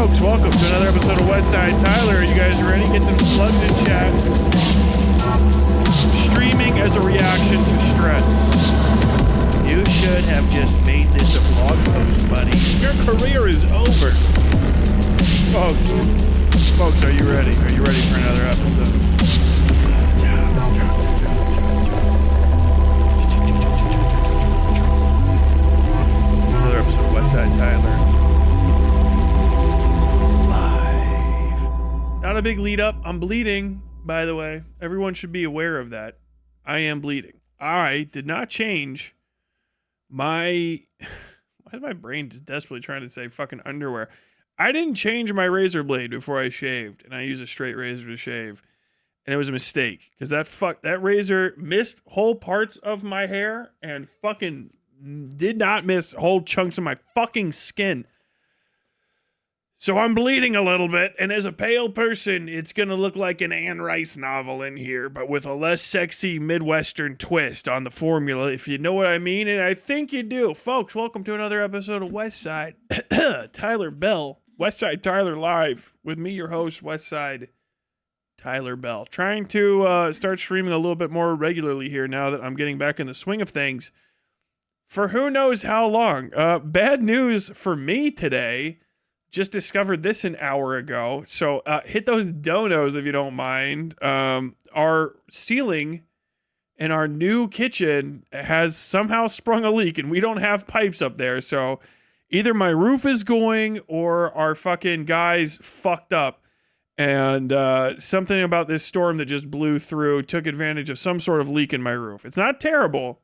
folks, welcome to another episode of Westside Tyler. Are you guys ready? Get some slugs in chat. Streaming as a reaction to stress. You should have just made this a blog post, buddy. Your career is over. Folks, are you ready? Are you ready for another episode? Another episode of Westside Tyler. Not a big lead up. I'm bleeding, by the way. Everyone should be aware of that. I am bleeding. I did not change my... Why is my brain just desperately trying to say fucking underwear? I didn't change my razor blade before I shaved, and I use a straight razor to shave, and it was a mistake, because that razor missed whole parts of my hair and fucking did not miss whole chunks of my fucking skin. So I'm bleeding a little bit, and as a pale person, it's going to look like an Anne Rice novel in here, but with a less sexy Midwestern twist on the formula, if you know what I mean, and I think you do. Folks, welcome to another episode of Westside Tyler Bell. Westside Tyler Live, with me, your host, Westside Tyler Bell. Trying to start streaming a little bit more regularly here now that I'm getting back in the swing of things. For who knows how long. Bad news for me today. Just discovered this an hour ago, so hit those donos if you don't mind. Our ceiling in our new kitchen has somehow sprung a leak, and we don't have pipes up there, so either my roof is going or our fucking guys fucked up, and something about this storm that just blew through took advantage of some sort of leak in my roof. It's not terrible.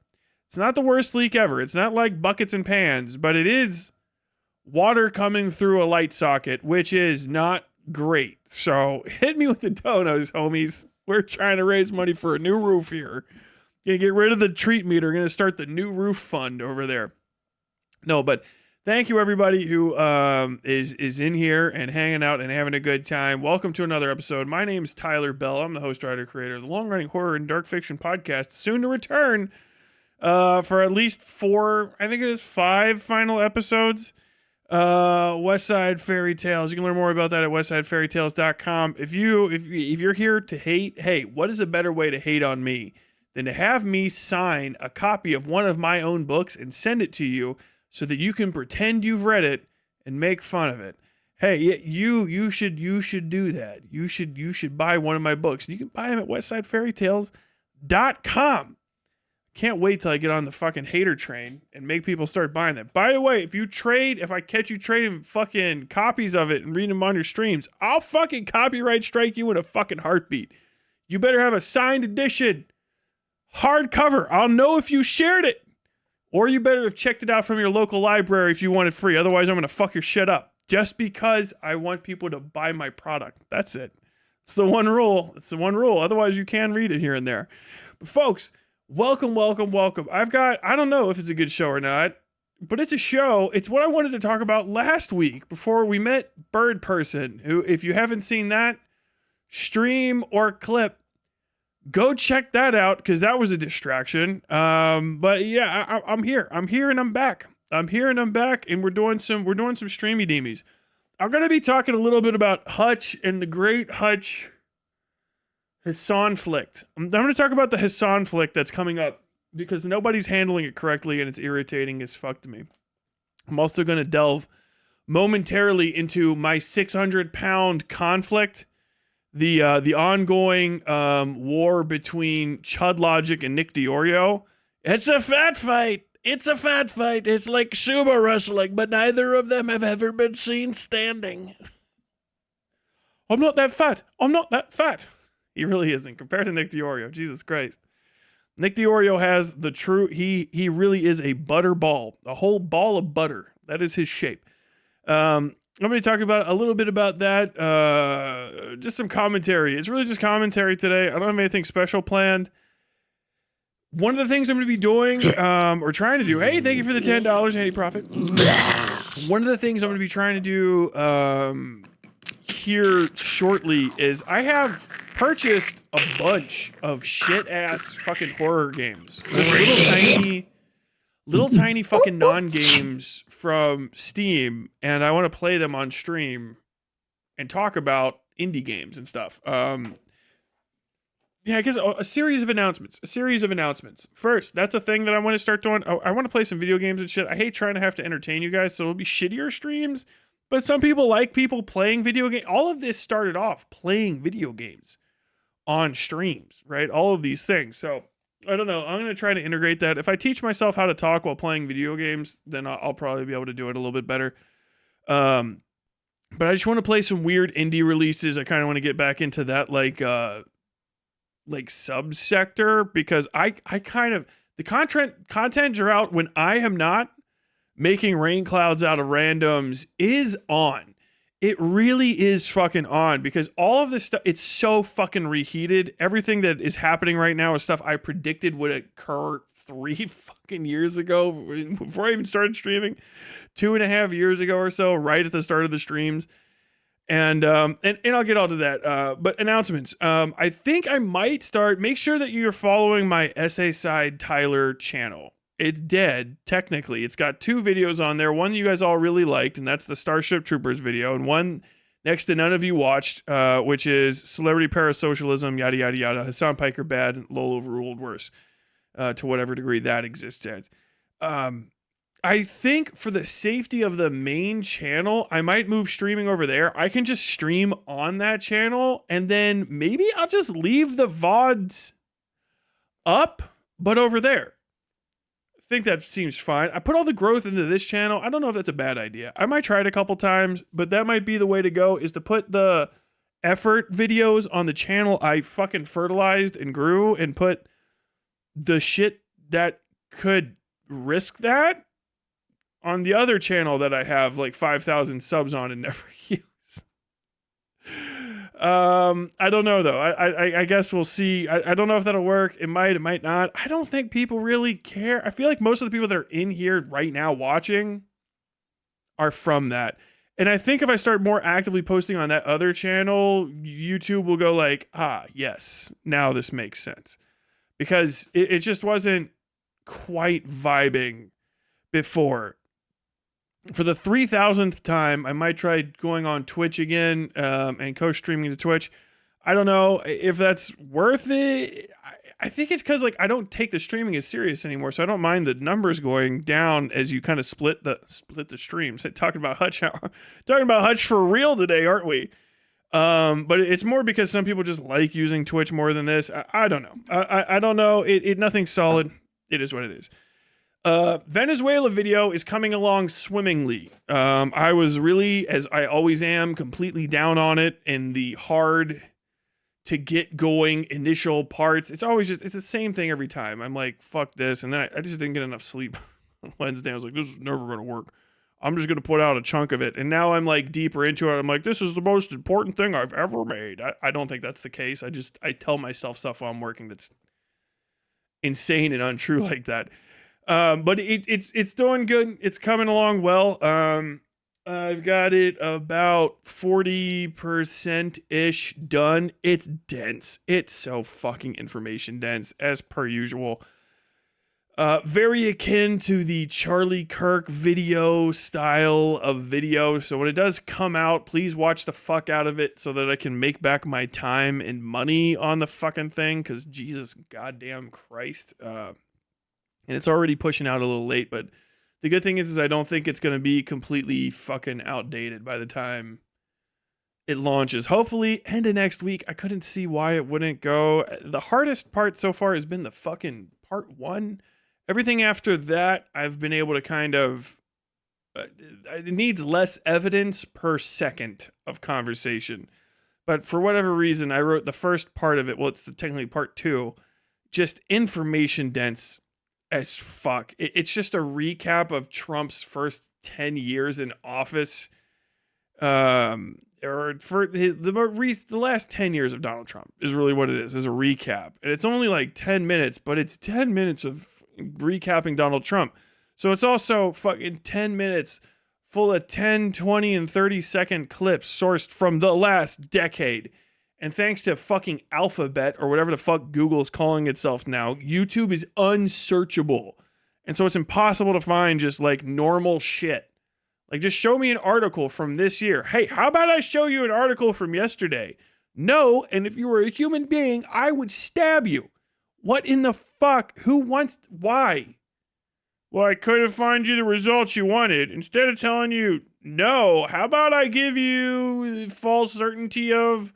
It's not the worst leak ever. It's not like buckets and pans, but it is water coming through a light socket, which is not great. So hit me with the donos, homies. We're trying to raise money for a new roof here. Gonna get rid of the treat meter. Gonna start the new roof fund over there. No, but thank you everybody who is in here and hanging out and having a good time. Welcome to another episode. My name's Tyler Bell. I'm the host, writer, creator of the long-running horror and dark fiction podcast, soon to return for at least 5 final episodes. Westside Fairy Tales. You can learn more about that at westsidefairytales.com. If you're here to hate, hey, what is a better way to hate on me than to have me sign a copy of one of my own books and send it to you so that you can pretend you've read it and make fun of it? Hey, you should do that. You should buy one of my books. You can buy them at westsidefairytales.com. Can't wait till I get on the fucking hater train and make people start buying them. By the way, if I catch you trading fucking copies of it and reading them on your streams, I'll fucking copyright strike you in a fucking heartbeat. You better have a signed edition, hardcover. I'll know if you shared it. Or you better have checked it out from your local library if you want it free. Otherwise, I'm going to fuck your shit up. Just because I want people to buy my product. That's it. It's the one rule. Otherwise, you can read it here and there. But folks, welcome. I don't know if it's a good show or not, but it's a show. It's what I wanted to talk about last week before we met Bird Person, who, if you haven't seen that stream or clip, go check that out, because that was a distraction. But yeah, I'm here and I'm back. And we're doing some streamy deemies. I'm going to be talking a little bit about Hutch and the great Hutch Hassan flick. I'm going to talk about the Hassan flick that's coming up, because nobody's handling it correctly and it's irritating as fuck to me. I'm also going to delve momentarily into my 600-pound conflict, the ongoing war between Chud Logic and Nick DiOrio. It's a fat fight. It's like sumo wrestling, but neither of them have ever been seen standing. I'm not that fat. He really isn't, compared to Nick DiOrio. Jesus Christ. Nick DiOrio has the true, he really is a butter ball. A whole ball of butter. That is his shape. I'm going to talk about a little bit about that. Just some commentary. It's really just commentary today. I don't have anything special planned. One of the things I'm going to be doing, or trying to do, hey, thank you for the $10, Andy Profit. One of the things I'm going to be trying to do here shortly is I have purchased a bunch of shit-ass fucking horror games. Little tiny fucking non-games from Steam, and I want to play them on stream and talk about indie games and stuff. Yeah, I guess a series of announcements. A series of announcements. First, that's a thing that I want to start doing. I want to play some video games and shit. I hate trying to have to entertain you guys, so it'll be shittier streams. But some people like people playing video games. All of this started off playing video games on streams, right? All of these things. So I don't know. I'm going to try to integrate that. If I teach myself how to talk while playing video games, then I'll probably be able to do it a little bit better. But I just want to play some weird indie releases. I kind of want to get back into that, like subsector, because I kind of, the content drought when I am not making rain clouds out of randoms is on. It really is fucking on, because all of this stuff, it's so fucking reheated. Everything that is happening right now is stuff I predicted would occur 3 fucking years ago, before I even started streaming, 2.5 years ago or so, right at the start of the streams. And I'll get all to that. But announcements. I think I might start. Make sure that you're following my Essay Side Tyler channel. It's dead, technically. It's got 2 videos on there. One you guys all really liked, and that's the Starship Troopers video. And one next to none of you watched, which is Celebrity Parasocialism, yada, yada, yada. Hassan Piker bad, Lol overruled worse, to whatever degree that exists as. I think for the safety of the main channel, I might move streaming over there. I can just stream on that channel, and then maybe I'll just leave the VODs up, but over there. I think that seems fine. I put all the growth into this channel. I don't know if that's a bad idea. I might try it a couple times, but that might be the way to go, is to put the effort videos on the channel I fucking fertilized and grew, and put the shit that could risk that on the other channel that I have like 5,000 subs on and never use. I don't know though. I guess we'll see. I don't know if that'll work. It might not. I don't think people really care. I feel like most of the people that are in here right now watching are from that. And I think if I start more actively posting on that other channel, YouTube will go like, yes, now this makes sense. Because it just wasn't quite vibing before. For the 3,000th time, I might try going on Twitch again, and co-streaming to Twitch. I don't know if that's worth it. I think it's because like I don't take the streaming as serious anymore, so I don't mind the numbers going down as you kind of split the streams. Talking about Hutch for real today, aren't we? But it's more because some people just like using Twitch more than this. I don't know. I don't know. Nothing's solid. It is what it is. Venezuela video is coming along swimmingly. I was really, as I always am, completely down on it in the hard to get going initial parts. It's the same thing every time. I'm like, fuck this. And then I just didn't get enough sleep on Wednesday. I was like, this is never going to work. I'm just going to put out a chunk of it. And now I'm like deeper into it. I'm like, this is the most important thing I've ever made. I don't think that's the case. I tell myself stuff while I'm working that's insane and untrue like that. But it's doing good. It's coming along well. I've got it about 40%-ish done. It's dense. It's so fucking information dense, as per usual. Very akin to the Charlie Kirk video style of video. So when it does come out, please watch the fuck out of it so that I can make back my time and money on the fucking thing. Because Jesus goddamn Christ. And it's already pushing out a little late, but the good thing is I don't think it's going to be completely fucking outdated by the time it launches. Hopefully, end of next week. I couldn't see why it wouldn't go. The hardest part so far has been the fucking part 1. Everything after that, I've been able to kind of... it needs less evidence per second of conversation. But for whatever reason, I wrote the first part of it. Well, it's technically part 2. Just information dense as fuck. It's just a recap of Trump's first 10 years in office. Or for the last 10 years of Donald Trump is really what it is a recap. And it's only like 10 minutes, but it's 10 minutes of recapping Donald Trump. So it's also fucking 10 minutes full of 10, 20, and 30-second clips sourced from the last decade. And thanks to fucking Alphabet, or whatever the fuck Google is calling itself now, YouTube is unsearchable. And so it's impossible to find just like normal shit. Like, just show me an article from this year. Hey, how about I show you an article from yesterday? No, and if you were a human being, I would stab you. What in the fuck? Why? Well, I couldn't find you the results you wanted. Instead of telling you, no, how about I give you false certainty of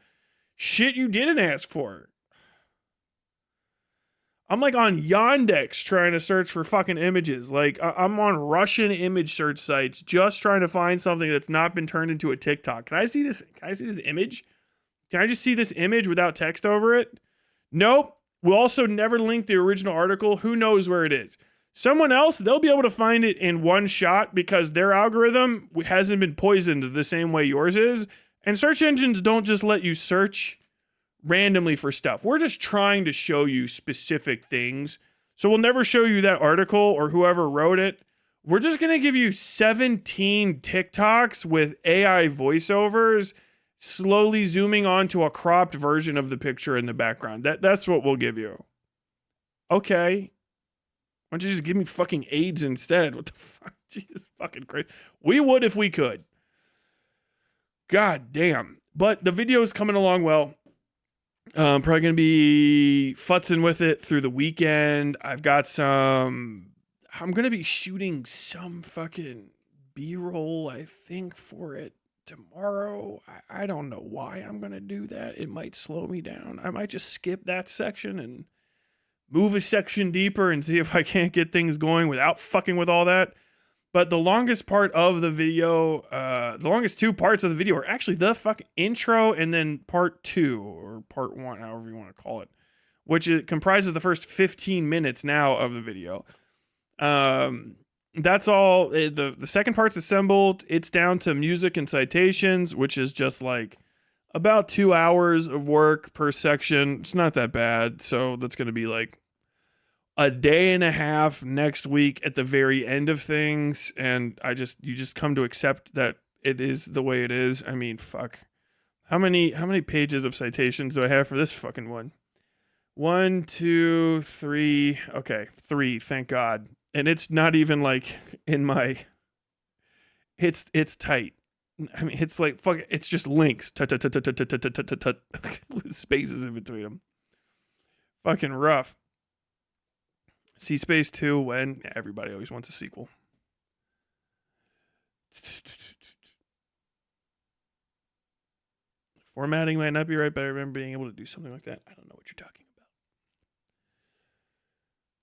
shit you didn't ask for? I'm like on Yandex trying to search for fucking images. Like, I'm on Russian image search sites just trying to find something that's not been turned into a TikTok. Can I see this image? Can I just see this image without text over it? Nope. We'll also never link the original article. Who knows where it is? Someone else, they'll be able to find it in one shot because their algorithm hasn't been poisoned the same way yours is. And search engines don't just let you search randomly for stuff. We're just trying to show you specific things. So we'll never show you that article or whoever wrote it. We're just going to give you 17 TikToks with AI voiceovers slowly zooming onto a cropped version of the picture in the background. That's what we'll give you. Okay. Why don't you just give me fucking AIDS instead? What the fuck? Jesus fucking Christ. We would if we could. God damn. But the video is coming along well. Probably going to be futzing with it through the weekend. I'm going to be shooting some fucking B-roll, I think, for it tomorrow. I don't know why I'm going to do that. It might slow me down. I might just skip that section and move a section deeper and see if I can't get things going without fucking with all that. But the longest part of the video, the longest two parts of the video are actually the fucking intro and then part 2 or part 1, however you want to call it, which comprises the first 15 minutes now of the video. That's all. The second part's assembled. It's down to music and citations, which is just like about 2 hours of work per section. It's not that bad. So that's going to be like a day and a half next week at the very end of things. And you just come to accept that it is the way it is. I mean, fuck. How many pages of citations do I have for this fucking one? 1, 2, 3. Okay, 3. Thank God. And it's not even like in my. It's tight. I mean, it's like fuck. It's just links. With spaces in between them. Fucking rough. C Space 2 when everybody always wants a sequel. Formatting might not be right, but I remember being able to do something like that. I don't know what you're talking about.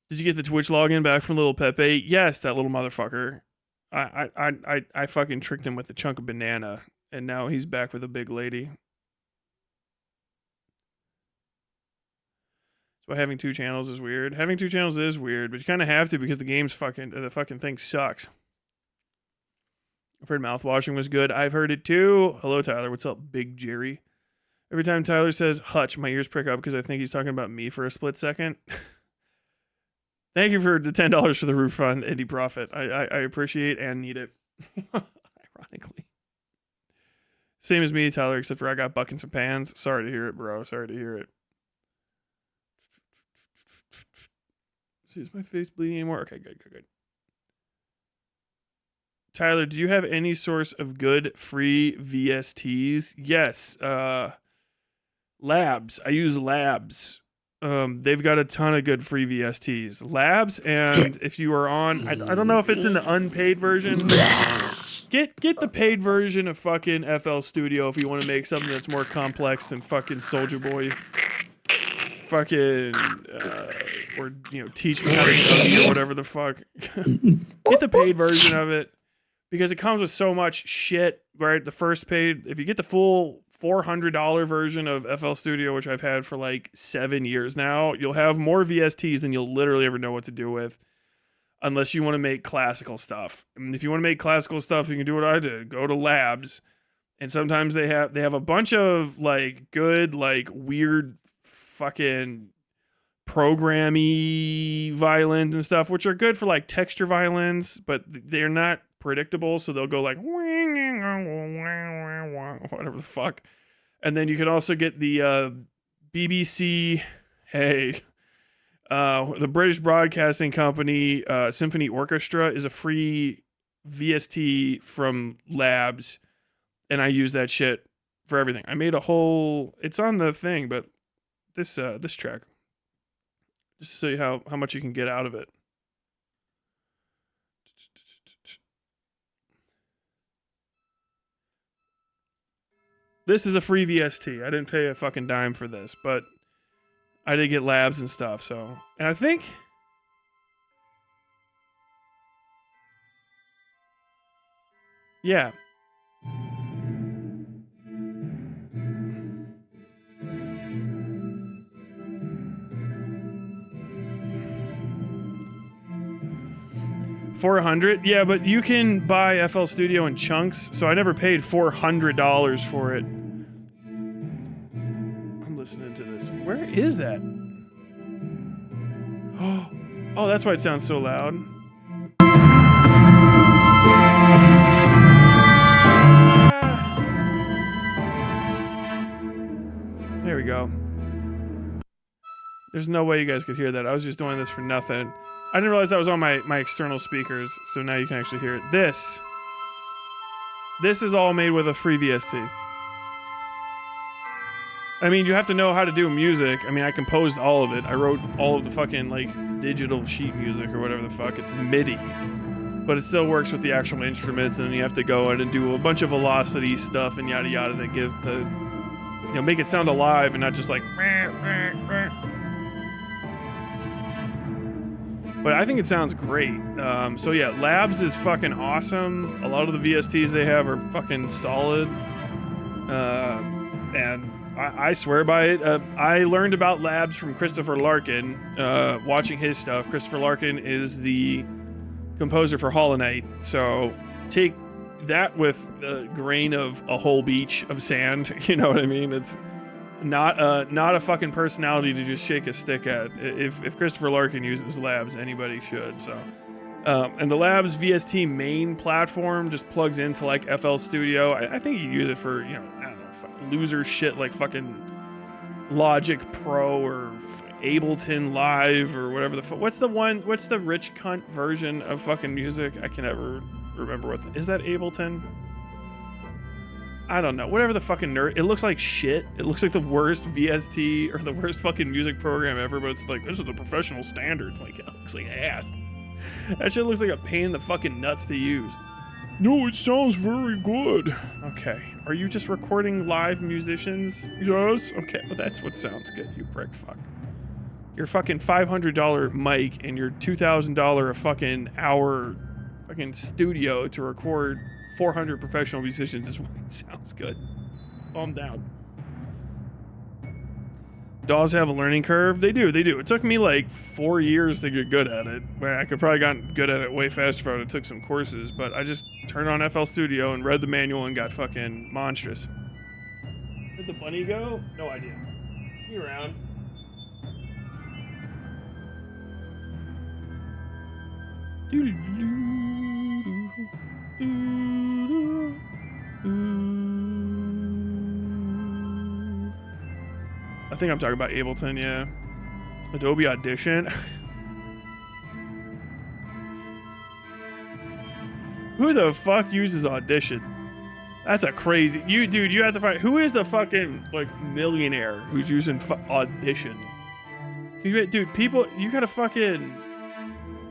Did you get the Twitch login back from Little Pepe? Yes, that little motherfucker. I fucking tricked him with a chunk of banana, and now he's back with a big lady. So having 2 channels is weird. Having 2 channels is weird, but you kind of have to because the fucking thing sucks. I've heard mouthwashing was good. I've heard it too. Hello, Tyler. What's up, Big Jerry? Every time Tyler says Hutch, my ears prick up because I think he's talking about me for a split second. Thank you for the $10 for the refund, Indie Profit. I appreciate and need it. Ironically. Same as me, Tyler, except for I got buckets and pans. Sorry to hear it, bro. Sorry to hear it. Is my face bleeding anymore? Okay, good. Tyler, do you have any source of good free VSTs? Yes. Labs. I use Labs. They've got a ton of good free VSTs. Labs, and if you are on, I don't know if it's in the unpaid version. Get the paid version of fucking FL Studio if you want to make something that's more complex than fucking Soulja Boy. Fucking, or, teach me how to dub or whatever the fuck. Get the paid version of it because it comes with so much shit, right? The first paid, if you get the full $400 version of FL Studio, which I've had for like 7 years now, you'll have more VSTs than you'll literally ever know what to do with, unless you want to make classical stuff. And if you want to make classical stuff, you can do what I did. Go to Labs, and sometimes they have a bunch of like good, like weird fucking programmy violins and stuff, which are good for like texture violins, but they're not predictable, so they'll go like whatever the fuck. And then you can also get the BBC, the British Broadcasting Company Symphony Orchestra is a free VST from Labs, and I use that shit for everything. I made a whole. It's on the thing, but this track, just to show you how much you can get out of it. This is a free VST. I didn't pay a fucking dime for this, but I did get Labs and stuff. So, and I think. Yeah. $400? Yeah, but you can buy FL Studio in chunks, so I never paid $400 for it. I'm listening to this. Where is that? Oh, that's why it sounds so loud. There we go. There's no way you guys could hear that. I was just doing this for nothing. I didn't realize that was on my external speakers, so now you can actually hear it. This is all made with a free VST. I mean, you have to know how to do music. I mean, I composed all of it. I wrote all of the fucking, like, digital sheet music or whatever the fuck. It's MIDI. But it still works with the actual instruments, and then you have to go in and do a bunch of velocity stuff and yada yada to give the, you know, make it sound alive and not just like. But I think it sounds great. So yeah, Labs is fucking awesome. A lot of the VSTs they have are fucking solid. And I swear by it. I learned about Labs from Christopher Larkin, watching his stuff. Christopher Larkin is the composer for Hollow Knight. So take that with a grain of a whole beach of sand. You know what I mean? It's not a fucking personality to just shake a stick at. If Christopher Larkin uses Labs, anybody should. So, and the Labs VST main platform just plugs into like FL Studio. I think you use it for, you know, I don't know, loser shit like fucking Logic Pro or Ableton Live or whatever the fuck. What's the rich cunt version of fucking music? I can never remember is that Ableton? I don't know. Whatever the fucking nerd. It looks like shit. It looks like the worst VST or the worst fucking music program ever, but it's like, this is the professional standard. Like, it looks like ass. That shit looks like a pain in the fucking nuts to use. No, it sounds very good. Okay. Are you just recording live musicians? Yes. Okay. Well, that's what sounds good, you prick fuck. Your fucking $500 mic and your $2,000 a fucking hour fucking studio to record 400 professional musicians is what sounds good. Calm down. DAWs have a learning curve. They do. It took me like 4 years to get good at it. Where I could probably gotten good at it way faster if I would have took some courses. But I just turned on FL Studio and read the manual and got fucking monstrous. Where'd the bunny go? No idea. Be around. I think I'm talking about Ableton, yeah. Adobe Audition. Who the fuck uses Audition? That's a crazy... Dude, you have to find... Who is the fucking, like, millionaire who's using Audition? Dude, people... You gotta fucking...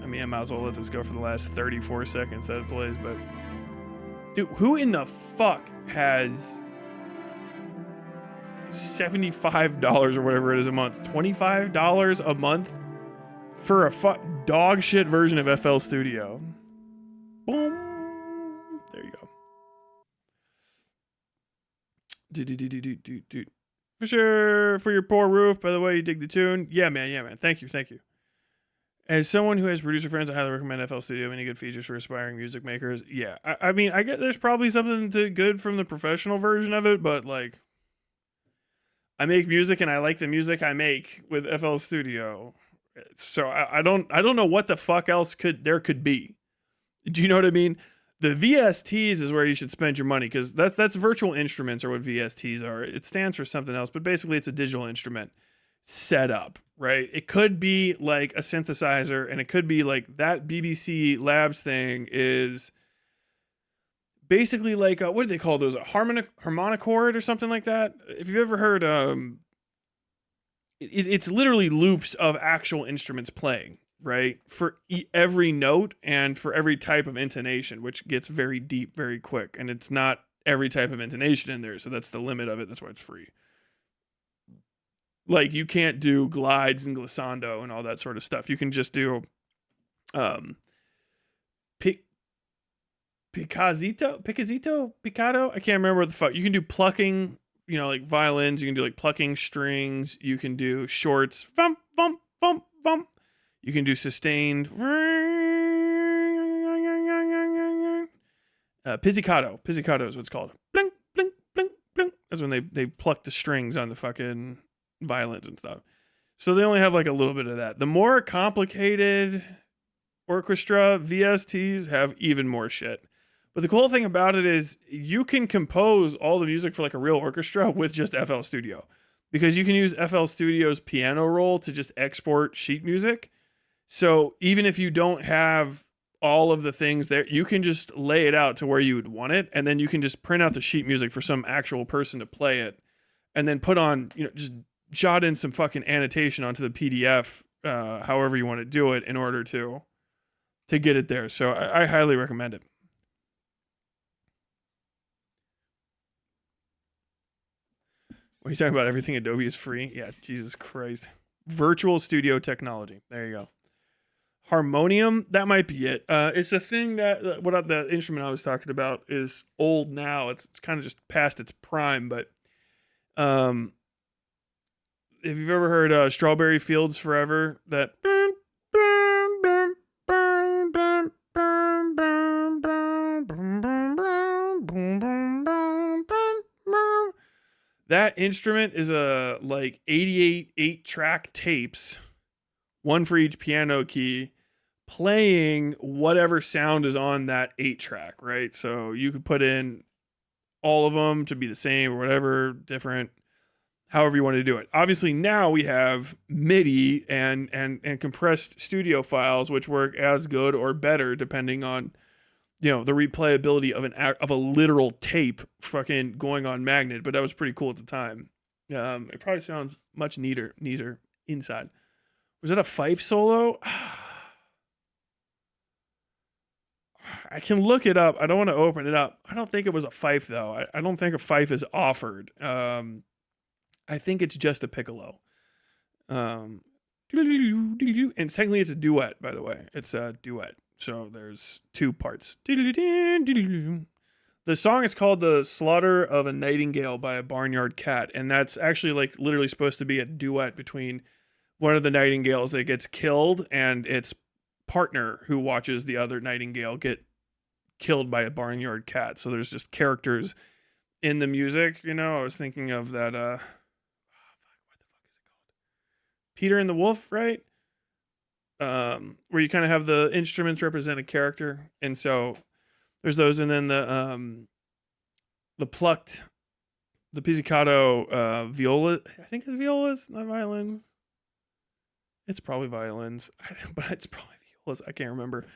I mean, I might as well let this go for the last 34 seconds that it plays, but... Dude, who in the fuck has... $75 or whatever it is a month, $25 a month for a dog shit version of FL Studio? Boom. There you go. For sure. For your poor roof, by the way, you dig the tune. Yeah, man. Thank you. As someone who has producer friends, I highly recommend FL Studio. Many good features for aspiring music makers. Yeah, I mean, I get there's probably something good from the professional version of it, but like, I make music and I like the music I make with FL Studio. So I don't know what the fuck else there could be. Do you know what I mean? The VSTs is where you should spend your money, because that's virtual instruments are what VSTs are. It stands for something else, but basically it's a digital instrument set up, right? It could be like a synthesizer, and it could be like that BBC Labs thing is basically like what do they call those? A harmonichord or something like that. If you've ever heard, it's literally loops of actual instruments playing, right? For every note and for every type of intonation, which gets very deep very quick. And it's not every type of intonation in there, so that's the limit of it. That's why it's free. Like you can't do glides and glissando and all that sort of stuff. You can just do picado. I can't remember what the fuck. You can do plucking, like violins. You can do like plucking strings. You can do shorts. Bump, bump, bump, bump. You can do sustained. Pizzicato. Pizzicato is what's called. Blink, blink, blink, blink. That's when they pluck the strings on the fucking violins and stuff. So they only have like a little bit of that. The more complicated orchestra VSTs have even more shit. But the cool thing about it is you can compose all the music for like a real orchestra with just FL Studio, because you can use FL Studio's piano roll to just export sheet music. So even if you don't have all of the things there, you can just lay it out to where you would want it, and then you can just print out the sheet music for some actual person to play it, and then put on, just jot in some fucking annotation onto the PDF, however you want to do it in order to get it there. So I highly recommend it. What are you talking about? Everything Adobe is free? Yeah, Jesus Christ. Virtual studio technology. There you go. Harmonium, that might be it. It's a thing that the instrument I was talking about is old now. It's kind of just past its prime, but if you've ever heard Strawberry Fields Forever, that that instrument is a like 88 8-track tapes, one for each piano key, playing whatever sound is on that 8-track, right? So you could put in all of them to be the same or whatever, different, however you want to do it. Obviously now we have MIDI and compressed studio files, which work as good or better depending on the replayability of a literal tape fucking going on magnet. But that was pretty cool at the time. It probably sounds much neater inside. Was that a fife solo? I can look it up. I don't want to open it up. I don't think it was a fife though. I don't think a fife is offered. I think it's just a piccolo. And technically it's a duet, by the way. It's a duet. So there's 2 parts. The song is called The Slaughter of a Nightingale by a Barnyard Cat. And that's actually like literally supposed to be a duet between one of the nightingales that gets killed and its partner who watches the other nightingale get killed by a barnyard cat. So there's just characters in the music. I was thinking of that, what the fuck is it called? Peter and the Wolf, right? Where you kind of have the instruments represent a character, and so there's those, and then the pizzicato viola. I think it's violas, not violins. It's probably violins, but it's probably violas. I can't remember.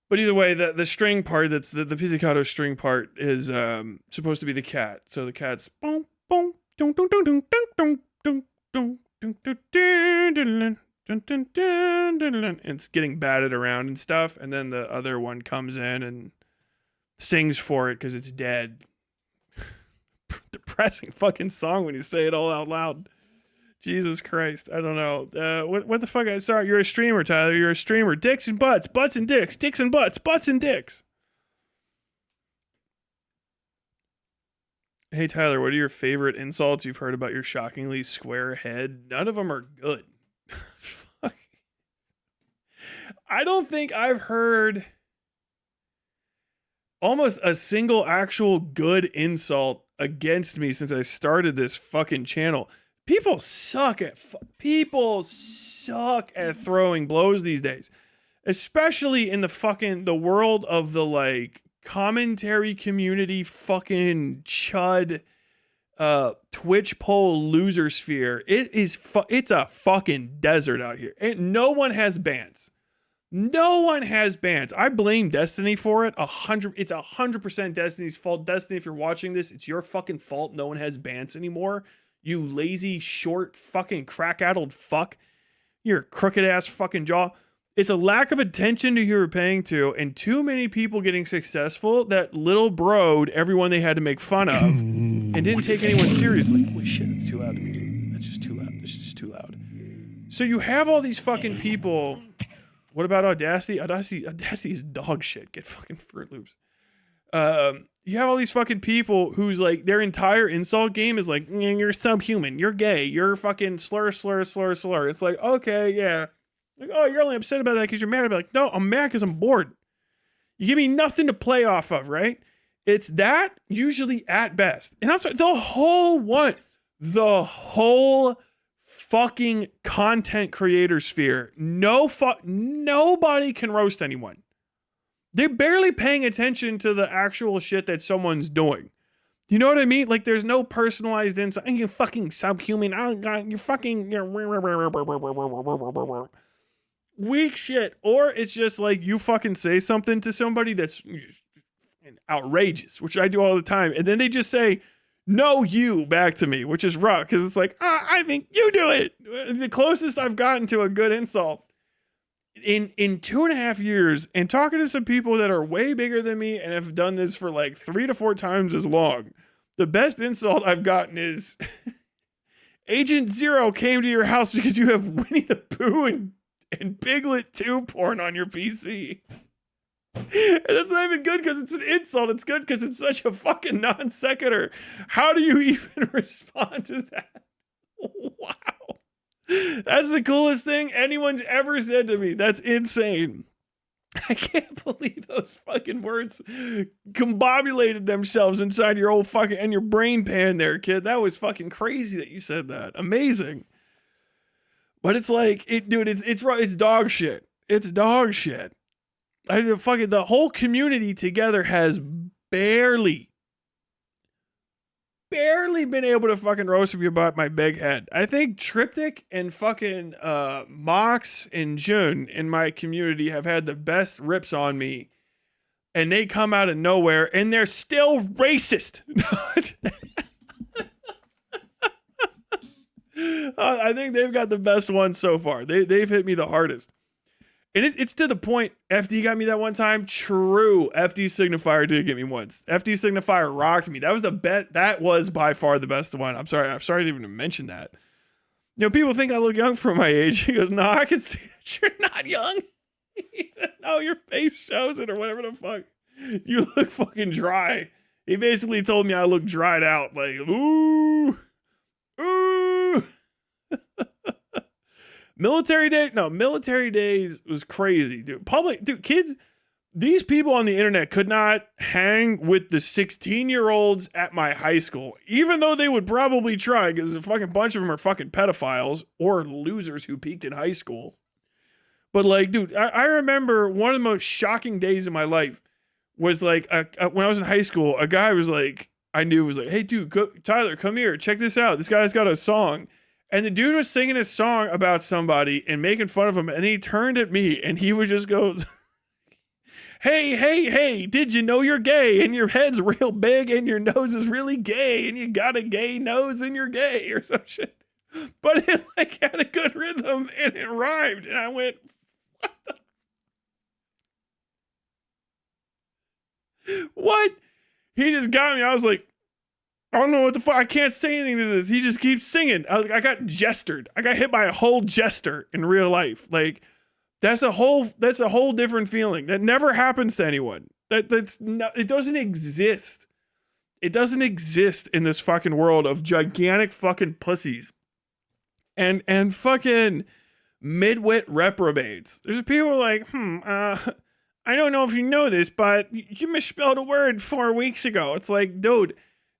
But either way, the string part, that's the pizzicato string part, is supposed to be the cat. So the cat's boom boom dun dun dun dun dun dun dun dun dun dun. It's getting batted around and stuff, and then the other one comes in and sings for it because it's dead. Depressing fucking song when you say it all out loud. Jesus Christ, I don't know. What the fuck? Sorry, you're a streamer, Tyler. You're a streamer. Dicks and butts, butts and dicks, dicks and butts, butts and dicks. Hey Tyler, what are your favorite insults you've heard about your shockingly square head? None of them are good. I don't think I've heard almost a single actual good insult against me since I started this fucking channel. People suck at throwing blows these days, especially in the world of the like commentary community fucking chud Twitch poll loser sphere. It's a fucking desert out here. No one has bans. No one has bans. I blame Destiny for it. It's 100% Destiny's fault. Destiny, if you're watching this, it's your fucking fault. No one has bans anymore. You lazy, short, fucking crack-addled fuck. Your crooked ass fucking jaw. It's a lack of attention to who you're paying to, and too many people getting successful that little broed everyone they had to make fun of and didn't take anyone seriously. Holy shit, that's too loud to me. That's just too loud. It's just too loud. So you have all these fucking people. What about Audacity? Audacity is dog shit. Get fucking Fruit Loops. You have all these fucking people whose like their entire insult game is like, you're subhuman, you're gay, you're fucking slur. It's like, okay, yeah. Like, oh, you're only upset about that because you're mad. I'm like, no, I'm mad because I'm bored. You give me nothing to play off of, right? It's that usually at best. And I'm sorry, the whole fucking content creator sphere. Nobody can roast anyone. They're barely paying attention to the actual shit that someone's doing. You know what I mean? Like, there's no personalized insight. You fucking subhuman. You're fucking weak shit. Or it's just like you fucking say something to somebody that's outrageous, which I do all the time. And then they just say, no, you back to me, which is rough because it's like, I think you do it. The closest I've gotten to a good insult in 2.5 years, and talking to some people that are way bigger than me and have done this for like 3 to 4 times as long. The best insult I've gotten is Agent Zero came to your house because you have Winnie the Pooh and Piglet 2 porn on your PC. And it's not even good because it's an insult. It's good because it's such a fucking non sequitur. How do you even respond to that? Wow. That's the coolest thing anyone's ever said to me. That's insane. I can't believe those fucking words combobulated themselves inside your old fucking and your brain pan there, kid. That was fucking crazy that you said that. Amazing. But it's like, it's dog shit. It's dog shit. The whole community together has barely been able to fucking roast me about my big head. I think Triptych and fucking Mox and Jun in my community have had the best rips on me, and they come out of nowhere and they're still racist. I think they've got the best one so far. They've hit me the hardest. And it's to the point, FD got me that one time. True, FD Signifier did get me once. FD Signifier rocked me. That was the best. That was by far the best one. I'm sorry to even mention that. You know, people think I look young for my age. He goes, no, I can see that you're not young. He said, no, your face shows it or whatever the fuck. You look fucking dry. He basically told me I look dried out. Like, ooh. Military days was crazy, dude. Kids, these people on the internet could not hang with the 16-year-olds at my high school, even though they would probably try, because a fucking bunch of them are fucking pedophiles or losers who peaked in high school. But like, dude, I remember one of the most shocking days of my life was like, when I was in high school, a guy was like, I knew was like, hey dude, Tyler, come here, check this out. This guy's got a song. And the dude was singing a song about somebody and making fun of him. And he turned at me and he would just go, hey, did you know you're gay? And your head's real big and your nose is really gay. And you got a gay nose and you're gay or some shit. But it like had a good rhythm and it rhymed. And I went, what the? What? He just got me. I was like, I don't know what the fuck. I can't say anything to this. He just keeps singing. I got gestured. I got hit by a whole jester in real life. Like that's a whole different feeling that never happens to anyone. It doesn't exist. It doesn't exist in this fucking world of gigantic fucking pussies and fucking midwit reprobates. There's people like, I don't know if you know this, but you misspelled a word 4 weeks ago. It's like, dude.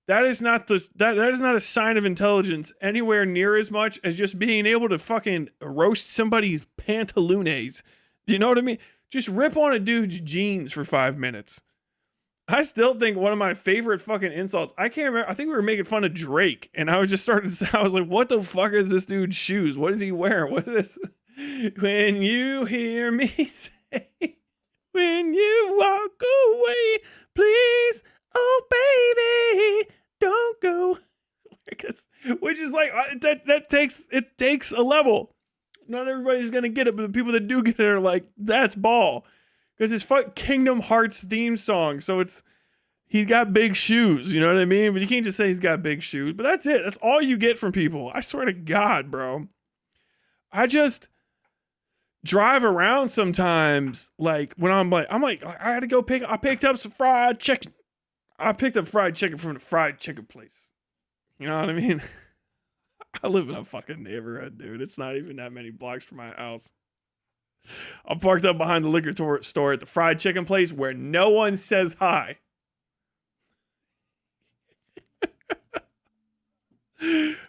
That is not a sign of intelligence anywhere near as much as just being able to fucking roast somebody's pantaloons. You know what I mean? Just rip on a dude's jeans for 5 minutes. I still think one of my favorite fucking insults, I can't remember, I think we were making fun of Drake, and I was like, what the fuck is this dude's shoes? What is he wearing? What is this? When you hear me say, when you walk away. Please, oh baby, don't go. Which is like that takes a level. Not everybody's gonna get it, but the people that do get it are like, that's ball, because it's Kingdom Hearts theme song. So he's got big shoes, you know what I mean? But you can't just say he's got big shoes. But that's it. That's all you get from people. I swear to God, bro. I just drive around sometimes, like when I'm like, I had to go I picked up some fried chicken. I picked up fried chicken from the fried chicken place. You know what I mean? I live in a fucking neighborhood, dude. It's not even that many blocks from my house. I'm parked up behind the liquor store at the fried chicken place where no one says hi.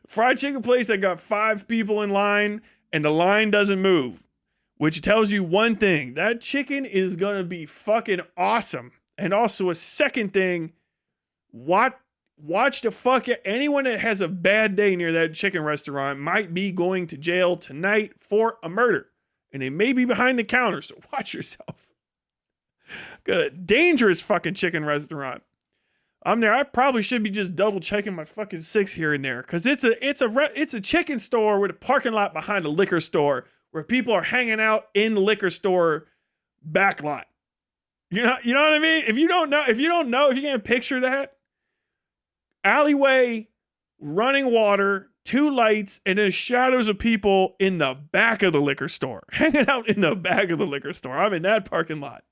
Fried chicken place that got 5 people in line and the line doesn't move, which tells you one thing: that chicken is gonna be fucking awesome. And also a second thing, watch the fuck anyone that has a bad day near that chicken restaurant might be going to jail tonight for a murder, and they may be behind the counter, so watch yourself. Got a dangerous fucking chicken restaurant. I'm there. I probably should be just double checking my fucking 6 here and there, because it's a chicken store with a parking lot behind a liquor store where people are hanging out in the liquor store back lot. You know what I mean? If you can't picture that, alleyway, running water, 2 lights, and then shadows of people in the back of the liquor store, hanging out in the back of the liquor store. I'm in that parking lot.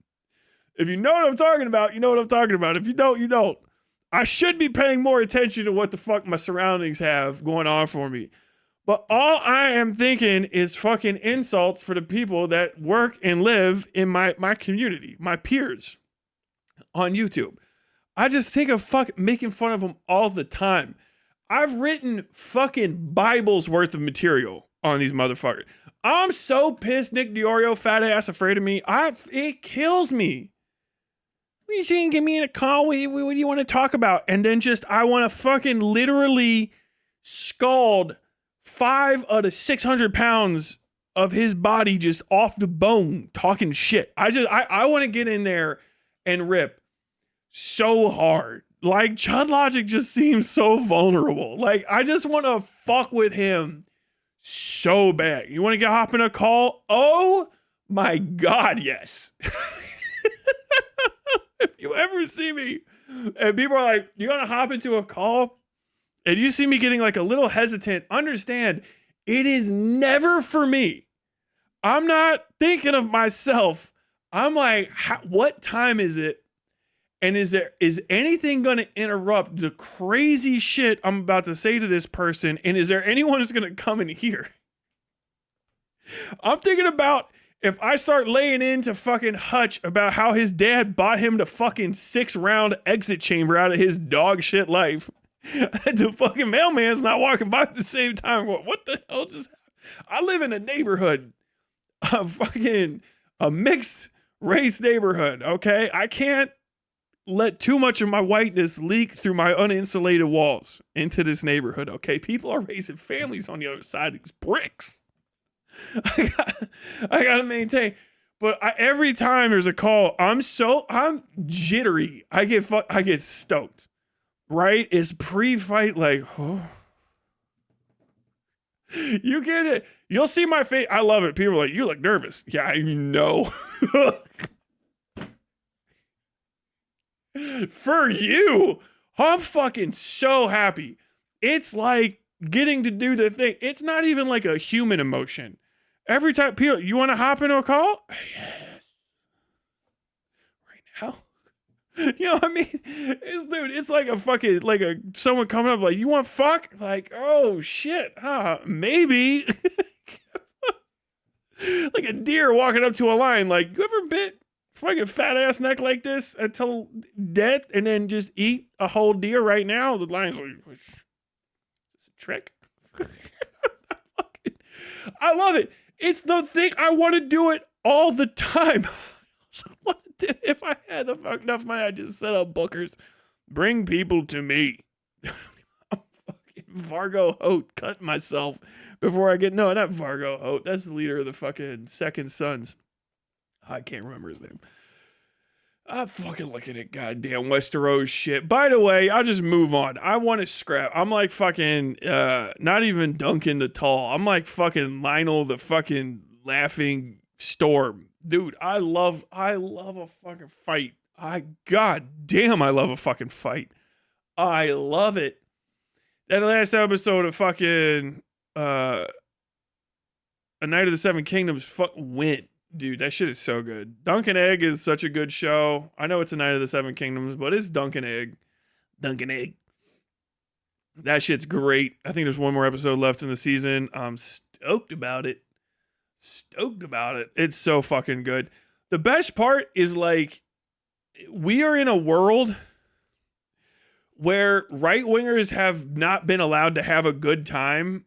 If you know what I'm talking about, you know what I'm talking about. If you don't, you don't. I should be paying more attention to what the fuck my surroundings have going on for me. But all I am thinking is fucking insults for the people that work and live in my community, my peers on YouTube. I just think of making fun of them all the time. I've written fucking Bible's worth of material on these motherfuckers. I'm so pissed Nick Diorio, fat ass, afraid of me. It kills me. You shouldn't get me in a call. What do you want to talk about? And then I want to fucking literally scald 5 out of 600 pounds of his body just off the bone talking shit. I want to get in there and rip so hard. Like, Chud Logic just seems so vulnerable. Like, I just want to fuck with him so bad. You want to hop in a call? Oh my God, yes. If you ever see me and people are like, you want to hop into a call? And you see me getting like a little hesitant, understand it is never for me. I'm not thinking of myself. I'm like, what time is it? And is anything going to interrupt the crazy shit I'm about to say to this person? And is there anyone who's going to come in here? I'm thinking about if I start laying into fucking Hutch about how his dad bought him the fucking 6-round exit chamber out of his dog shit life. The fucking mailman's not walking by at the same time. What the hell just happened? I live in a neighborhood, a mixed race neighborhood, okay? I can't let too much of my whiteness leak through my uninsulated walls into this neighborhood, okay? People are raising families on the other side of these bricks. I gotta maintain. But every time there's a call, I'm jittery. I get stoked. Right? It's pre-fight, like, oh. You get it. You'll see my face. I love it. People are like, you look nervous. Yeah, I know. For you, I'm fucking so happy. It's like getting to do the thing. It's not even like a human emotion. Every time people, you want to hop into a call? Yes. Right now? You know what I mean? It's like someone coming up like, you want fuck? Like, oh shit, maybe. Like a deer walking up to a lion, like, you ever bit fucking fat ass neck like this until dead and then just eat a whole deer right now? The lion's like, is this a trick? I love it. It's the thing. I want to do it all the time. If I had enough money, I'd just set up bookers. Bring people to me. I'm fucking Vargo Hote. Cut myself before I get... No, not Vargo Hote. That's the leader of the fucking Second Sons. I can't remember his name. I'm fucking looking at goddamn Westeros shit. By the way, I'll just move on. I want to scrap. I'm like fucking, not even Duncan the Tall. I'm like fucking Lionel the fucking Laughing Storm. Dude, I love a fucking fight. God damn, I love a fucking fight. I love it. That last episode of fucking, A Night of the Seven Kingdoms went. Dude, that shit is so good. Dunkin' Egg is such a good show. I know it's A Night of the Seven Kingdoms, but it's Dunkin' Egg. Dunkin' Egg. That shit's great. I think there's one more episode left in the season. I'm stoked about it. Stoked about it. It's so fucking good. The best part is like, we are in a world where right-wingers have not been allowed to have a good time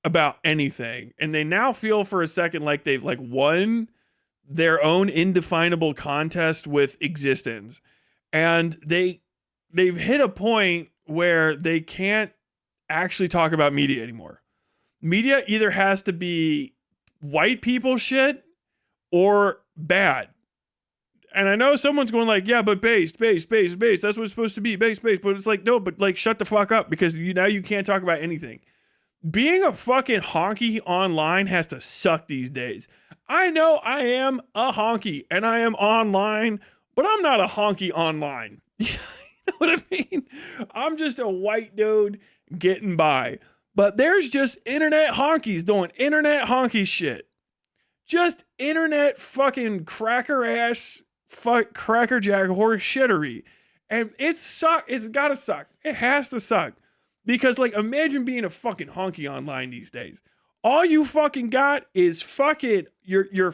about anything, and they now feel for a second like they've like won their own indefinable contest with existence, and they've hit a point where they can't actually talk about media anymore. Media either has to be white people shit or bad. And I know someone's going like, yeah, but base, that's what it's supposed to be, base, but it's like, no, but like shut the fuck up, because now you can't talk about anything. Being a fucking honky online has to suck these days. I know I am a honky and I am online, but I'm not a honky online. You know what I mean? I'm just a white dude getting by. But there's just internet honkies doing internet honky shit. Just internet fucking cracker ass, crackerjack horse shittery. And it's gotta suck. It has to suck. Because, like, imagine being a fucking honky online these days. All you fucking got is fucking your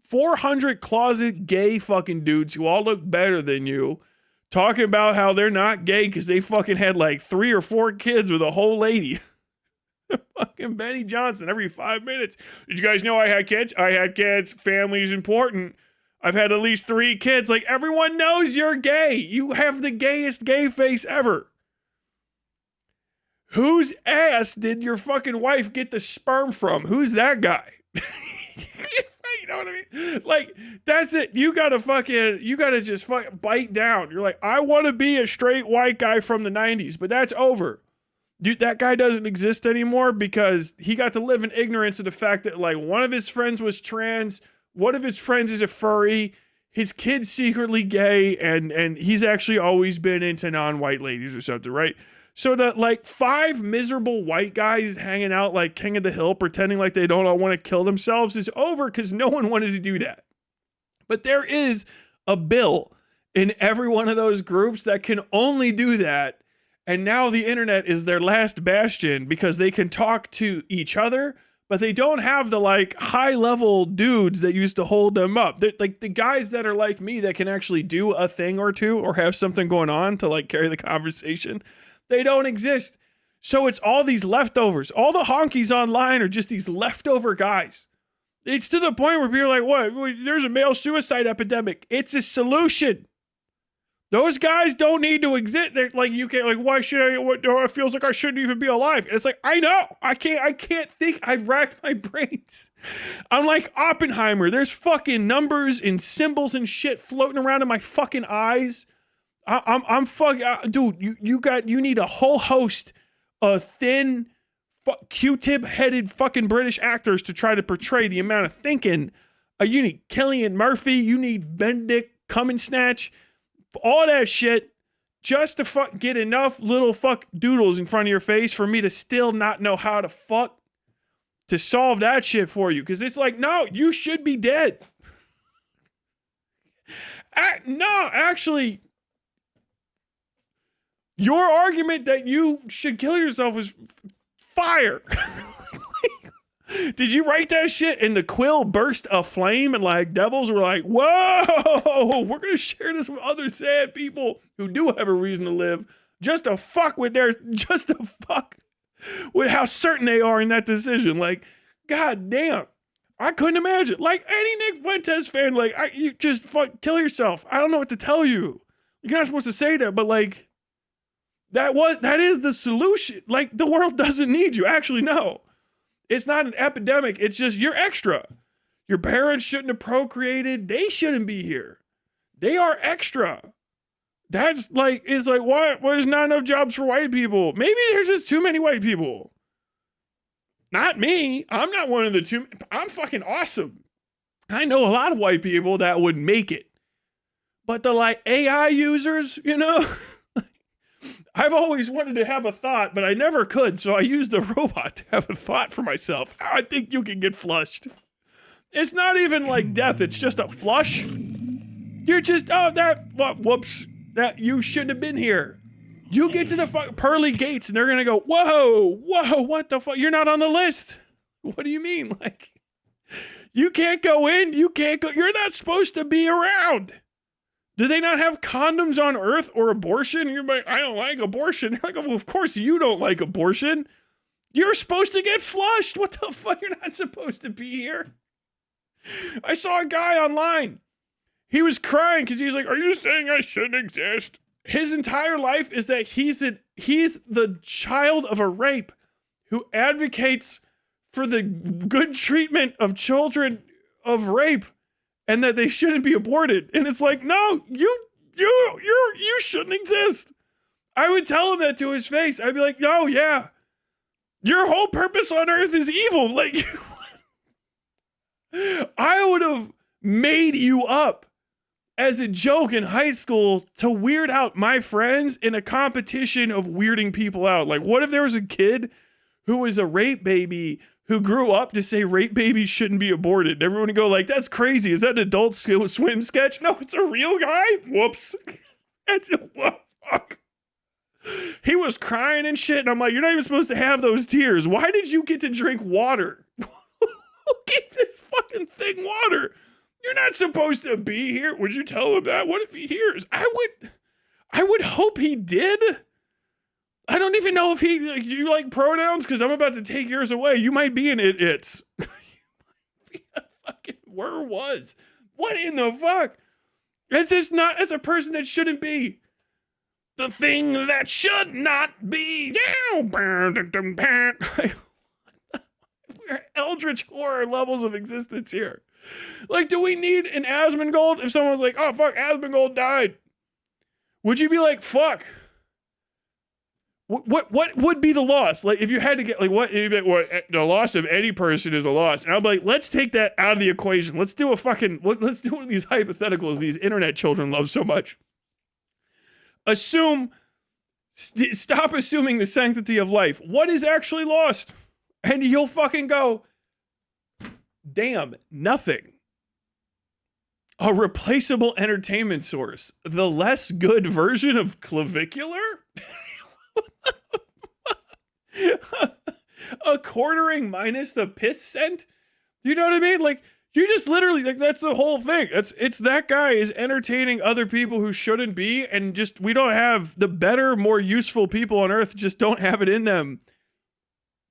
400 closet gay fucking dudes who all look better than you, talking about how they're not gay because they fucking had like 3 or 4 kids with a whole lady. Fucking Benny Johnson every 5 minutes. Did you guys know I had kids? I had kids. Family's important. I've had at least 3 kids. Like, everyone knows you're gay. You have the gayest gay face ever. Whose ass did your fucking wife get the sperm from? Who's that guy? You know what I mean? Like, that's it. You gotta just fucking bite down. You're like, I want to be a straight white guy from the 90s, but that's over. Dude, that guy doesn't exist anymore because he got to live in ignorance of the fact that, like, one of his friends was trans, one of his friends is a furry, his kid's secretly gay, and he's actually always been into non-white ladies or something, right? So the like 5 miserable white guys hanging out like King of the Hill, pretending like they don't all want to kill themselves is over because no one wanted to do that. But there is a bill in every one of those groups that can only do that. And now the internet is their last bastion because they can talk to each other, but they don't have the like high level dudes that used to hold them up. They're, like the guys that are like me that can actually do a thing or two or have something going on to like carry the conversation. They don't exist. So it's all these leftovers. All the honkies online are just these leftover guys. It's to the point where people are like, what? There's a male suicide epidemic. It's a solution. Those guys don't need to exist. They're like, you can't, like, why should I, it feels like I shouldn't even be alive. And it's like, I know. I can't think. I've racked my brains. I'm like Oppenheimer. There's fucking numbers and symbols and shit floating around in my fucking eyes. I'm fucking, dude, you need a whole host of thin, Q-tip headed fucking British actors to try to portray the amount of thinking. You need Cillian Murphy, you need Benedict Cumberbatch, all that shit, just to get enough little doodles in front of your face for me to still not know how to solve that shit for you. Cause it's like, no, you should be dead. No, actually, your argument that you should kill yourself is fire. Did you write that shit and the quill burst aflame and like devils were like, whoa, we're going to share this with other sad people who do have a reason to live just to fuck with how certain they are in that decision. Like, god damn. I couldn't imagine. Like any Nick Fuentes fan, like you just kill yourself. I don't know what to tell you. You're not supposed to say that, but like, that is the solution. Like, the world doesn't need you. Actually, no. It's not an epidemic. It's just you're extra. Your parents shouldn't have procreated. They shouldn't be here. They are extra. That's like, it's like, why there's not enough jobs for white people? Maybe there's just too many white people. Not me. I'm not one of the two. I'm fucking awesome. I know a lot of white people that would make it. But the like AI users, you know, I've always wanted to have a thought, but I never could. So I used the robot to have a thought for myself. I think you can get flushed. It's not even like death. It's just a flush. You're just, whoops, that you shouldn't have been here. You get to the pearly gates and they're going to go, whoa, what the fuck? You're not on the list. What do you mean? Like, you can't go in. You can't go. You're not supposed to be around. Do they not have condoms on Earth or abortion? You're like, I don't like abortion. They're like, well, of course you don't like abortion. You're supposed to get flushed. What the fuck? You're not supposed to be here. I saw a guy online. He was crying because he's like, are you saying I shouldn't exist? His entire life is that he's the child of a rape who advocates for the good treatment of children of rape and that they shouldn't be aborted. And it's like, no, you shouldn't exist. I would tell him that to his face. I'd be like, no, yeah, your whole purpose on earth is evil. Like, I would have made you up as a joke in high school to weird out my friends in a competition of weirding people out. Like, what if there was a kid who was a rape baby who grew up to say rape babies shouldn't be aborted? And everyone would go like, that's crazy. Is that an Adult Swim sketch? No, it's a real guy. Whoops. What fuck? He was crying and shit. And I'm like, you're not even supposed to have those tears. Why did you get to drink water? Who gave this fucking thing water? You're not supposed to be here. Would you tell him that? What if he hears? I would hope he did. I don't even know if he, like, do you like pronouns? Because I'm about to take yours away. You might be an it's. You might be a fucking where was. What in the fuck? It's just not, it's a person that shouldn't be. The thing that should not be. We're eldritch horror levels of existence here. Like, do we need an Asmongold? If someone was like, oh, fuck, Asmongold died. Would you be like, fuck? What would be the loss? Like, if you had to get, like, what the loss of any person is a loss. And I'm like, let's take that out of the equation. Let's do let's do one of these hypotheticals these internet children love so much. Stop assuming the sanctity of life. What is actually lost? And you'll fucking go, damn, nothing. A replaceable entertainment source. The less good version of clavicular? A quartering minus the piss scent? You know what I mean? Like, you just literally, like, that's the whole thing. It's that guy is entertaining other people who shouldn't be, and just, we don't have the better, more useful people on earth just don't have it in them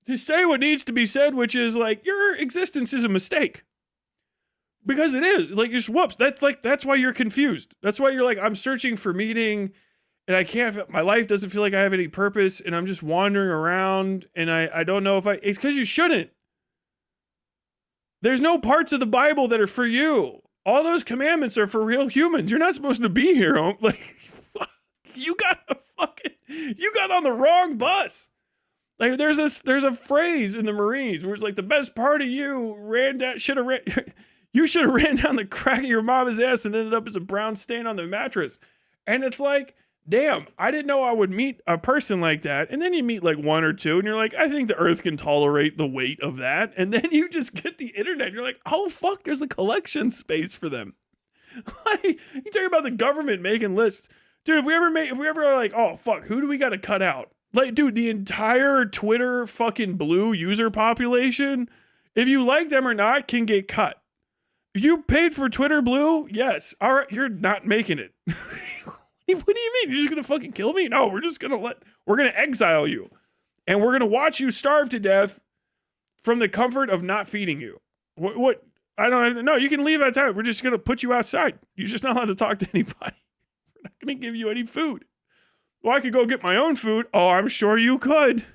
to say what needs to be said, which is like, your existence is a mistake. Because it is. Like, just whoops. That's why you're confused. That's why you're like, I'm searching for meaning, and I can't, my life doesn't feel like I have any purpose, and I'm just wandering around, and I don't know if it's because you shouldn't. There's no parts of the Bible that are for you. All those commandments are for real humans. You're not supposed to be here. Like, you got on the wrong bus. Like, there's a phrase in the Marines where it's like, the best part of you you should have ran down the crack of your mama's ass and ended up as a brown stain on the mattress. And it's like, damn, I didn't know I would meet a person like that. And then you meet like one or two and you're like, I think the earth can tolerate the weight of that. And then you just get the internet. You're like, oh fuck, there's a collection space for them. Like, you talk about the government making lists. Dude, if we ever are like, oh fuck, who do we got to cut out? Like, dude, the entire Twitter fucking blue user population, if you like them or not, can get cut. If you paid for Twitter blue, yes. All right, you're not making it. What do you mean? You're just going to fucking kill me? No, we're going to exile you. And we're going to watch you starve to death from the comfort of not feeding you. What? I don't know. You can leave at time. We're just going to put you outside. You're just not allowed to talk to anybody. We're not going to give you any food. Well, I could go get my own food. Oh, I'm sure you could.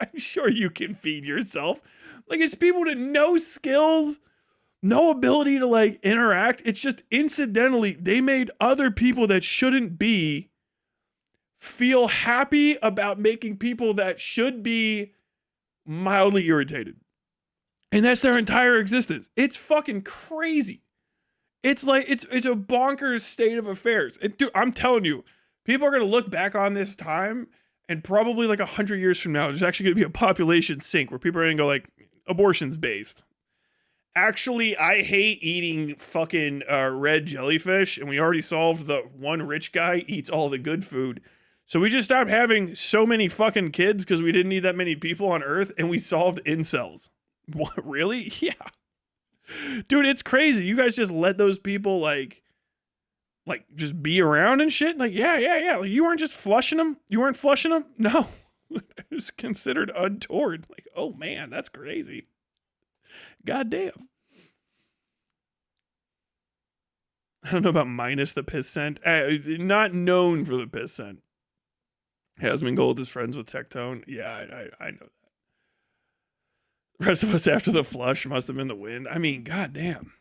I'm sure you can feed yourself. Like, it's people with no skills. no ability to like interact. It's just incidentally, they made other people that shouldn't be feel happy about making people that should be mildly irritated. And that's their entire existence. It's fucking crazy. It's like it's a bonkers state of affairs. Dude, I'm telling you, people are gonna look back on this time, and probably like 100 years from now, there's actually gonna be a population sink where people are gonna go like, abortion's based. Actually, I hate eating fucking red jellyfish, and we already solved the one rich guy eats all the good food. So we just stopped having so many fucking kids because we didn't need that many people on Earth, and we solved incels. What, really? Yeah. Dude, it's crazy. You guys just let those people like just be around and shit. Like, yeah. Like, you weren't just flushing them. You weren't flushing them. No, it was considered untoward. Like, oh man, that's crazy. Goddamn. I don't know about minus the piss scent. Not known for the piss scent. Hasmongold is friends with Tectone. Yeah, I know that. The rest of us after the flush must have been the wind. I mean, goddamn.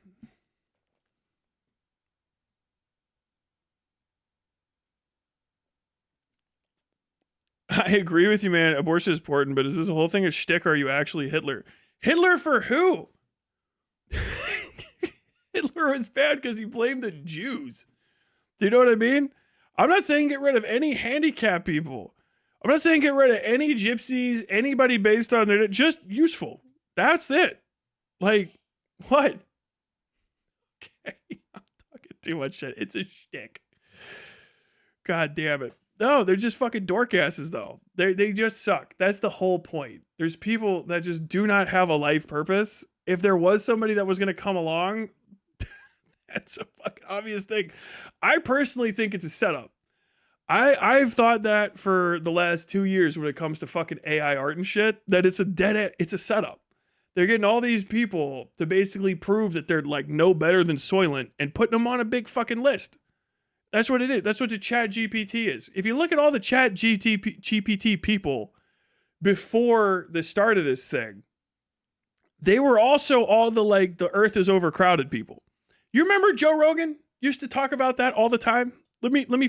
I agree with you, man. Abortion is important, but is this whole thing a shtick or are you actually Hitler? Hitler for who? Hitler was bad because he blamed the Jews. Do you know what I mean? I'm not saying get rid of any handicapped people. I'm not saying get rid of any gypsies, anybody based on their, just useful. That's it. Like, what? Okay, I'm talking too much shit. It's a shtick. God damn it. No, they're just fucking dork asses, though. They just suck. That's the whole point. There's people that just do not have a life purpose. If there was somebody that was going to come along, that's a fucking obvious thing. I personally think it's a setup. I've thought that for the last 2 years when it comes to fucking AI art and shit, that it's a setup. They're getting all these people to basically prove that they're like no better than Soylent and putting them on a big fucking list. That's what it is. That's what the Chat GPT is. If you look at all the Chat GPT people before the start of this thing, they were also all the like the earth is overcrowded people. You remember Joe Rogan used to talk about that all the time? Let me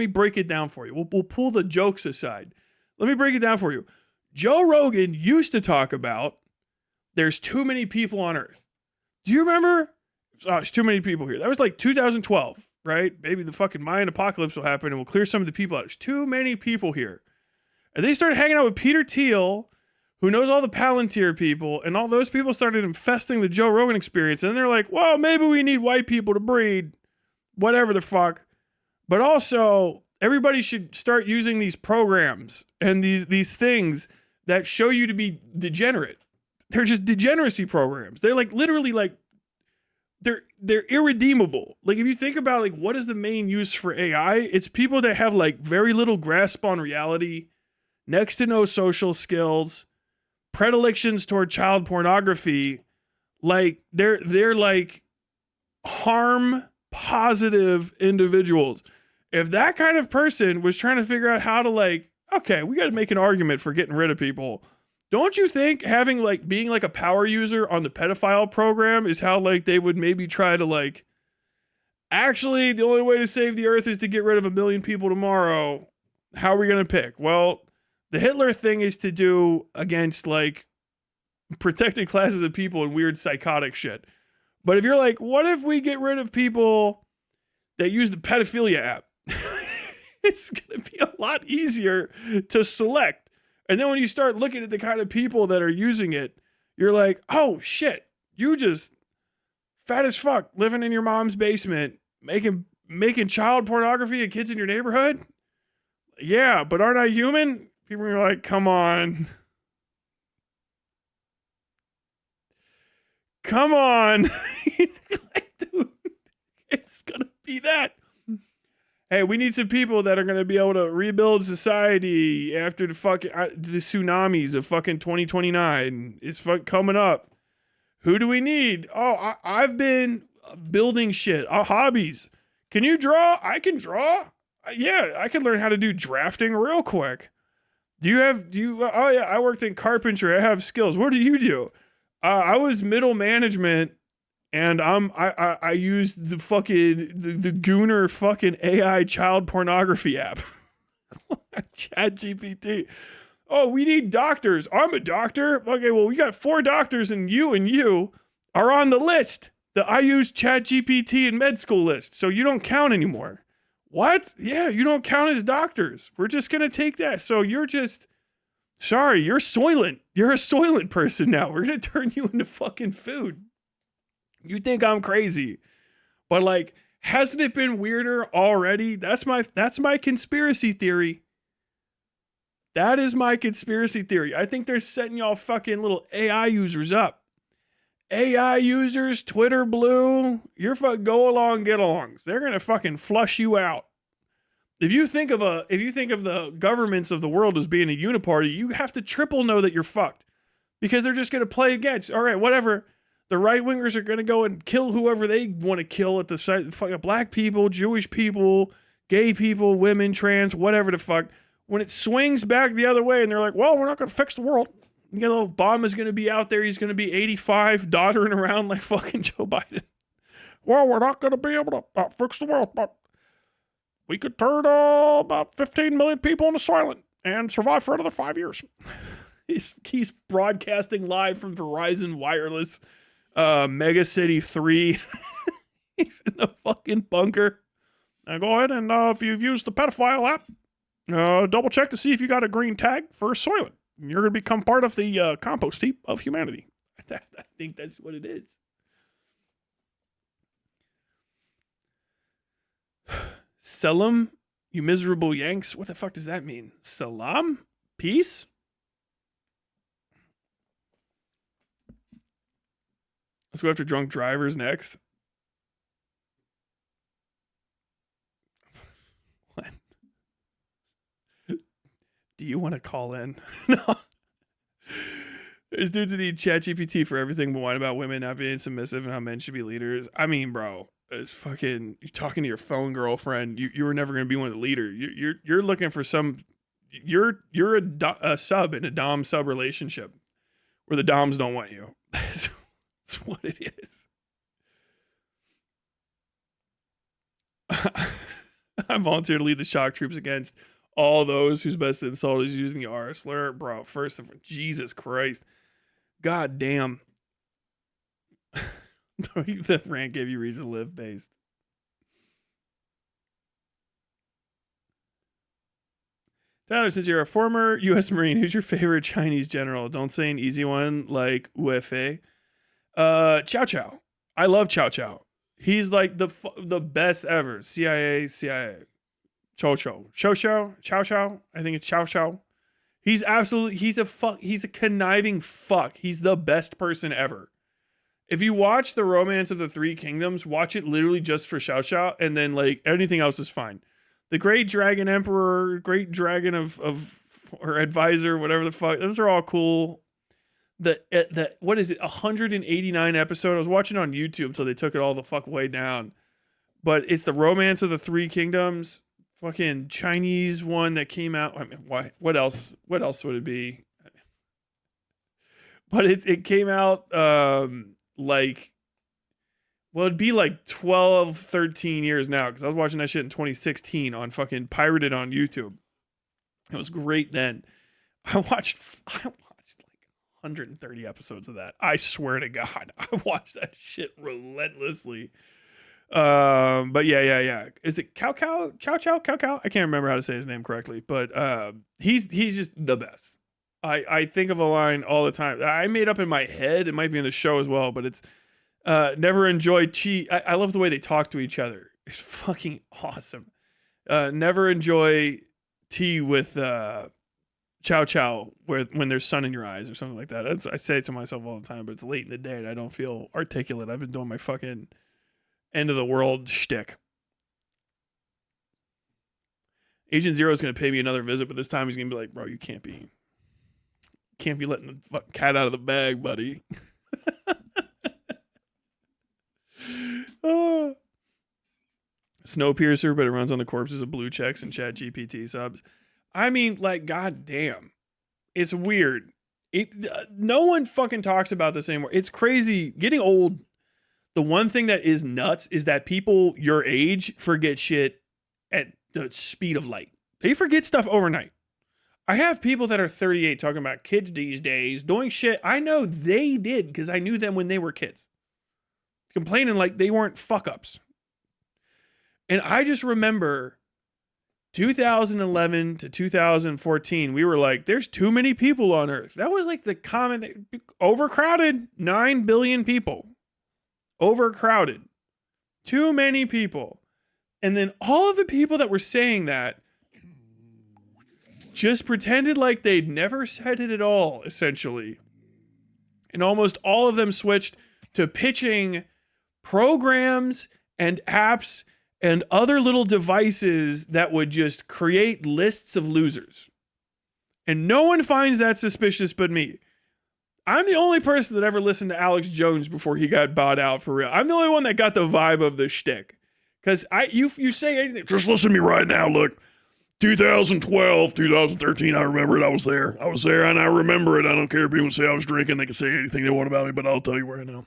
break it down for you. We'll pull the jokes aside. Let me break it down for you. Joe Rogan used to talk about there's too many people on Earth. Do you remember? Oh, there's too many people here. That was like 2012, right? Maybe the fucking Mayan apocalypse will happen and we'll clear some of the people out. There's too many people here. And they started hanging out with Peter Thiel, who knows all the Palantir people, and all those people started infesting the Joe Rogan experience. And they're like, well, maybe we need white people to breed, whatever the fuck. But also, everybody should start using these programs and these things that show you to be degenerate. They're just degeneracy programs. They're like literally like they're irredeemable. Like if you think about like what is the main use for AI, it's people that have like very little grasp on reality, next to no social skills, predilections toward child pornography. Like they're like harm positive individuals. If that kind of person was trying to figure out how to like, okay, we got to make an argument for getting rid of people. Don't you think having like being like a power user on the pedophile program is how like they would maybe try to like, actually the only way to save the earth is to get rid of 1 million people tomorrow. How are we going to pick? Well, the Hitler thing is to do against like protected classes of people and weird psychotic shit. But if you're like, what if we get rid of people that use the pedophilia app? It's going to be a lot easier to select. And then when you start looking at the kind of people that are using it, you're like, oh shit, you just fat as fuck living in your mom's basement, making child pornography of kids in your neighborhood. Yeah, but aren't I human? People are like, come on. Come on. Like, dude, it's going to be that. Hey, we need some people that are going to be able to rebuild society after the fucking the tsunamis of fucking 2029 is coming up. Who do we need? Oh, I've been building shit. Hobbies. Can you draw? I can draw. Yeah, I can learn how to do drafting real quick. Oh yeah, I worked in carpentry. I have skills. What do you do? I was middle management And I use the fucking the Gooner fucking AI child pornography app. Chat GPT. Oh, we need doctors. I'm a doctor. Okay, well, we got 4 doctors, and you are on the list. I use Chat GPT and med school list, so you don't count anymore. What? Yeah, you don't count as doctors. We're just gonna take that. So you're just sorry, you're Soylent. You're a Soylent person now. We're gonna turn you into fucking food. You think I'm crazy. But like, hasn't it been weirder already? That's my conspiracy theory. That is my conspiracy theory. I think they're setting y'all fucking little AI users up. AI users, Twitter Blue, you're fucking go along, get alongs. They're gonna fucking flush you out. If you think of the governments of the world as being a uniparty, you have to triple know that you're fucked. Because they're just gonna play against. All right, whatever. The right wingers are gonna go and kill whoever they want to kill at the site. Fucking black people, Jewish people, gay people, women, trans, whatever the fuck. When it swings back the other way and they're like, well, we're not gonna fix the world. You know, Obama's going to be out there. He's going to be 85, doddering around like fucking Joe Biden. Well, we're not going to be able to fix the world, but we could turn about 15 million people into silent and survive for another 5 years. He's broadcasting live from Verizon Wireless, Mega City 3. He's in the fucking bunker. Now go ahead and if you've used the pedophile app, double check to see if you got a green tag for Soylent. You're going to become part of the compost heap of humanity. I think that's what it is. Salam, you miserable Yanks. What the fuck does that mean? Salam? Peace? Let's go after drunk drivers next. What? Do you want to call in? No. There's dudes that need ChatGPT for everything but whine about women not being submissive and how men should be leaders. I mean, bro, it's fucking, you're talking to your phone girlfriend. You were never going to be one of the leaders. You're looking for some, you're a sub in a dom sub relationship where the doms don't want you. That's what it is. I volunteer to lead the shock troops against all those whose best insult is using the R slur. Bro, first of all, Jesus Christ. God damn. The rant gave you reason to live based. Tyler, since you're a former U.S. Marine, who's your favorite Chinese general? Don't say an easy one like Wei. Chow Chow. I love Chow Chow. He's like the best ever. CIA. Chow Chow. I think it's Chow Chow. He's a conniving fuck. He's the best person ever. If you watch The Romance of the Three Kingdoms, watch it literally just for Chow Chow, and then like anything else is fine. The Great Dragon Emperor, Great Dragon of or Advisor, whatever the fuck, those are all cool. The what is it? 189 episode. I was watching on YouTube until they took it all the fuck way down. But it's The Romance of the Three Kingdoms. Fucking Chinese one that came out. I mean, why? What else? What else would it be? But it came out like, well, it'd be like 12, 13 years now because I was watching that shit in 2016 on fucking pirated on YouTube. It was great then. I watched like 130 episodes of that. I swear to God, I watched that shit relentlessly. But yeah. Is it Chow Chow? I can't remember how to say his name correctly, but he's just the best. I think of a line all the time. I made up in my head. It might be in the show as well, but it's never enjoy tea. I love the way they talk to each other. It's fucking awesome. Never enjoy tea with Chow Chow when there's sun in your eyes or something like that. I say it to myself all the time, but it's late in the day and I don't feel articulate. I've been doing my fucking end of the world shtick. Agent Zero is going to pay me another visit, but this time he's going to be like, bro, you can't be letting the cat out of the bag, buddy. Oh. Snowpiercer, but it runs on the corpses of blue checks and Chat GPT subs. I mean, like, goddamn, it's weird. No one fucking talks about this anymore. It's crazy. Getting old. the one thing that is nuts is that people your age forget shit at the speed of light. They forget stuff overnight. I have people that are 38 talking about kids these days doing shit I know they did because I knew them when they were kids. Complaining like they weren't fuck ups. And I just remember 2011 to 2014, we were like, there's too many people on Earth. That was like the common, overcrowded, 9 billion people. Overcrowded. Too many people. And then all of the people that were saying that just pretended like they'd never said it at all, essentially. And almost all of them switched to pitching programs and apps and other little devices that would just create lists of losers. And no one finds that suspicious but me. I'm the only person that ever listened to Alex Jones before he got bought out for real. I'm the only one that got the vibe of the shtick. Because you say anything, just listen to me right now, look. 2012, 2013, I remember it. I was there and I remember it. I don't care if people say I was drinking. They can say anything they want about me, but I'll tell you right now.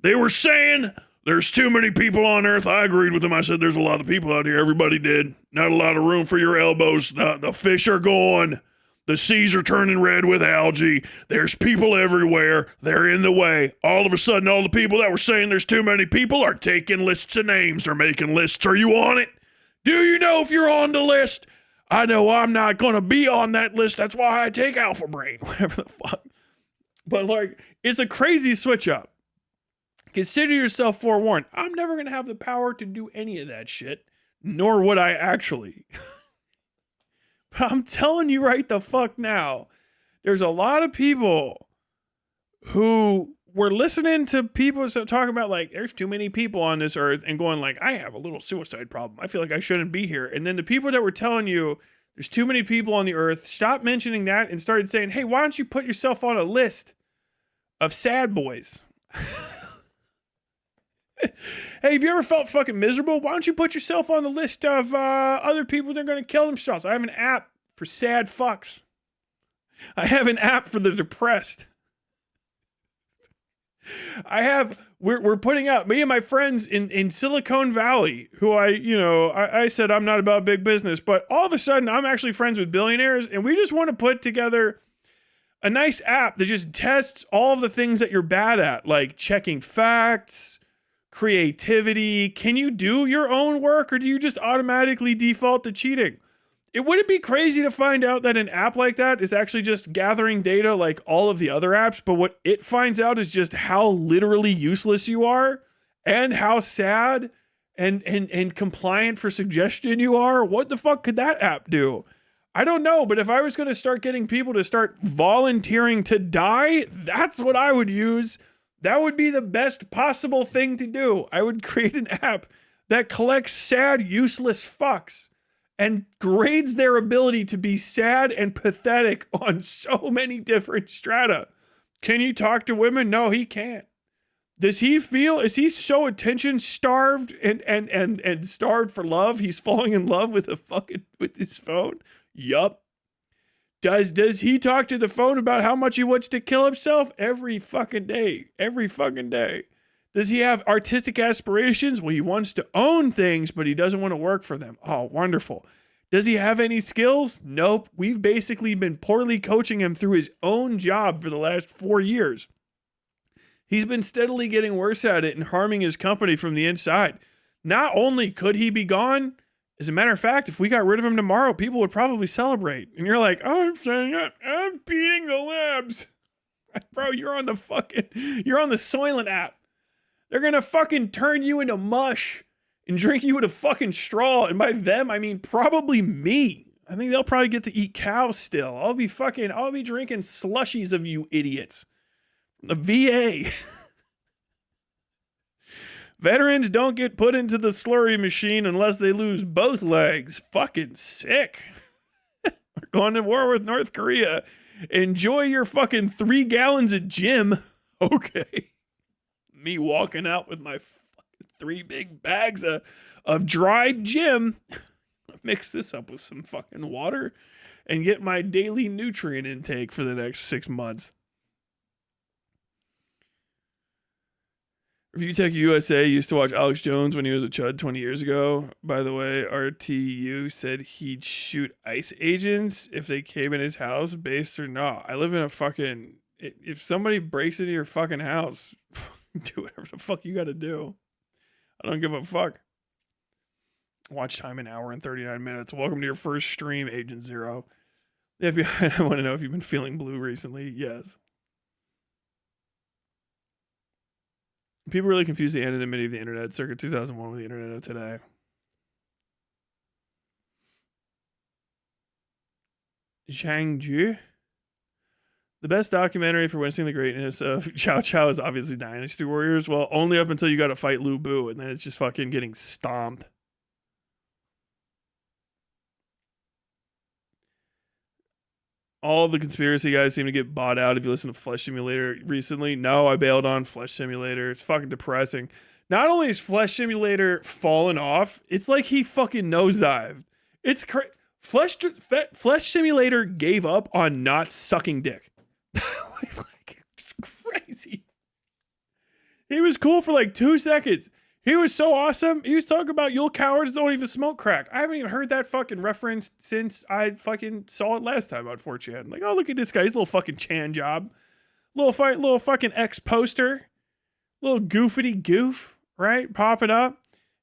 They were saying there's too many people on Earth. I agreed with them. I said there's a lot of people out here. Everybody did. Not a lot of room for your elbows. The fish are gone. The seas are turning red with algae. There's people everywhere. They're in the way. All of a sudden, all the people that were saying there's too many people are taking lists of names. They're making lists. Are you on it? Do you know if you're on the list? I know I'm not going to be on that list. That's why I take Alpha Brain. Whatever the fuck. But like, it's a crazy switch up. Consider yourself forewarned. I'm never going to have the power to do any of that shit. Nor would I actually. But I'm telling you right the fuck now. There's a lot of people who were listening to people talking about like, there's too many people on this earth and going like, I have a little suicide problem. I feel like I shouldn't be here. And then the people that were telling you there's too many people on the earth, stopped mentioning that and started saying, hey, why don't you put yourself on a list of sad boys? Hey, have you ever felt fucking miserable? Why don't you put yourself on the list of other people that are going to kill themselves? I have an app for sad fucks. I have an app for the depressed. We're putting out, me and my friends in Silicon Valley, who I said I'm not about big business, but all of a sudden I'm actually friends with billionaires, and we just want to put together a nice app that just tests all of the things that you're bad at, like checking facts, creativity. Can you do your own work, or do you just automatically default to cheating? Would it be crazy to find out that an app like that is actually just gathering data like all of the other apps, but what it finds out is just how literally useless you are and how sad and compliant for suggestion you are? What the fuck could that app do? I don't know, but if I was going to start getting people to start volunteering to die, that's what I would use. That would be the best possible thing to do. I would create an app that collects sad, useless fucks and grades their ability to be sad and pathetic on so many different strata. Can you talk to women? No, he can't. Is he so attention starved and starved for love? He's falling in love with with his phone? Yup. Does he talk to the phone about how much he wants to kill himself? Every fucking day. Every fucking day. Does he have artistic aspirations? Well, he wants to own things, but he doesn't want to work for them. Oh, wonderful. Does he have any skills? Nope. We've basically been poorly coaching him through his own job for the last 4 years. He's been steadily getting worse at it and harming his company from the inside. Not only could he be gone, as a matter of fact, if we got rid of him tomorrow, people would probably celebrate. And you're like, oh, I'm beating the labs. Bro, you're on the Soylent app. They're going to fucking turn you into mush and drink you with a fucking straw. And by them, I mean probably me. I think they'll probably get to eat cows still. I'll be drinking slushies of you idiots. The VA. Veterans don't get put into the slurry machine unless they lose both legs. Fucking sick. We're going to war with North Korea. Enjoy your fucking 3 gallons of gym. Okay. Me walking out with my fucking 3 big bags of dried gym. Mix this up with some fucking water and get my daily nutrient intake for the next 6 months. Review Tech USA used to watch Alex Jones when he was a chud 20 years ago. By the way, RTU said he'd shoot ICE agents if they came in his house, based or not. I live in a fucking... If somebody breaks into your fucking house, do whatever the fuck you gotta do. I don't give a fuck. Watch time an hour and 39 minutes. Welcome to your first stream, Agent Zero. The FBI, I want to know if you've been feeling blue recently. Yes. People really confuse the anonymity of the internet circa 2001 with the internet of today. Zhang Ju. The best documentary for witnessing the greatness of Chow Chow is obviously Dynasty Warriors. Well, only up until you got to fight Lu Bu, and then it's just fucking getting stomped. All the conspiracy guys seem to get bought out if you listen to Flesh Simulator recently. No, I bailed on Flesh Simulator. It's fucking depressing. Not only is Flesh Simulator falling off, it's like he fucking nosedived. It's Flesh Simulator gave up on not sucking dick. Like, it's crazy. He was cool for like 2 seconds. He was so awesome. He was talking about you'll cowards don't even smoke crack. I haven't even heard that fucking reference since I fucking saw it last time on 4chan. Like, oh, look at this guy's little fucking Chan job. Little fucking X poster. Little goofity goof, right? Popping up.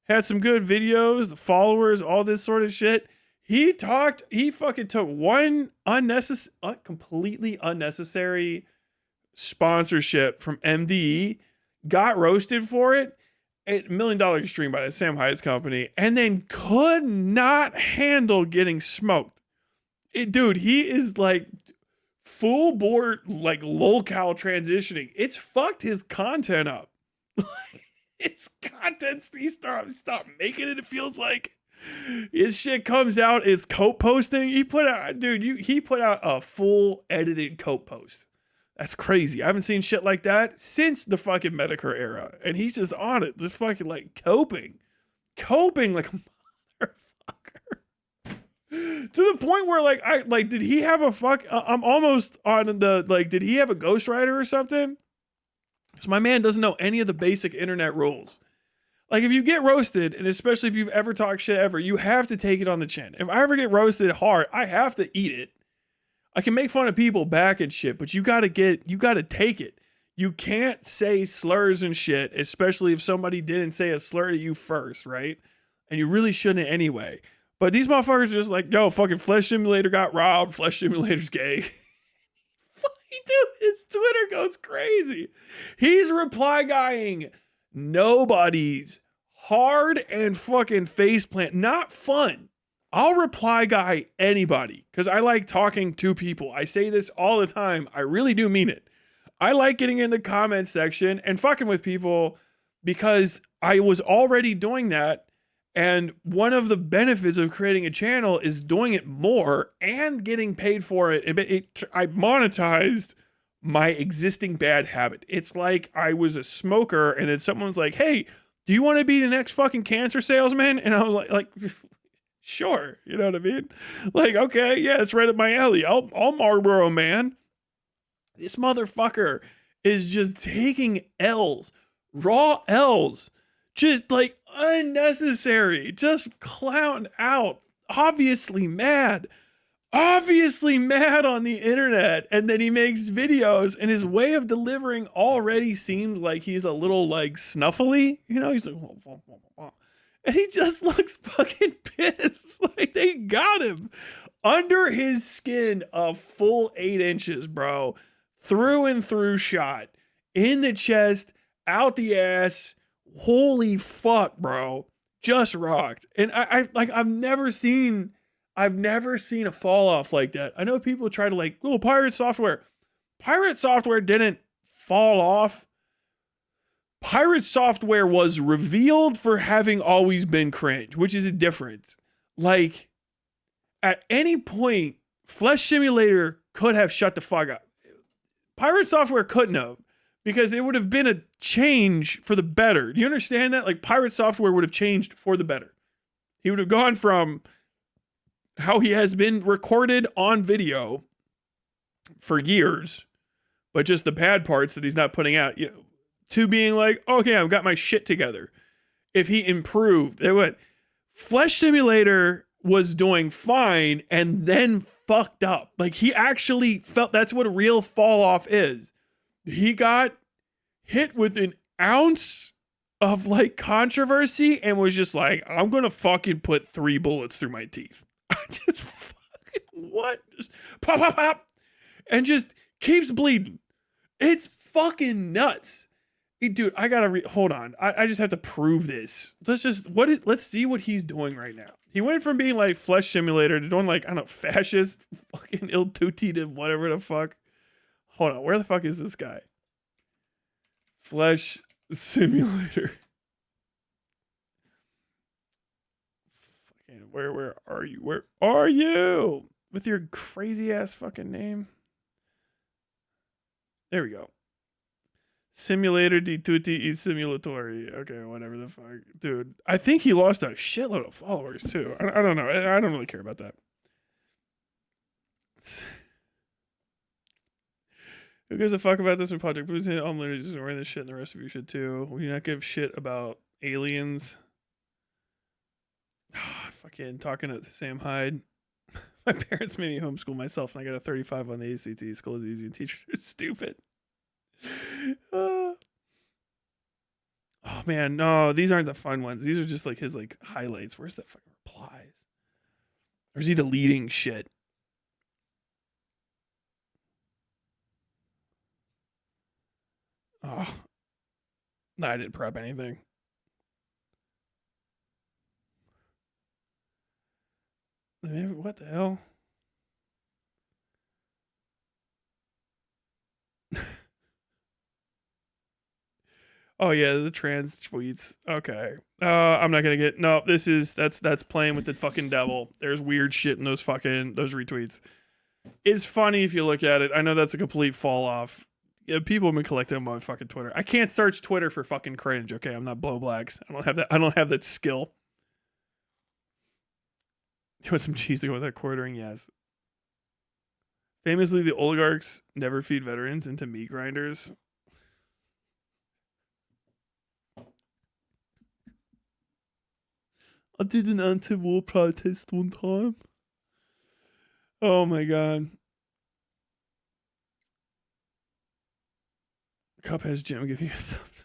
Had some good videos, the followers, all this sort of shit. He fucking took one completely unnecessary sponsorship from MDE, got roasted for it, $1 million stream by the Sam Hyatt's company, and then could not handle getting smoked. Dude, he is like full board, like lolcow transitioning. It's fucked his content up. His content, he stop making it. It feels like his shit comes out. It's coat posting. He put out a full edited coat post. That's crazy. I haven't seen shit like that since the fucking Medicare era. And he's just on it. Just fucking like coping like a motherfucker. To the point where did he have a I'm almost on did he have a ghostwriter or something? Because my man doesn't know any of the basic internet rules. Like, if you get roasted, and especially if you've ever talked shit ever, you have to take it on the chin. If I ever get roasted hard, I have to eat it. I can make fun of people back and shit, but you gotta take it. You can't say slurs and shit, especially if somebody didn't say a slur to you first, right? And you really shouldn't anyway. But these motherfuckers are just like, yo, fucking Flesh Simulator got robbed. Flesh Simulator's gay. Dude, his Twitter goes crazy. He's reply guying nobody's hard and fucking faceplant. Not fun. I'll reply guy anybody because I like talking to people. I say this all the time. I really do mean it. I like getting in the comment section and fucking with people because I was already doing that. And one of the benefits of creating a channel is doing it more and getting paid for it. I monetized my existing bad habit. It's like I was a smoker and then someone's like, hey, do you want to be the next fucking cancer salesman? And I was like, sure. You know what I mean? Like, okay, yeah, it's right up my alley. I'll Marlboro man. This motherfucker is just taking L's, raw L's, just like unnecessary, just clown out, obviously mad on the internet. And then he makes videos and his way of delivering already seems like he's a little like snuffly, you know, he's like, whoa, whoa, whoa, whoa. And he just looks fucking pissed. Like they got him under his skin, a full 8 inches, bro, through and through shot in the chest, out the ass. Holy fuck, bro. Just rocked. And I've never seen a fall off like that. I know people try to like, oh, Pirate Software. Pirate Software didn't fall off. Pirate Software was revealed for having always been cringe, which is a difference. Like, at any point, Flesh Simulator could have shut the fuck up. Pirate Software couldn't have, because it would have been a change for the better. Do you understand that? Like, Pirate Software would have changed for the better. He would have gone from how he has been recorded on video for years, but just the bad parts that he's not putting out, you know, to being like, okay, I've got my shit together. If he improved, it would. Flesh Simulator was doing fine and then fucked up. Like, he actually felt that's what a real fall off is. He got hit with an ounce of like controversy and was just like, I'm gonna fucking put 3 bullets through my teeth. I just fucking what? Just pop, pop, pop, and just keeps bleeding. It's fucking nuts. Dude, I gotta hold on. I just have to prove this. Let's see what he's doing right now. He went from being like Flesh Simulator to doing like, I don't know, fascist, fucking Il Tutti to whatever the fuck. Hold on, where the fuck is this guy? Flesh Simulator. Fucking, where are you? Where are you? With your crazy ass fucking name. There we go. Simulator di tutti I simulatori. Okay, whatever the fuck. Dude, I think he lost a shitload of followers too. I don't know. I don't really care about that. Who gives a fuck about this in Project Blue's? I'm literally just wearing this shit and the rest of you should too. We do not give shit about aliens. Fucking talking to Sam Hyde. My parents made me homeschool myself and I got a 35 on the ACT. School is easy and teachers are stupid. Oh man, no, these aren't the fun ones. These are just like his like highlights. Where's the fucking replies? Or is he deleting shit? Oh, no, I didn't prep anything. What the hell? Oh yeah, the trans tweets. Okay. I'm not gonna get no. That's playing with the fucking devil. There's weird shit in those retweets. It's funny if you look at it. I know that's a complete fall off. Yeah, people have been collecting them on fucking Twitter. I can't search Twitter for fucking cringe. Okay, I'm not Blow Blacks. I don't have that skill. You want some cheese to go with that quartering? Yes. Famously, the oligarchs never feed veterans into meat grinders. I did an anti-war protest one time. Oh my god. Cup has Jim give you a thumbs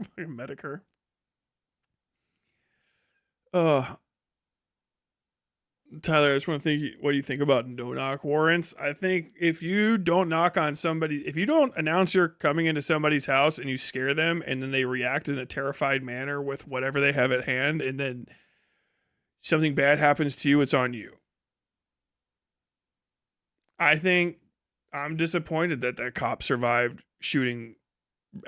up. Medicare. Tyler, I just want to think, what do you think about no-knock warrants? I think if you don't knock on somebody, if you don't announce you're coming into somebody's house and you scare them and then they react in a terrified manner with whatever they have at hand and then something bad happens to you, it's on you. I think I'm disappointed that cop survived shooting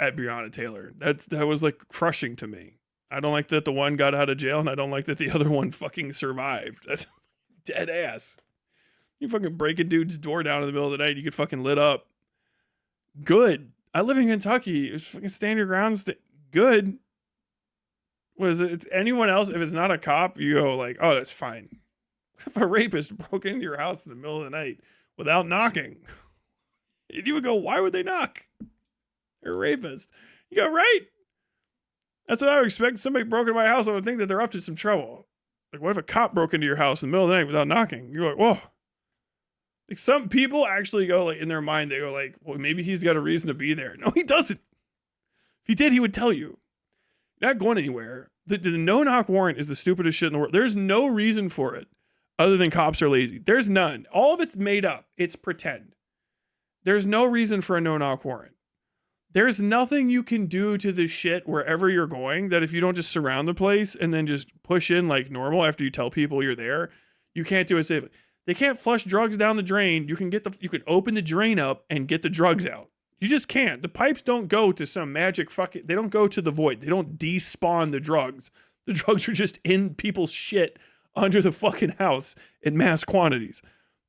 at Breonna Taylor. That was like crushing to me. I don't like that the one got out of jail and I don't like that the other one fucking survived. That's dead ass. You fucking break a dude's door down in the middle of the night, you get fucking lit up. Good. I live in Kentucky. It's fucking stand your ground. Good. What is it? It's anyone else, if it's not a cop, you go like, oh, that's fine. If a rapist broke into your house in the middle of the night without knocking, and you would go, why would they knock? They're a rapist. You go, right. That's what I would expect. Somebody broke into my house, I would think that they're up to some trouble. Like, what if a cop broke into your house in the middle of the night without knocking? You're like, whoa. Like, some people actually go, like, in their mind, they go, like, well, maybe he's got a reason to be there. No, he doesn't. If he did, he would tell you. You're not going anywhere. The no-knock warrant is the stupidest shit in the world. There's no reason for it other than cops are lazy. There's none. All of it's made up. It's pretend. There's no reason for a no-knock warrant. There's nothing you can do to this shit wherever you're going that if you don't just surround the place and then just push in like normal after you tell people you're there, you can't do it safely. They can't flush drugs down the drain. You can open the drain up and get the drugs out. You just can't. The pipes don't go to some magic they don't go to the void. They don't despawn the drugs. The drugs are just in people's shit under the fucking house in mass quantities.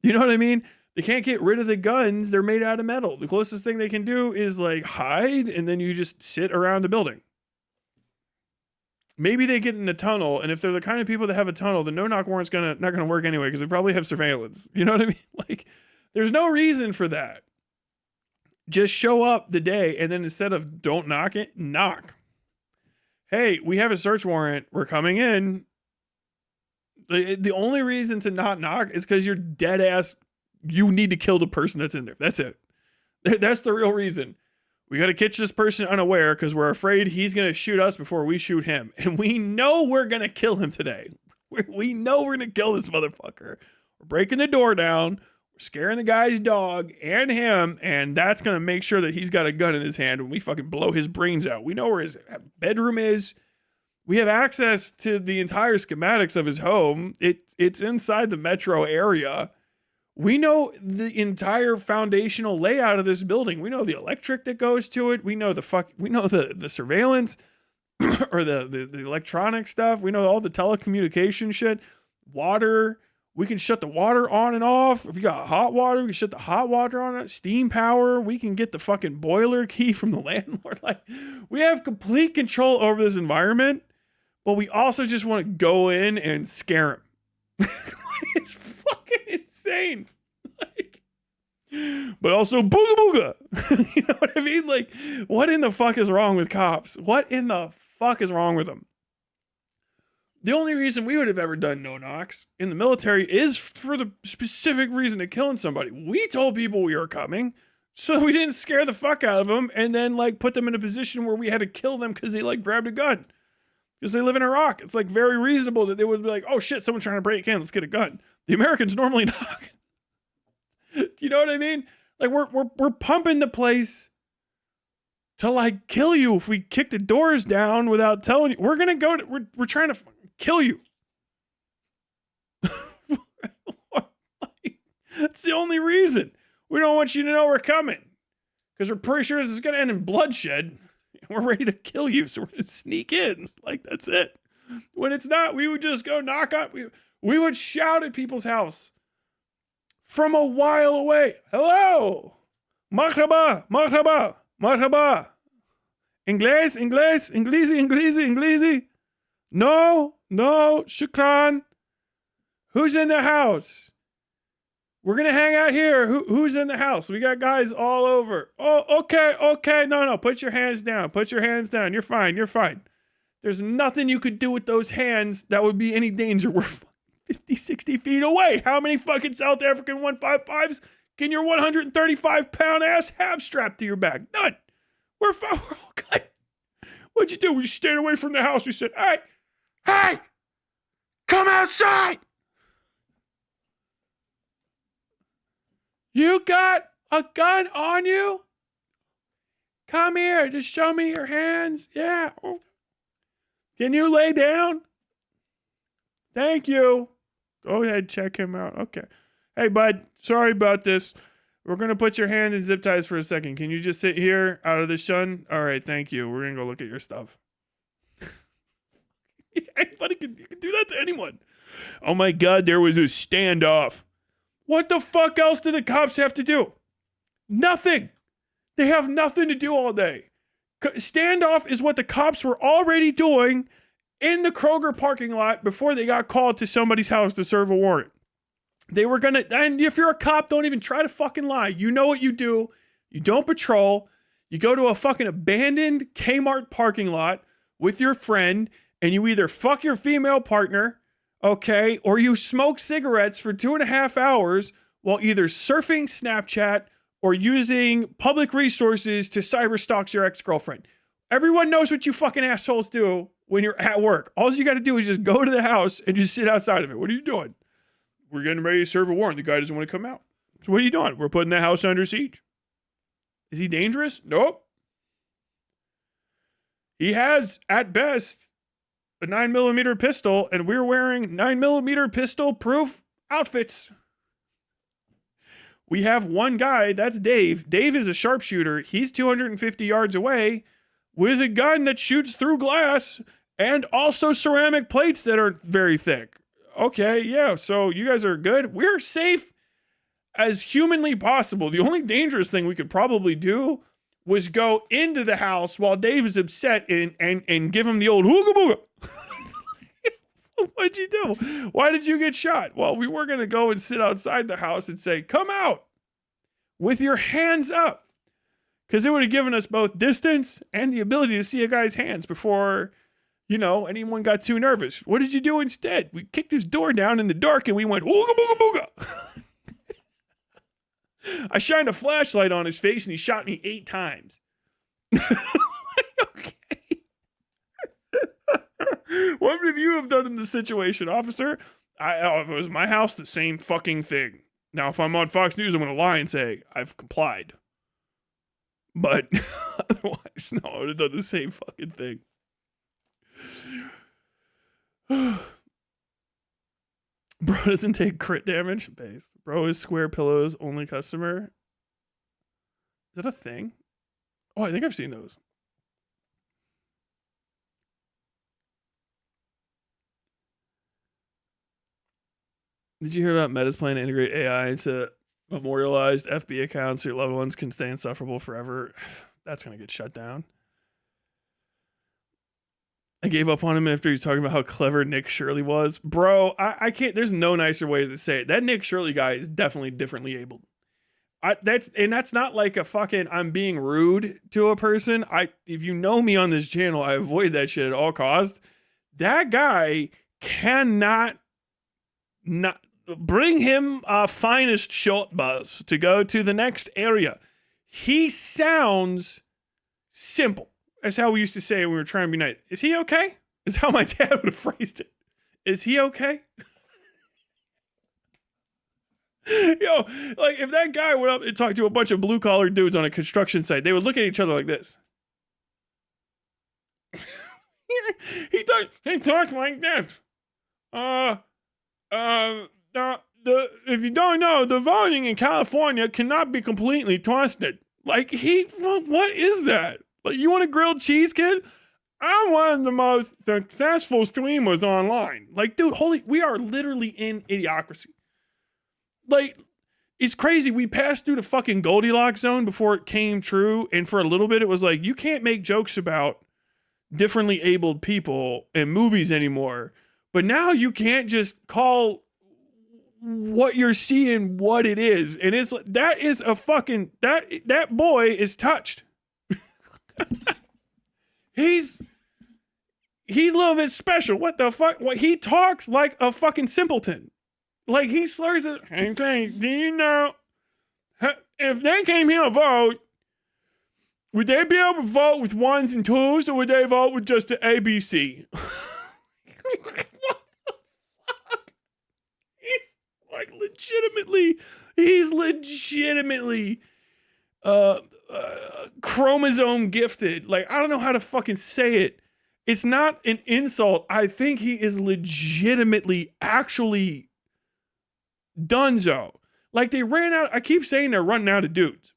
You know what I mean? They can't get rid of the guns. They're made out of metal. The closest thing they can do is like hide and then you just sit around the building. Maybe they get in a tunnel, and if they're the kind of people that have a tunnel, the no-knock warrant's not gonna work anyway because they probably have surveillance. You know what I mean? Like, there's no reason for that. just show up the day, and then instead of don't knock it, knock. Hey, we have a search warrant. We're coming in. The only reason to not knock is because you're dead ass. You need to kill the person that's in there. That's it. That's the real reason. We got to catch this person unaware because we're afraid he's going to shoot us before we shoot him. And we know we're going to kill him today. We know we're going to kill this motherfucker. We're breaking the door down. We're scaring the guy's dog and him. And that's going to make sure that he's got a gun in his hand when we fucking blow his brains out. We know where his bedroom is. We have access to the entire schematics of his home. It's inside the metro area. We know the entire foundational layout of this building. We know the electric that goes to it. We know the surveillance or the electronic stuff. We know all the telecommunication shit. Water. We can shut the water on and off. If you got hot water, we can shut the hot water on. Steam power. We can get the fucking boiler key from the landlord. Like, we have complete control over this environment, but we also just want to go in and scare him. It's fucking insane. Like, but also booga booga. You know what I mean? Like, what in the fuck is wrong with cops? What in the fuck is wrong with them? The only reason we would have ever done no knocks in the military is for the specific reason of killing somebody. We told people we were coming, so we didn't scare the fuck out of them and then like put them in a position where we had to kill them because they like grabbed a gun. Because they live in Iraq. It's like very reasonable that they would be like, oh shit, someone's trying to break in, let's get a gun. The Americans normally knock. You know what I mean? Like we're pumping the place to like kill you if we kick the doors down without telling you. We're gonna go to, we're trying to kill you. That's the only reason. We don't want you to know we're coming. Because we're pretty sure this is gonna end in bloodshed. We're ready to kill you, so we're gonna sneak in. Like, that's it. When it's not, we would just go knock on. We would shout at people's house from a while away. Hello, marhaba, marhaba, marhaba. Inglés, inglés, inglesi, inglesi, inglesi. No, shukran. Who's in the house? We're going to hang out here. Who's in the house? We got guys all over. Oh, okay. No. Put your hands down. You're fine. There's nothing you could do with those hands that would be any danger. We're 50, 60 feet away. How many fucking South African 155s can your 135-pound ass have strapped to your back? None. We're fine. We're all good. What'd you do? We stayed away from the house. We said, hey, come outside. You got a gun on you? Come here. Just show me your hands. Yeah. Can you lay down? Thank you. Go ahead. Check him out. Okay. Hey, bud. Sorry about this. We're going to put your hand in zip ties for a second. Can you just sit here out of the sun? All right. Thank you. We're going to go look at your stuff. Anybody can do that to anyone. Oh, my God. There was a standoff. What the fuck else do the cops have to do? Nothing. They have nothing to do all day. Standoff is what the cops were already doing in the Kroger parking lot before they got called to somebody's house to serve a warrant. They were gonna, and if you're a cop, don't even try to fucking lie. You know what you do. You don't patrol. You go to a fucking abandoned Kmart parking lot with your friend and you either fuck your female partner, okay, or you smoke cigarettes for 2.5 hours while either surfing Snapchat or using public resources to cyberstalk your ex-girlfriend. Everyone knows what you fucking assholes do when you're at work. All you got to do is just go to the house and just sit outside of it. What are you doing? We're getting ready to serve a warrant. The guy doesn't want to come out. So what are you doing? We're putting the house under siege. Is he dangerous? Nope. He has, at best, a 9mm pistol, and we're wearing 9mm pistol-proof outfits. We have one guy, that's Dave. Dave is a sharpshooter. He's 250 yards away with a gun that shoots through glass and also ceramic plates that are very thick. Okay, yeah, so you guys are good. We're safe as humanly possible. The only dangerous thing we could probably do was go into the house while Dave is upset and give him the old hooga booga. What'd you do? Why did you get shot? Well, we were going to go and sit outside the house and say, come out with your hands up. Because it would have given us both distance and the ability to see a guy's hands before, anyone got too nervous. What did you do instead? We kicked his door down in the dark and we went, ooga booga booga. I shined a flashlight on his face and he shot me 8 times. Okay. What would you have done in this situation, officer? If it was my house, the same fucking thing. Now, if I'm on Fox News, I'm going to lie and say, I've complied. But otherwise, no, I would have done the same fucking thing. Bro doesn't take crit damage. Base. Bro is Square Pillow's only customer. Is that a thing? Oh, I think I've seen those. Did you hear about Meta's plan to integrate AI into memorialized FB accounts so your loved ones can stay insufferable forever? That's going to get shut down. I gave up on him after he was talking about how clever Nick Shirley was. Bro, I can't, there's no nicer way to say it. That Nick Shirley guy is definitely differently abled. That's not like a fucking I'm being rude to a person. If you know me on this channel, I avoid that shit at all costs. That guy cannot not bring him finest short bus to go to the next area. He sounds simple. That's how we used to say when we were trying to be nice. Is he okay? Is how my dad would have phrased it. Is he okay? Yo, like if that guy went up and talked to a bunch of blue collar dudes on a construction site, they would look at each other like this. He talks like this. If you don't know, the voting in California cannot be completely trusted. Like what is that? Like, you want a grilled cheese, kid? I'm one of the most successful streamers online. Like, dude, we are literally in idiocracy. Like, it's crazy. We passed through the fucking Goldilocks zone before it came true. And for a little bit, it was like, you can't make jokes about differently abled people in movies anymore. But now you can't just call what you're seeing what it is. And it's like, that is a fucking, that boy is touched. He's a little bit special. What the fuck? What, he talks like a fucking simpleton. Like he slurs it. Hey, do you know if they came here to vote, would they be able to vote with 1s and 2s, or would they vote with just the ABC? What the fuck? He's legitimately chromosome gifted. Like, I don't know how to fucking say it. It's not an insult. I think he is legitimately actually donezo. Like, they ran out. I keep saying they're running out of dudes.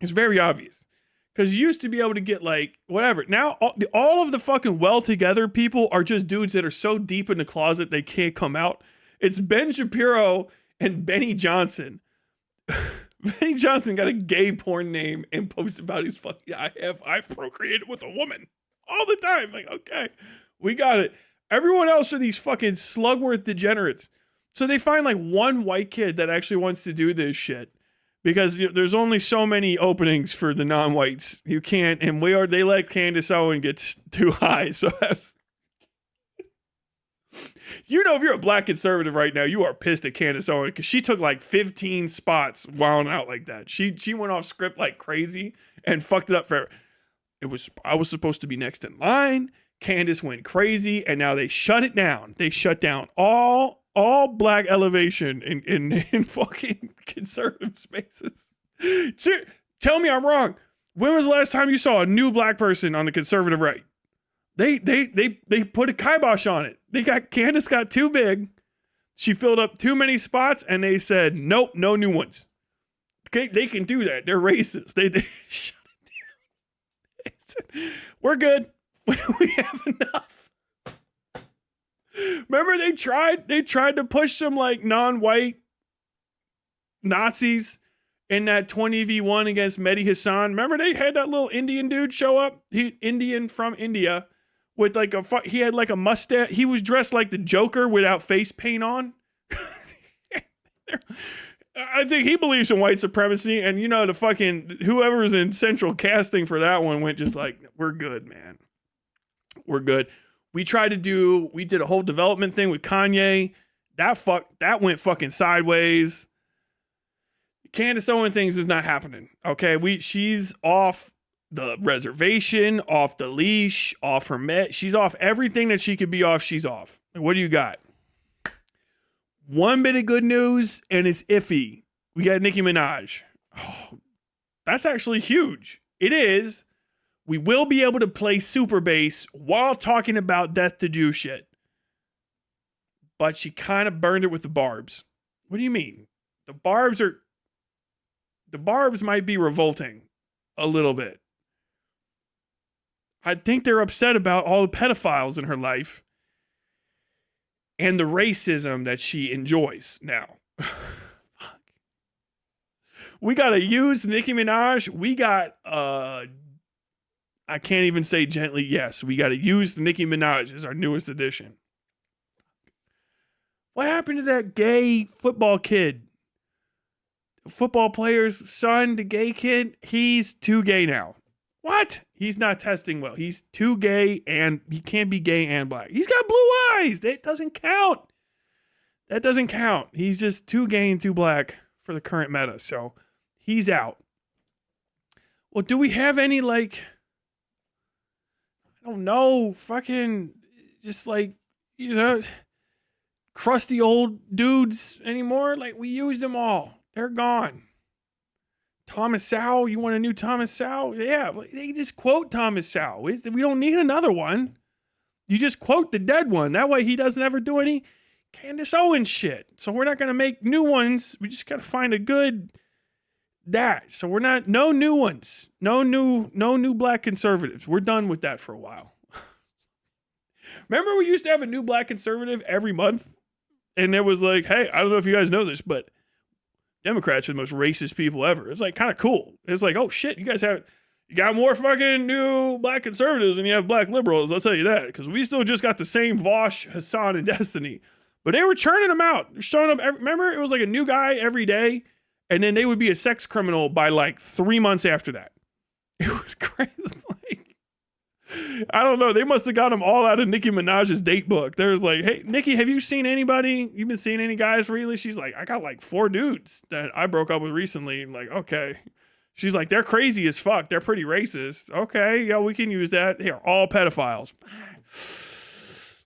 It's very obvious. Because you used to be able to get, like, whatever. Now, all of the fucking well-together people are just dudes that are so deep in the closet they can't come out. It's Ben Shapiro and Benny Johnson. Benny Johnson got a gay porn name and posts about his fucking, I've procreated with a woman all the time. Like, okay, we got it. Everyone else are these fucking Slugworth degenerates. So they find like one white kid that actually wants to do this shit because there's only so many openings for the non-whites. You can't, and they let Candace Owen get too high. So that's, if you're a black conservative right now, you are pissed at Candace Owen because she took like 15 spots wilding out like that. She went off script like crazy and fucked it up for. I was supposed to be next in line. Candace went crazy, and now they shut it down. They shut down all black elevation in fucking conservative spaces. Tell me I'm wrong. When was the last time you saw a new black person on the conservative right? They put a kibosh on it. Candace got too big. She filled up too many spots, and they said, nope, no new ones. Okay, they can do that. They're racist. They shut it down. They said, we're good. We have enough. Remember they tried to push some like non-white Nazis in that 20v1 against Mehdi Hassan. Remember they had that little Indian dude show up? Indian from India. With like he had like a mustache. He was dressed like the Joker without face paint on. I think he believes in white supremacy, and the fucking whoever's in central casting for that one went just like, we're good, man. We're good. We did a whole development thing with Kanye. That went fucking sideways. Candace Owen things is not happening. Okay, she's off the reservation, off the leash, off her met. She's off everything that she could be off. She's off. What do you got? One bit of good news, and it's iffy. We got Nicki Minaj. Oh, that's actually huge. It is. We will be able to play super bass while talking about Death to Jew shit. But she kind of burned it with the barbs. What do you mean? The barbs might be revolting a little bit. I think they're upset about all the pedophiles in her life and the racism that she enjoys now. We got to use Nicki Minaj. We got, I can't even say gently yes. We got to use Nicki Minaj as our newest addition. What happened to that gay football kid? Football player's son, the gay kid, he's too gay now. What? He's not testing well. He's too gay, and he can't be gay and black. He's got blue eyes. That doesn't count. That doesn't count. He's just too gay and too black for the current meta, so he's out. Well, do we have any, I don't know, fucking, just crusty old dudes anymore? We used them all. They're gone. Thomas Sowell, you want a new Thomas Sowell? Yeah, they just quote Thomas Sowell. We don't need another one. You just quote the dead one. That way he doesn't ever do any Candace Owens shit. So we're not going to make new ones. We just got to find a good that. So no new ones. No new black conservatives. We're done with that for a while. Remember we used to have a new black conservative every month? And it was like, hey, I don't know if you guys know this, but Democrats are the most racist people ever. It's kind of cool. It's like, oh shit, you got more fucking new black conservatives than you have black liberals. I'll tell you that. Because we still just got the same Vosh, Hassan, and Destiny. But they were churning them out. They're showing up. Remember, it was like a new guy every day. And then they would be a sex criminal by 3 months after that. It was crazy. I don't know. They must have got them all out of Nicki Minaj's date book. They was like, hey, Nicki, have you seen anybody? You've been seeing any guys really? She's like, I got 4 dudes that I broke up with recently. I'm like, okay. She's like, they're crazy as fuck. They're pretty racist. Okay, yeah, we can use that. They're all pedophiles.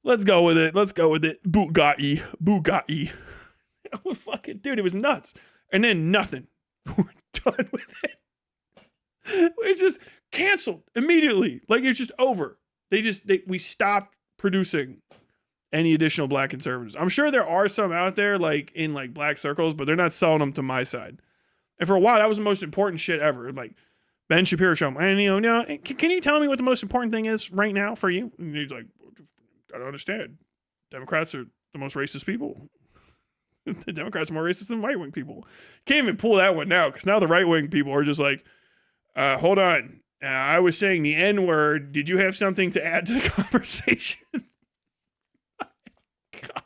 Let's go with it. Bugatti. Fucking dude, it was nuts. And then nothing. We're done with it. It's just canceled immediately. It's just over. We stopped producing any additional black conservatives. I'm sure there are some out there in black circles, but they're not selling them to my side. And for a while, that was the most important shit ever. Ben Shapiro show. And can you tell me what the most important thing is right now for you? And he's like, gotta understand. Democrats are the most racist people. The Democrats are more racist than right-wing people. Can't even pull that one now, because now the right-wing people are just like, hold on. I was saying the N-word. Did you have something to add to the conversation? God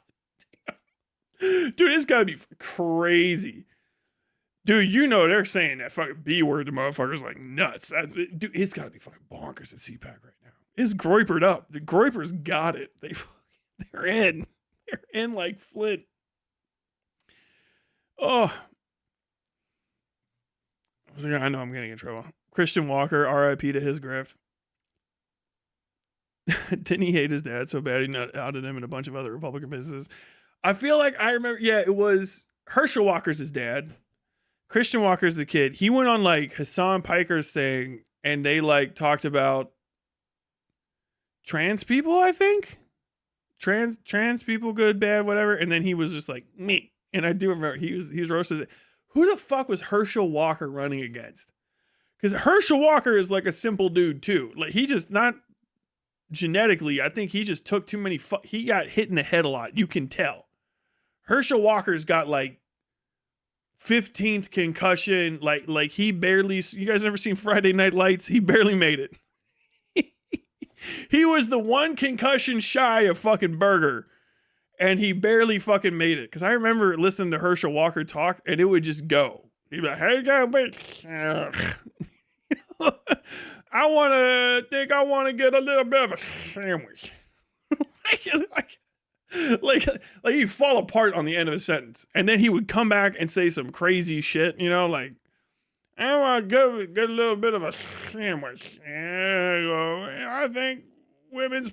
damn. Dude, it's gotta be crazy. Dude, they're saying that fucking B-word to motherfuckers nuts. Dude, it's gotta be fucking bonkers at CPAC right now. It's groipered up. The groipers got it. They're in. They're in like Flint. Oh. I know I'm getting in trouble. Christian Walker, RIP to his grift. Didn't he hate his dad so bad he outed him and a bunch of other Republican businesses? I feel like I remember, it was Herschel Walker's his dad. Christian Walker's the kid. He went on Hassan Piker's thing and they talked about trans people, I think. Trans people, good, bad, whatever. And then he was just me. And I do remember he was roasted. Who the fuck was Herschel Walker running against? Because Herschel Walker is a simple dude too. He just not genetically. I think he just took too many. He got hit in the head a lot. You can tell. Herschel Walker's got 15th concussion. He barely. You guys never seen Friday Night Lights? He barely made it. He was the one concussion shy of fucking Burger. And he barely fucking made it. Because I remember listening to Herschel Walker talk, and it would just go. He'd be like, hey, go, bitch. I want to get a little bit of a sandwich. like he'd fall apart on the end of a sentence. And then he would come back and say some crazy shit, like, I want to get a little bit of a sandwich. And I think women's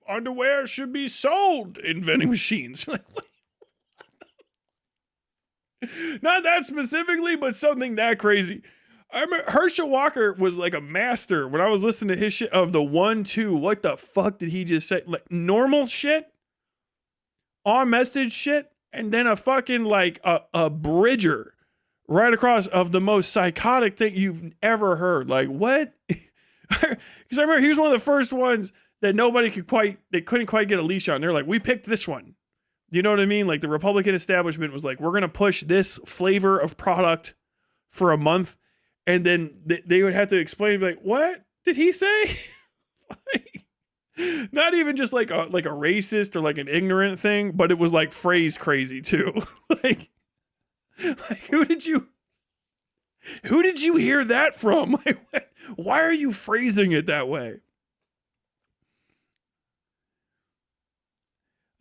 underwear should be sold in vending machines. Like, what? Not that specifically, but something that crazy. I remember Herschel Walker was like a master when I was listening to his shit of the 1-2. What the fuck did he just say? Like normal shit, on message shit, and then a fucking like a bridger right across of the most psychotic thing you've ever heard. Like what? Because I remember he was one of the first ones that they couldn't quite get a leash on. They're like, we picked this one. You know what I mean? Like the Republican establishment was like, we're going to push this flavor of product for a month. And then they would have to explain, like, what did he say? Like, not even just like a racist or like an ignorant thing, but it was like phrased crazy too. like who did you hear that from? Like, why are you phrasing it that way?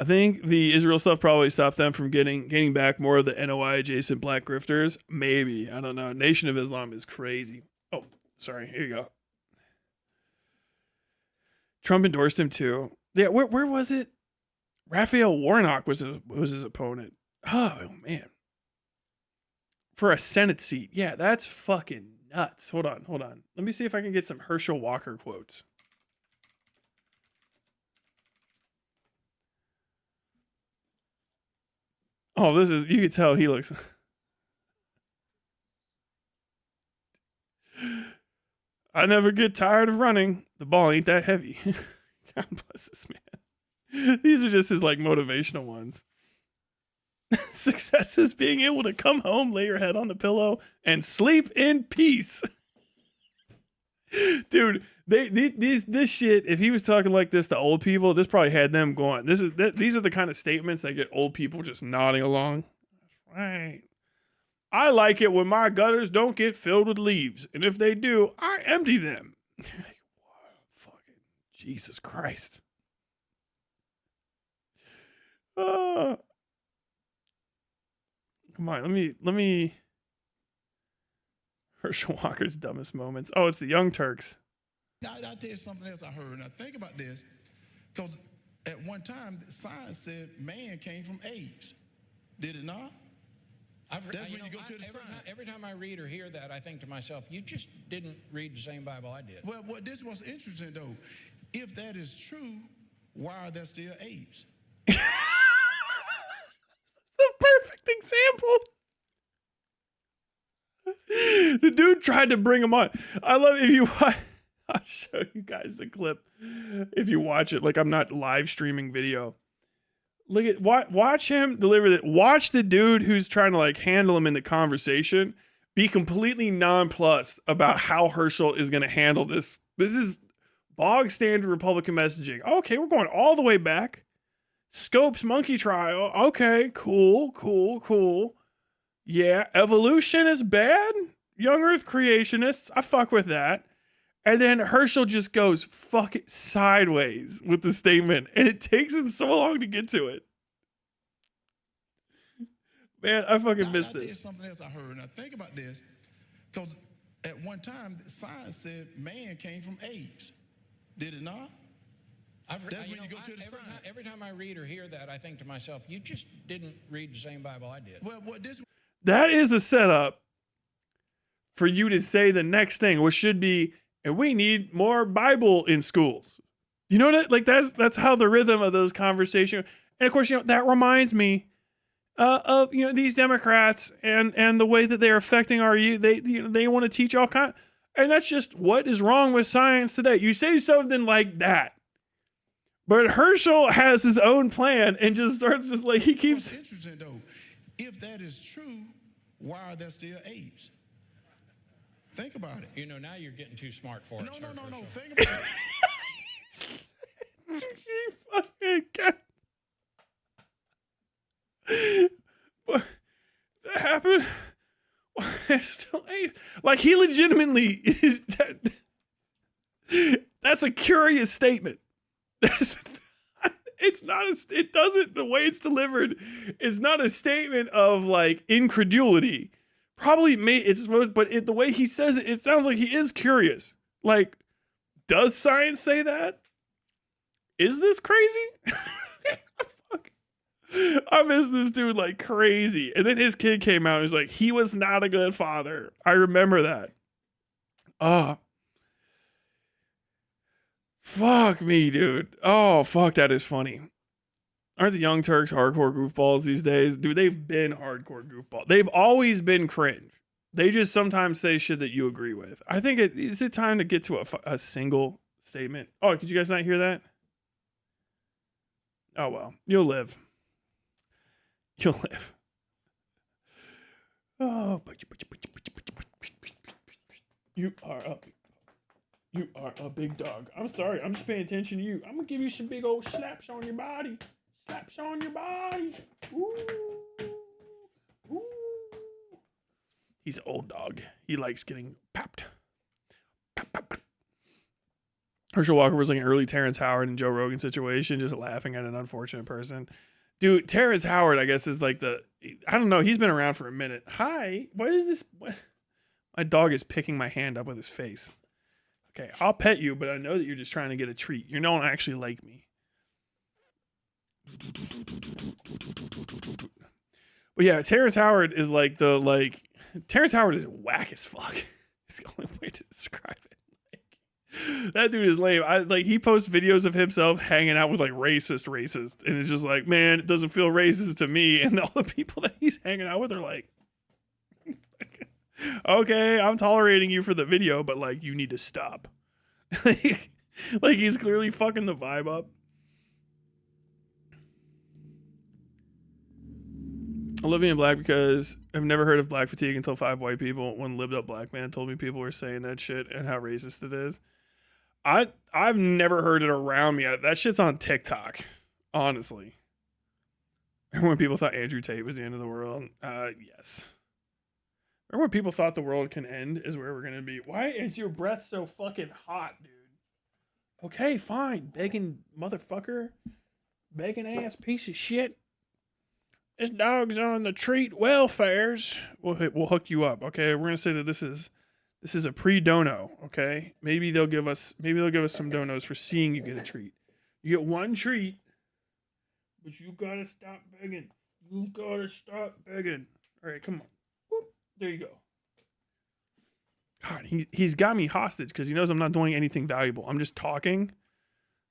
I think the Israel stuff probably stopped them from getting back more of the NOI adjacent black grifters. Maybe. I don't know. Nation of Islam is crazy. Oh, sorry. Here you go. Trump endorsed him too. Yeah, where was it? Raphael Warnock was his opponent. Oh, man. For a Senate seat. Yeah, that's fucking nuts. Hold on. Let me see if I can get some Herschel Walker quotes. Oh, you can tell he looks. I never get tired of running. The ball ain't that heavy. God bless this man. These are just his like motivational ones. Success is being able to come home, lay your head on the pillow, and sleep in peace. Dude, this shit, if he was talking like this to old people, this probably had them going. These are the kind of statements that get old people just nodding along. Right. I like it when my gutters don't get filled with leaves, and if they do, I empty them. Fucking Jesus Christ. Come on, let me Herschel Walker's dumbest moments. Oh, it's the Young Turks. I'll tell you something else I heard. Now think about this, because at one time science said man came from apes. Did it not? That's when you go to the science. Every time I read or hear that, I think to myself, you just didn't read the same Bible I did. Well, this was interesting though. If that is true, why are there still apes? The perfect example. The dude tried to bring him on. I love it. If you watch, I'll show you guys the clip if you watch it. Like, I'm not live streaming video. Look at watch him deliver that. Watch the dude who's trying to like handle him in the conversation be completely nonplussed about how Herschel is going to handle this. This is bog standard Republican messaging. Okay, we're going all the way back. Scopes monkey trial. Okay, cool. Yeah, evolution is bad. Young Earth creationists. I fuck with that. And then Herschel just goes fuck it sideways with the statement. And it takes him so long to get to it. Man, I fucking missed this. I'll tell you this. Something else I heard. Now think about this. Because at one time, science said man came from apes. Did it not? That's when you go to the science. Every time I read or hear that, I think to myself, you just didn't read the same Bible I did. Well, that is a setup for you to say the next thing, which should be, and we need more Bible in schools. You know that, like that's how the rhythm of those conversations. And of course, that reminds me of these Democrats and the way that they're affecting our youth. They want to teach all kind, and that's just what is wrong with science today. You say something like that, but Herschel has his own plan and just starts just like he keeps. What's interesting though, if that is true, why are there still apes? Think about it. Now you're getting too smart for it. No. Think about it. What? That happened? It's still 8. Like, he legitimately is that's a curious statement. It's not it doesn't, the way it's delivered, it's not a statement of like incredulity. Probably it's supposed, but the way he says it, it sounds like he is curious. Like, does science say that? Is this crazy? I miss this dude like crazy. And then his kid came out and was like, he was not a good father. I remember that. Oh. Fuck me, dude. Oh, fuck, that is funny. Aren't the Young Turks hardcore goofballs these days? Dude, they've been hardcore goofballs. They've always been cringe. They just sometimes say shit that you agree with. I think is it time to get to a single statement? Oh, could you guys not hear that? Oh, well. You'll live. You'll live. Oh, you are a big dog. I'm sorry. I'm just paying attention to you. I'm gonna give you some big old slaps on your body. Slaps on your body. Ooh. Ooh. He's an old dog. He likes getting popped. Pop, pop, pop. Herschel Walker was like an early Terrence Howard and Joe Rogan situation, just laughing at an unfortunate person. Dude, Terrence Howard, I guess, is like I don't know. He's been around for a minute. Hi. What is this? What? My dog is picking my hand up with his face. Okay, I'll pet you, but I know that you're just trying to get a treat. You don't actually like me. But yeah, Terrence Howard is Terrence Howard is whack as fuck. It's the only way to describe it. That dude is lame. He posts videos of himself hanging out with like racist, and it's just like, man, it doesn't feel racist to me. And all the people that he's hanging out with are like, okay, I'm tolerating you for the video, but like, you need to stop. Like he's clearly fucking the vibe up. I love being black because I've never heard of black fatigue until 5 white people, one lived up black man, told me people were saying that shit and how racist it is. I've never heard it around me. That shit's on TikTok, honestly. Remember when people thought Andrew Tate was the end of the world? Yes. Remember when people thought the world can end is where we're going to be? Why is your breath so fucking hot, dude? Okay, fine. Begging motherfucker. Begging ass piece of shit. This dog's on the treat welfares. We'll hook you up, okay? We're going to say that this is a pre-dono, okay? Maybe they'll give us some donos for seeing you get a treat. You get one treat, but you got to stop begging. You got to stop begging. All right, come on. There you go. God, he's got me hostage because he knows I'm not doing anything valuable. I'm just talking.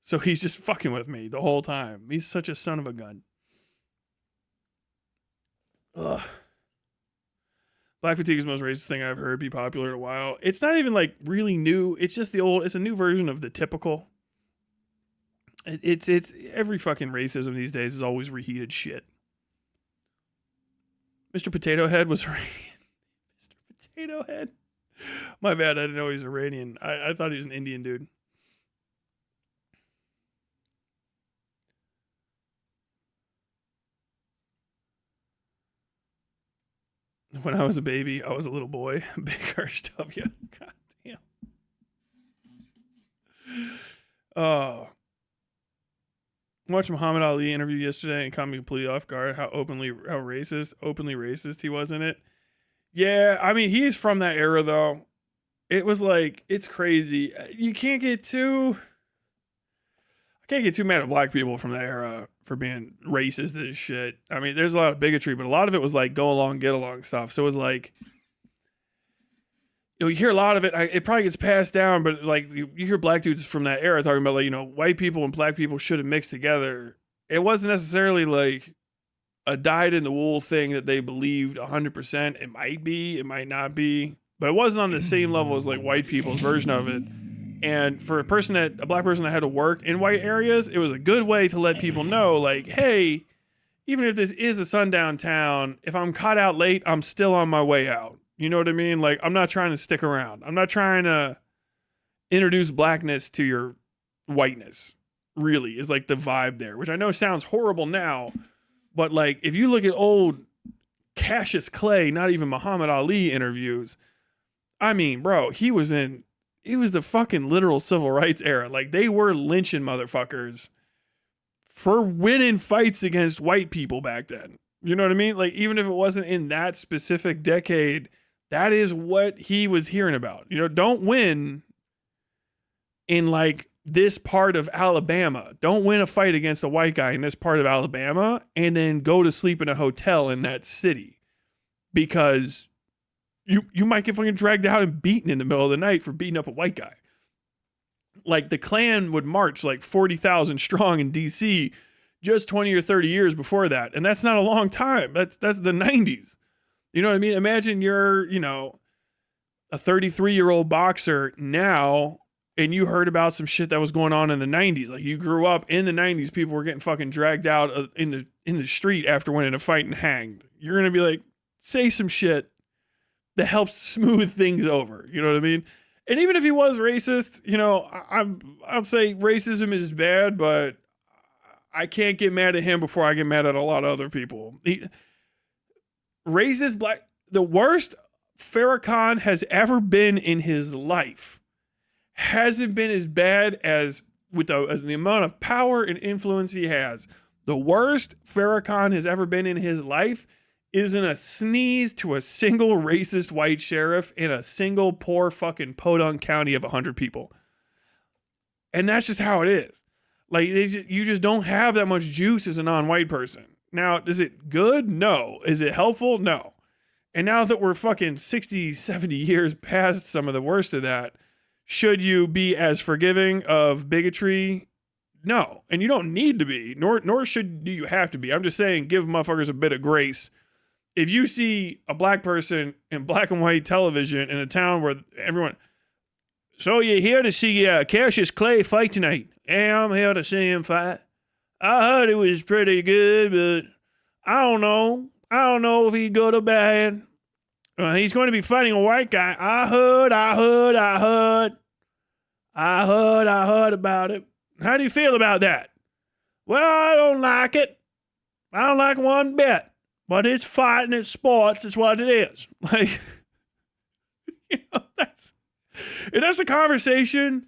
So he's just fucking with me the whole time. He's such a son of a gun. Ugh. Black fatigue is the most racist thing I've heard be popular in a while. It's not even like really new. It's just it's a new version of the typical. It's every fucking racism these days is always reheated shit. Mr. Potato Head was Potato Head. My bad, I didn't know he was Iranian. I thought he was an Indian dude. When I was a baby, I was a little boy. Big Hirsch W. God damn. Oh. Watched Muhammad Ali interview yesterday and caught me completely off guard how openly racist he was in it. Yeah, I mean, he's from that era, though. It was like, it's crazy. I can't get too mad at black people from that era for being racist as shit. I mean, there's a lot of bigotry, but a lot of it was like go along, get along stuff. So it was like, you hear a lot of it. It probably gets passed down, but like you hear black dudes from that era talking about like, white people and black people should have mixed together. It wasn't necessarily like a dyed in the wool thing that they believed 100%. It might be, it might not be, but it wasn't on the same level as like white people's version of it. And for a black person that had to work in white areas, it was a good way to let people know, like, hey, even if this is a sundown town, if I'm caught out late, I'm still on my way out. You know what I mean? Like, I'm not trying to stick around. I'm not trying to introduce blackness to your whiteness, really, is like the vibe there, which I know sounds horrible now, But like, if you look at old Cassius Clay, not even Muhammad Ali interviews, I mean, bro, he was the fucking literal civil rights era. Like, they were lynching motherfuckers for winning fights against white people back then. You know what I mean? Like, even if it wasn't in that specific decade, that is what he was hearing about. You know, don't win in like this part of Alabama. Don't win a fight against a white guy in this part of Alabama and then go to sleep in a hotel in that city, because you might get fucking dragged out and beaten in the middle of the night for beating up a white guy. Like, the Klan would march like 40,000 strong in DC just 20 or 30 years before that. And that's not a long time. That's the 90s. You know what I mean? Imagine you're, you know, a 33-year-old boxer now, and you heard about some shit that was going on in the 90s. Like, you grew up in the 90s, people were getting fucking dragged out in the street after winning a fight and hanged. You're going to be like, say some shit that helps smooth things over. You know what I mean? And even if he was racist, you know, I'd say racism is bad, but I can't get mad at him before I get mad at a lot of other people. Racist black, the worst Farrakhan has ever been in his life hasn't been as bad as as the amount of power and influence he has. The worst Farrakhan has ever been in his life isn't a sneeze to a single racist white sheriff in a single poor fucking podunk county of 100 people. And that's just how it is. Like, you just don't have that much juice as a non-white person. Now, is it good? No. Is it helpful? No. And now that we're fucking 60, 70 years past some of the worst of that, should you be as forgiving of bigotry? No. And you don't need to be, nor should you have to be. I'm just saying, give motherfuckers a bit of grace. If you see a black person in black and white television in a town where everyone, so you're here to see Cassius Clay fight tonight? Yeah, I'm here to see him fight. I heard it was pretty good, but I don't know. I don't know if he's good or bad. He's going to be fighting a white guy. I heard about it. How do you feel about that? Well, I don't like it. I don't like one bit. But it's fighting, it's sports, it's what it is. Like, you know, that's a conversation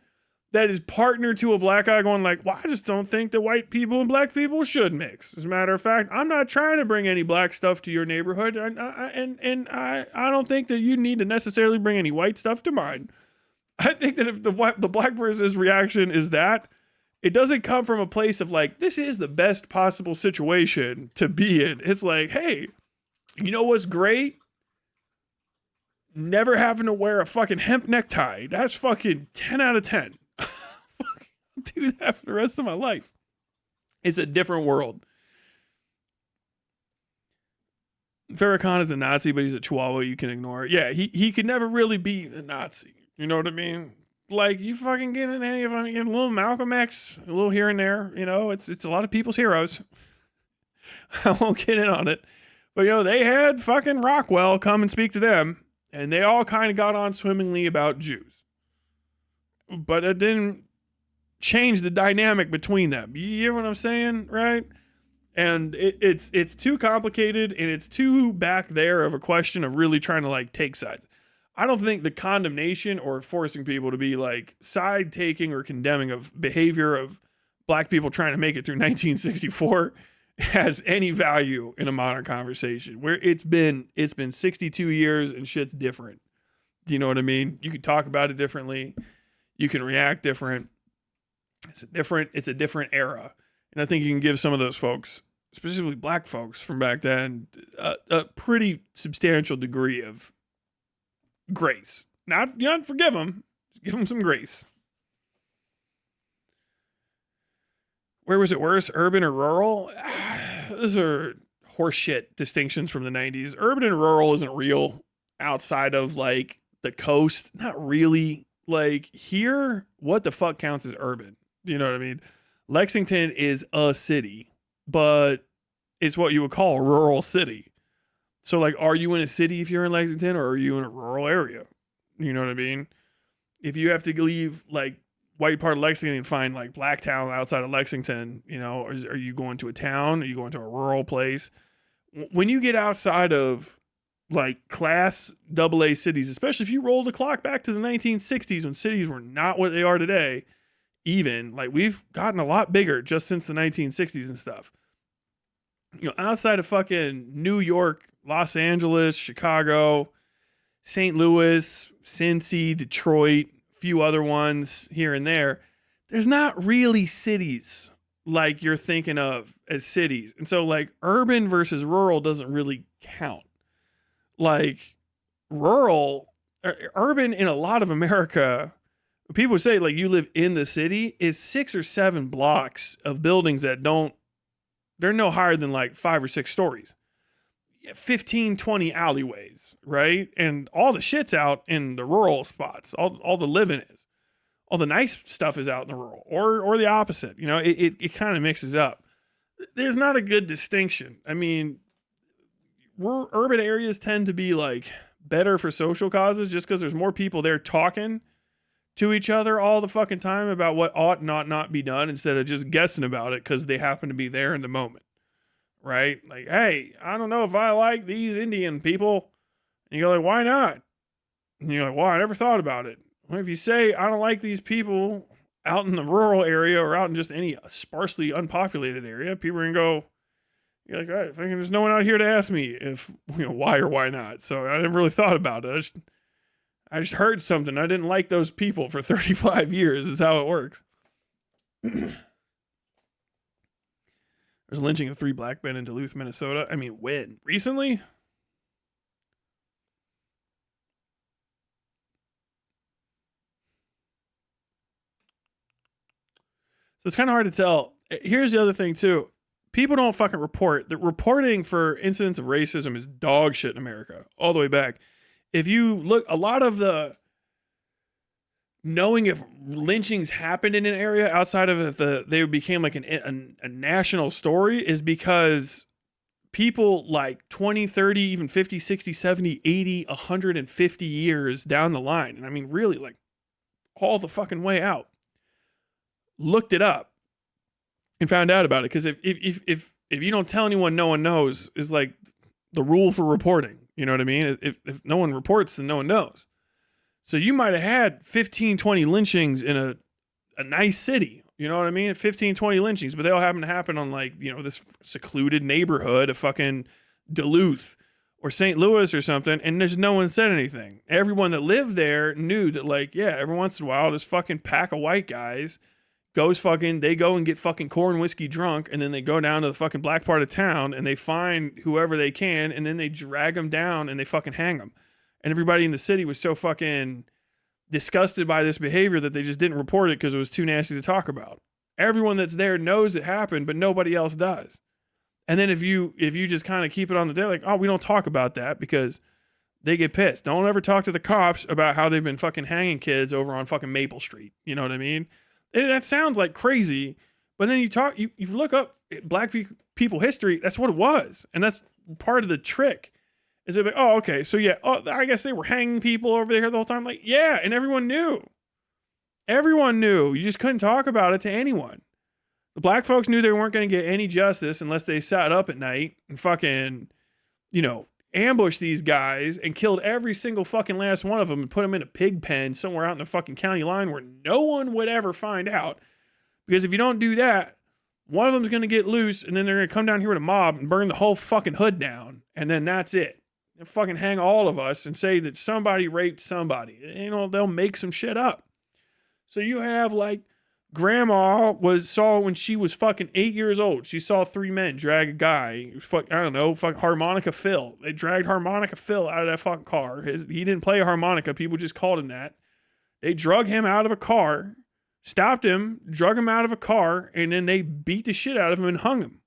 that is partner to a black guy going like, well, I just don't think that white people and black people should mix. As a matter of fact, I'm not trying to bring any black stuff to your neighborhood. And I don't think that you need to necessarily bring any white stuff to mine. I think that if the black person's reaction is that, it doesn't come from a place of like, this is the best possible situation to be in. It's like, hey, you know what's great? Never having to wear a fucking hemp necktie. That's fucking 10 out of 10. I'll do that for the rest of my life. It's a different world. Farrakhan is a Nazi, but he's a Chihuahua you can ignore. Yeah, he could never really be a Nazi. You know what I mean? Like, you fucking get in any of them, get a little Malcolm X, a little here and there, you know, it's a lot of people's heroes. I won't get in on it. But, you know, they had fucking Rockwell come and speak to them, and they all kind of got on swimmingly about Jews. But it didn't change the dynamic between them. You hear what I'm saying, right? And it's too complicated, and it's too back there of a question of really trying to, like, take sides. I don't think the condemnation or forcing people to be like side taking or condemning of behavior of black people trying to make it through 1964 has any value in a modern conversation where it's been 62 years and shit's different. Do you know what I mean? You can talk about it differently. You can react different. It's a different era. And I think you can give some of those folks, specifically black folks from back then, a pretty substantial degree of grace. Not forgive them, just give them some grace. Where was it worse, urban or rural? Those are horseshit distinctions from the 90s. Urban and rural isn't real outside of like the coast. Not really. Like, here, what the fuck counts as urban? You know what I mean? Lexington is a city, but it's what you would call a rural city. So, like, are you in a city if you're in Lexington, or are you in a rural area? You know what I mean? If you have to leave, like, white part of Lexington and find like black town outside of Lexington, you know, or are you going to a town? Are you going to a rural place? When you get outside of like class AA cities, especially if you roll the clock back to the 1960s when cities were not what they are today, even like we've gotten a lot bigger just since the 1960s and stuff. You know, outside of fucking New York, Los Angeles, Chicago, St. Louis, Cincy, Detroit, a few other ones here and there, there's not really cities like you're thinking of as cities. And so like urban versus rural doesn't really count. Like urban in a lot of America, people say like you live in the city is 6 or 7 blocks of buildings that they're no higher than like 5 or 6 stories. 15, 20 alleyways, right? And all the shit's out in the rural spots. All the living is. All the nice stuff is out in the rural, or the opposite. You know, it kind of mixes up. There's not a good distinction. I mean, urban areas tend to be like better for social causes just because there's more people there talking to each other all the fucking time about what ought not be done instead of just guessing about it because they happen to be there in the moment. Right? Like, hey, I don't know if I like these Indian people. And you go like, why not? And you're like, well, I never thought about it. Well, if you say I don't like these people out in the rural area or out in just any sparsely unpopulated area, people are gonna go, you're like, all right, there's no one out here to ask me if, you know, why or why not. So I never really thought about it. I just heard something. I didn't like those people for 35 years. Is how it works. There's a lynching of 3 black men in Duluth, Minnesota. I mean, when? Recently? So it's kind of hard to tell. Here's the other thing, too. People don't fucking report. The reporting for incidents of racism is dog shit in America, all the way back. If you look, a lot of the knowing if lynchings happened in an area outside of they became like a national story is because people like 20, 30, even 50, 60, 70, 80, 150 years down the line. And I mean, really like all the fucking way out, looked it up and found out about it. Cause if you don't tell anyone, no one knows is like the rule for reporting. You know what I mean? If no one reports, then no one knows. So you might have had 15, 20 lynchings in a nice city. You know what I mean? 15, 20 lynchings, but they all happen to happen on like, you know, this secluded neighborhood of fucking Duluth or St. Louis or something. And there's no one said anything. Everyone that lived there knew that like, yeah, every once in a while, this fucking pack of white guys they go and get fucking corn whiskey drunk. And then they go down to the fucking black part of town and they find whoever they can. And then they drag them down and they fucking hang them. And everybody in the city was so fucking disgusted by this behavior that they just didn't report it because it was too nasty to talk about. Everyone that's there knows it happened, but nobody else does. And then if you just kind of keep it on the day, like, oh, we don't talk about that because they get pissed. Don't ever talk to the cops about how they've been fucking hanging kids over on fucking Maple Street. You know what I mean? And that sounds like crazy, but then you look up black people history, that's what it was. And that's part of the trick. Is it like, oh, okay, so yeah, oh, I guess they were hanging people over there the whole time? Like, yeah, and everyone knew. Everyone knew. You just couldn't talk about it to anyone. The black folks knew they weren't going to get any justice unless they sat up at night and fucking, you know, ambushed these guys and killed every single fucking last one of them and put them in a pig pen somewhere out in the fucking county line where no one would ever find out. Because if you don't do that, one of them's going to get loose and then they're going to come down here with a mob and burn the whole fucking hood down. And then that's it. And fucking hang all of us and say that somebody raped somebody. You know, they'll make some shit up. So you have like grandma saw when she was fucking 8 years old. She saw 3 men drag a guy. Fuck Harmonica Phil. They dragged Harmonica Phil out of that fucking car. He didn't play a harmonica. People just called him that. They drug him out of a car, stopped him, drug him out of a car, and then they beat the shit out of him and hung him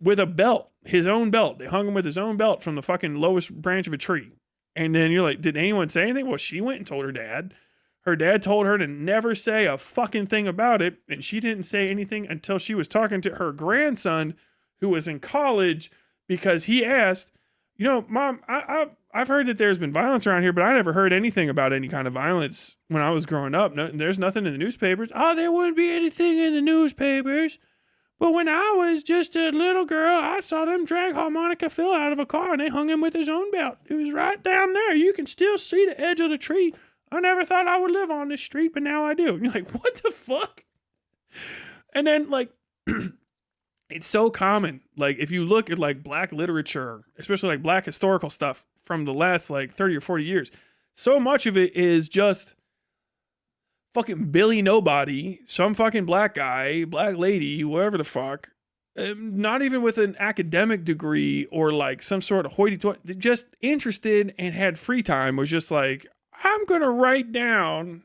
with a belt. His own belt. They hung him with his own belt from the fucking lowest branch of a tree. And then you're like, did anyone say anything? Well, she went and told her dad. Her dad told her to never say a fucking thing about it. And she didn't say anything until she was talking to her grandson who was in college because he asked, You know, Mom, I've heard that there's been violence around here, but I never heard anything about any kind of violence when I was growing up. No, there's nothing in the newspapers. Oh, there wouldn't be anything in the newspapers. But when I was just a little girl, I saw them drag Harmonica Phil out of a car and they hung him with his own belt. It was right down there. You can still see the edge of the tree. I never thought I would live on this street, but now I do. And you're like, what the fuck? And then, like, it's so common. Like, if you look at, like, black literature, especially, like, black historical stuff from the last, like, 30 or 40 years, so much of it is just fucking Billy Nobody, some fucking black guy, black lady, whatever the fuck, not even with an academic degree or like some sort of hoity-toity, just interested and had free time, was just like, I'm gonna write down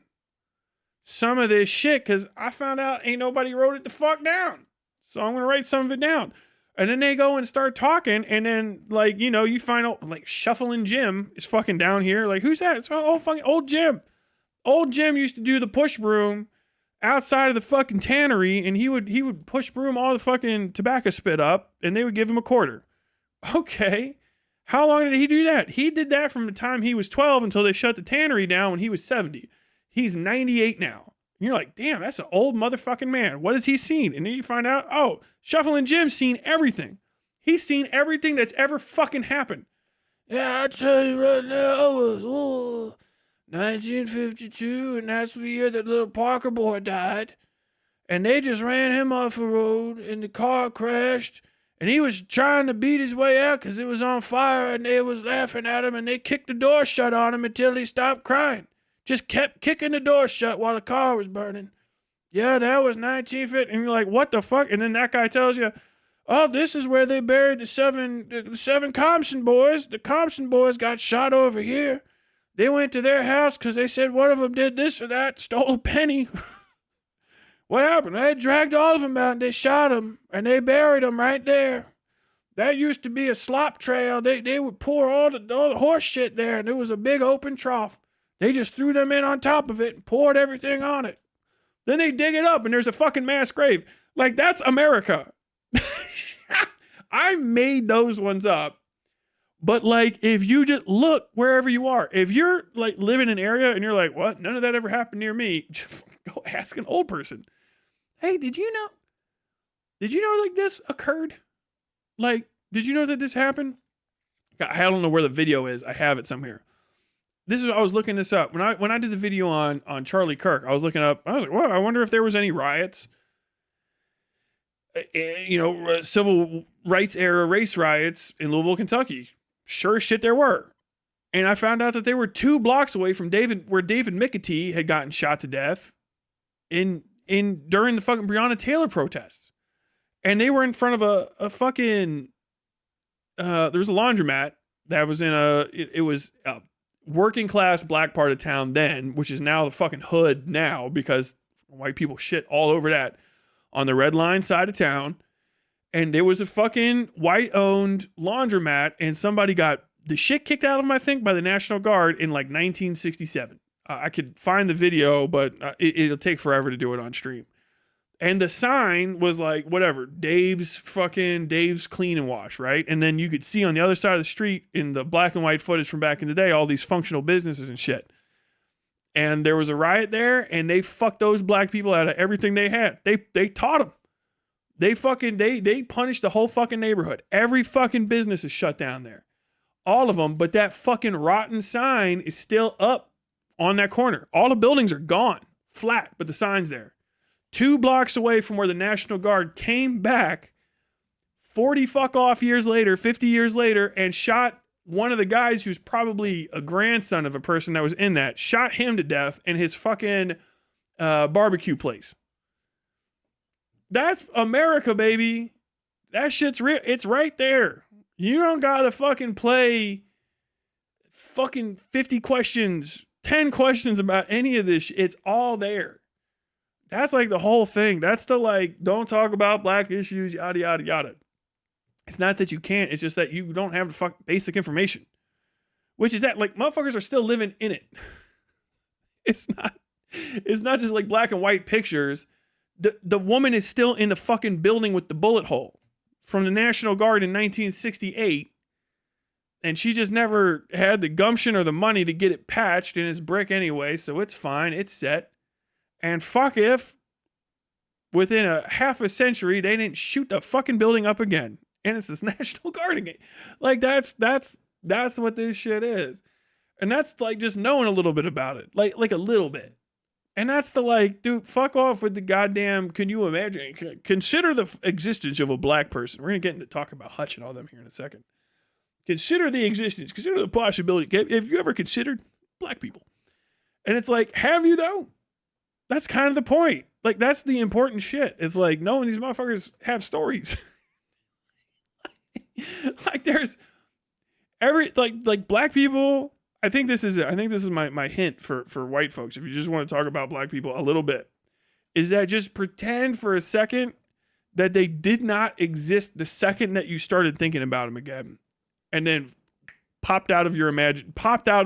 some of this shit because I found out ain't nobody wrote it the fuck down. So I'm gonna write some of it down. And then they go and start talking, and then, like, you know, you find out, like, Shuffling Jim is fucking down here. Like, who's that? It's fucking old Jim. Old Jim used to do the push broom outside of the fucking tannery, and he would push broom all the fucking tobacco spit up, and they would give him a quarter. Okay. How long did he do that? He did that from the time he was 12 until they shut the tannery down when he was 70. He's 98 now. And you're like, damn, that's an old motherfucking man. What has he seen? And then you find out, oh, Shuffling Jim's seen everything. He's seen everything that's ever fucking happened. Yeah, I tell you right now, 1952, and that's the year that little Parker boy died. And they just ran him off the road, and the car crashed, and he was trying to beat his way out because it was on fire, and they was laughing at him, and they kicked the door shut on him until he stopped crying. Just kept kicking the door shut while the car was burning. Yeah, that was 1950. And you're like, what the fuck? And then that guy tells you, oh, this is where they buried the seven Compson boys. The Compson boys got shot over here. They went to their house because they said one of them did this or that, stole a penny. What happened? They dragged all of them out and they shot them and they buried them right there. That used to be a slop trail. They would pour all the horse shit there, and there was a big open trough. They just threw them in on top of it and poured everything on it. Then they dig it up and there's a fucking mass grave. Like, that's America. I made those ones up. But, like, if you just look wherever you are, if you're, like, living in an area and you're like, what? None of that ever happened near me. Go ask an old person. Hey, did you know, like, this occurred? Like, did you know that this happened? I don't know where the video is. I have it somewhere. I was looking this up. When I did the video on Charlie Kirk, I was looking up, I was like, well, I wonder if there was any riots. Civil rights era race riots in Louisville, Kentucky. Sure as shit there were. And I found out that they were 2 blocks away from where David McAtee had gotten shot to death during the fucking Breonna Taylor protests. And they were in front of a fucking there was a laundromat that was it was a working class black part of town then, which is now the fucking hood now because white people shit all over that on the Red Line side of town. And there was a fucking white-owned laundromat, and somebody got the shit kicked out of them, I think, by the National Guard in, like, 1967. I could find the video, but it'll take forever to do it on stream. And the sign was, like, whatever, Dave's Clean and Wash, right? And then you could see on the other side of the street in the black and white footage from back in the day all these functional businesses and shit. And there was a riot there, and they fucked those black people out of everything they had. They taught them. They punished the whole fucking neighborhood. Every fucking business is shut down there. All of them, but that fucking rotten sign is still up on that corner. All the buildings are gone, flat, but the sign's there. 2 blocks away from where the National Guard came back 40 fuck off years later, 50 years later, and shot one of the guys who's probably a grandson of a person that was in that, shot him to death in his fucking barbecue place. That's America, baby. That shit's real. It's right there. You don't gotta fucking play fucking 50 questions, 10 questions about any of this. It's all there. That's like the whole thing. That's the, like, don't talk about black issues, yada, yada, yada. It's not that you can't. It's just that you don't have the basic information. Which is that, like, motherfuckers are still living in it. It's not just like black and white pictures. The woman is still in the fucking building with the bullet hole from the National Guard in 1968 And she just never had the gumption or the money to get it patched, and it's brick anyway, so it's fine. It's set. And fuck if within a half a century they didn't shoot the fucking building up again. And it's this National Guard again. Like that's what this shit is. And that's like just knowing a little bit about it. Like a little bit. And that's the like, dude, fuck off with the goddamn, can you imagine? Consider the existence of a black person. We're going to get into talk about Hutch and all them here in a second. Consider the existence. Consider the possibility. Have you ever considered black people? And it's like, have you though? That's kind of the point. Like, that's the important shit. It's like, no, these motherfuckers have stories. Like, there's like black people. I think this is my hint for white folks. If you just want to talk about black people a little bit, is that just pretend for a second that they did not exist the second that you started thinking about them again. And then popped out of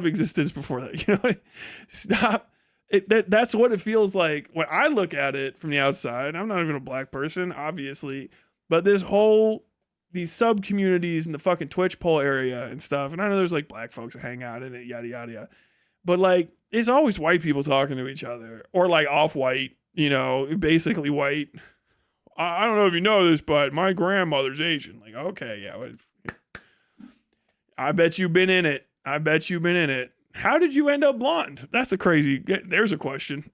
existence before that. You know, stop. That's what it feels like when I look at it from the outside. I'm not even a black person, obviously, but these sub communities in the fucking Twitch poll area and stuff. And I know there's like black folks that hang out in it, yada yada yada. But like, it's always white people talking to each other, or like off-white, you know, basically white. I don't know if you know this, but my grandmother's Asian. Like, okay, yeah. I bet you've been in it. How did you end up blonde? That's there's a question.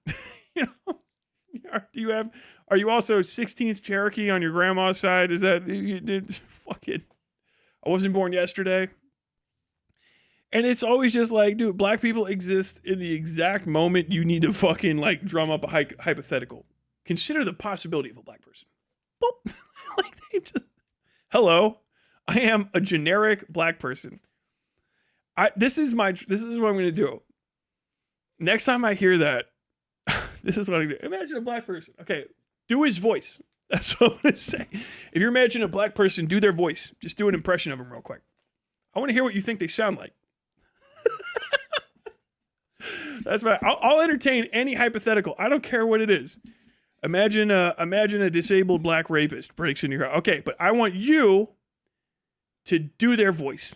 You know, are you also 16th Cherokee on your grandma's side? Is that, fucking, I wasn't born yesterday. And it's always just like, dude, black people exist in the exact moment you need to fucking like drum up a hypothetical. Consider the possibility of a black person. Boop. Like they just, hello. I am a generic black person. This is what I'm going to do. Next time I hear that, this is what I'm going to do. Imagine a black person. Okay, do his voice. That's what I'm going to say. If you're imagining a black person, do their voice. Just do an impression of them real quick. I want to hear what you think they sound like. That's right. I'll entertain any hypothetical. I don't care what it is. Imagine a disabled black rapist breaks into your house. Okay, but I want you to do their voice.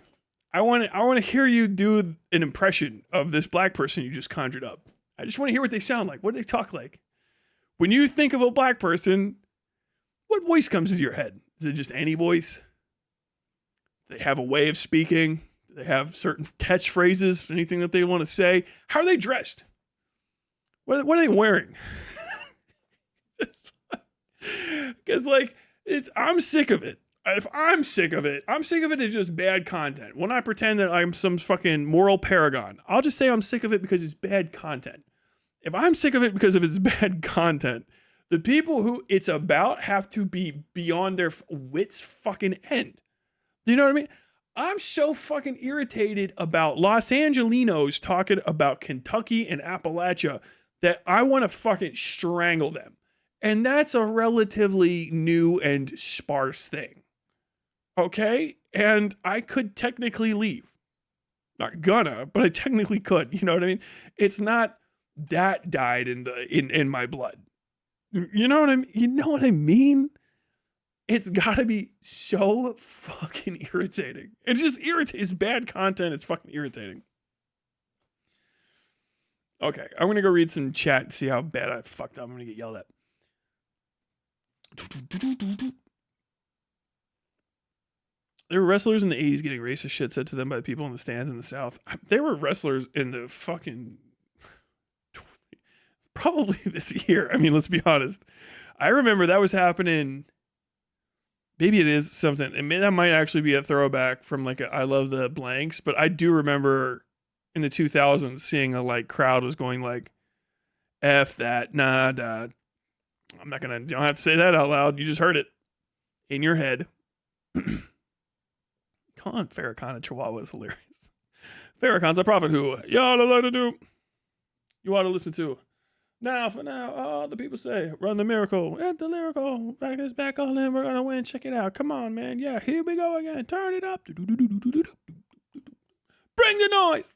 I want to hear you do an impression of this black person you just conjured up. I just want to hear what they sound like. What do they talk like? When you think of a black person, what voice comes into your head? Is it just any voice? Do they have a way of speaking? Do they have certain catchphrases? Anything that they want to say? How are they dressed? What are they wearing? Because I'm sick of it. If I'm sick of it as just bad content. When I pretend that I'm some fucking moral paragon, I'll just say I'm sick of it because it's bad content. If I'm sick of it because of its bad content, the people who it's about have to be beyond their wits fucking end. You know what I mean? I'm so fucking irritated about Los Angelinos talking about Kentucky and Appalachia that I want to fucking strangle them. And that's a relatively new and sparse thing. Okay? And I could technically leave. Not gonna, but I technically could. You know what I mean? It's not that died in my blood. You know what I mean? You know what I mean? It's gotta be so fucking irritating. It just irritates. It's bad content. It's fucking irritating. Okay, I'm gonna go read some chat and see how bad I fucked up. I'm gonna get yelled at. There were wrestlers in the 80s getting racist shit said to them by the people in the stands in the South. There were wrestlers in the fucking... probably this year. I mean, let's be honest. I remember that was happening... Maybe it is something... that might actually be a throwback from like I Love the Blanks, but I do remember in the 2000s seeing a like crowd was going like, F that, nah, nah. I'm not gonna... You don't have to say that out loud. You just heard it in your head. Con Farrakhan and Chihuahua is hilarious. Farrakhan's a prophet who you ought to learn to do. You ought to listen to. Now, for now, all the people say, run the miracle. And the lyrical. Back is back all in. We're going to win. Check it out. Come on, man. Yeah, here we go again. Turn it up. Bring the noise.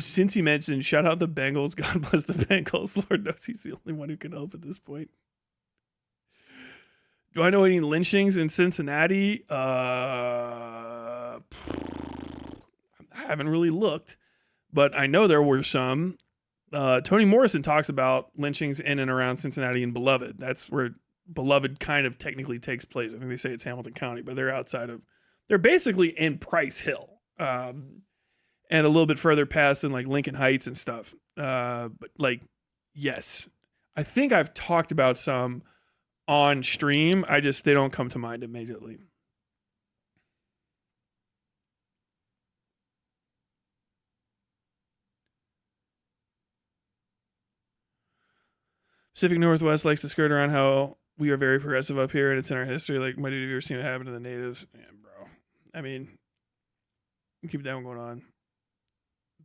Since he mentioned, shout out the Bengals. God bless the Bengals. Lord knows he's the only one who can help at this point. Do I know any lynchings in Cincinnati? I haven't really looked, but I know there were some. Toni Morrison talks about lynchings in and around Cincinnati and Beloved. That's where Beloved kind of technically takes place. I think they say it's Hamilton County, but they're basically in Price Hill, and a little bit further past in like Lincoln Heights and stuff. But like, yes, I think I've talked about some on stream. They don't come to mind immediately. Pacific Northwest likes to skirt around how we are very progressive up here and it's in our history. Like, my dude, have you ever seen what happened to the natives? Yeah, bro. I mean, keep that one going on.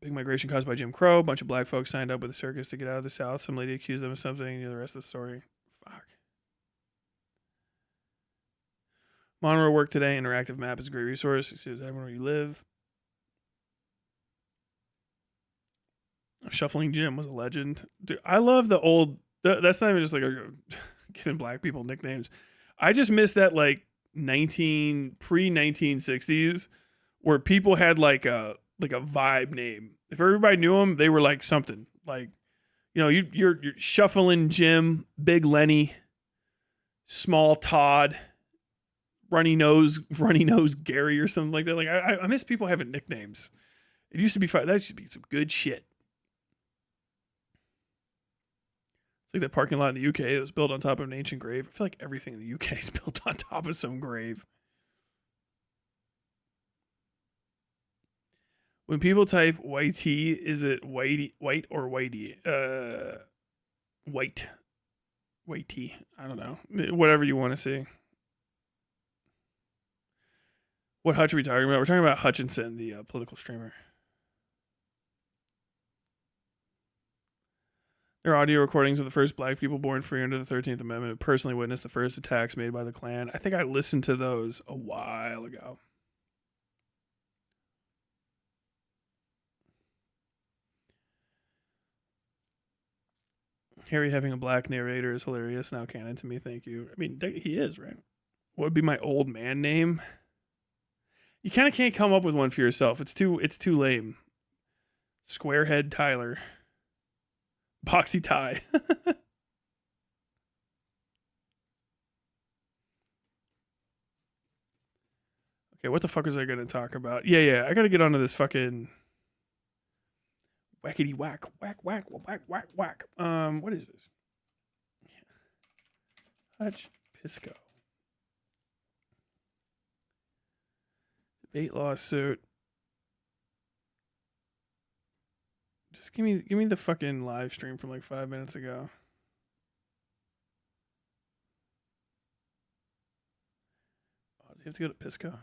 Big migration caused by Jim Crow. A bunch of black folks signed up with the circus to get out of the South. Some lady accused them of something. You know the rest of the story. Fuck. Monroe work today. Interactive map is a great resource. It shows everyone where you live. Shuffling Jim was a legend. Dude, I love the old. That's not even just like giving black people nicknames. I just miss that like pre-1960s where people had like a vibe name. If everybody knew them, they were like something. Like, you know, you're Shuffling Jim, Big Lenny, Small Todd, Runny Nose Gary or something like that. Like I miss people having nicknames. It used to be fun. That used to be some good shit. It's like that parking lot in the UK that was built on top of an ancient grave. I feel like everything in the UK is built on top of some grave. When people type white, is it white or whitey? White. Whitey. I don't know. Whatever you want to see. What Hutch are we talking about? We're talking about Hutchinson, the political streamer. There are audio recordings of the first black people born free under the 13th Amendment who personally witnessed the first attacks made by the Klan. I think I listened to those a while ago. Harry having a black narrator is hilarious. Now canon to me, thank you. I mean, he is, right? What would be my old man name? You kind of can't come up with one for yourself. It's too lame. Squarehead Tyler. Boxy tie. Okay, what the fuck was I gonna talk about? Yeah, I gotta get onto this fucking whackity whack. What is this? Hutch Pisco. Debate lawsuit. Just give me the fucking live stream from like 5 minutes ago. Oh, do you have to go to Pisco?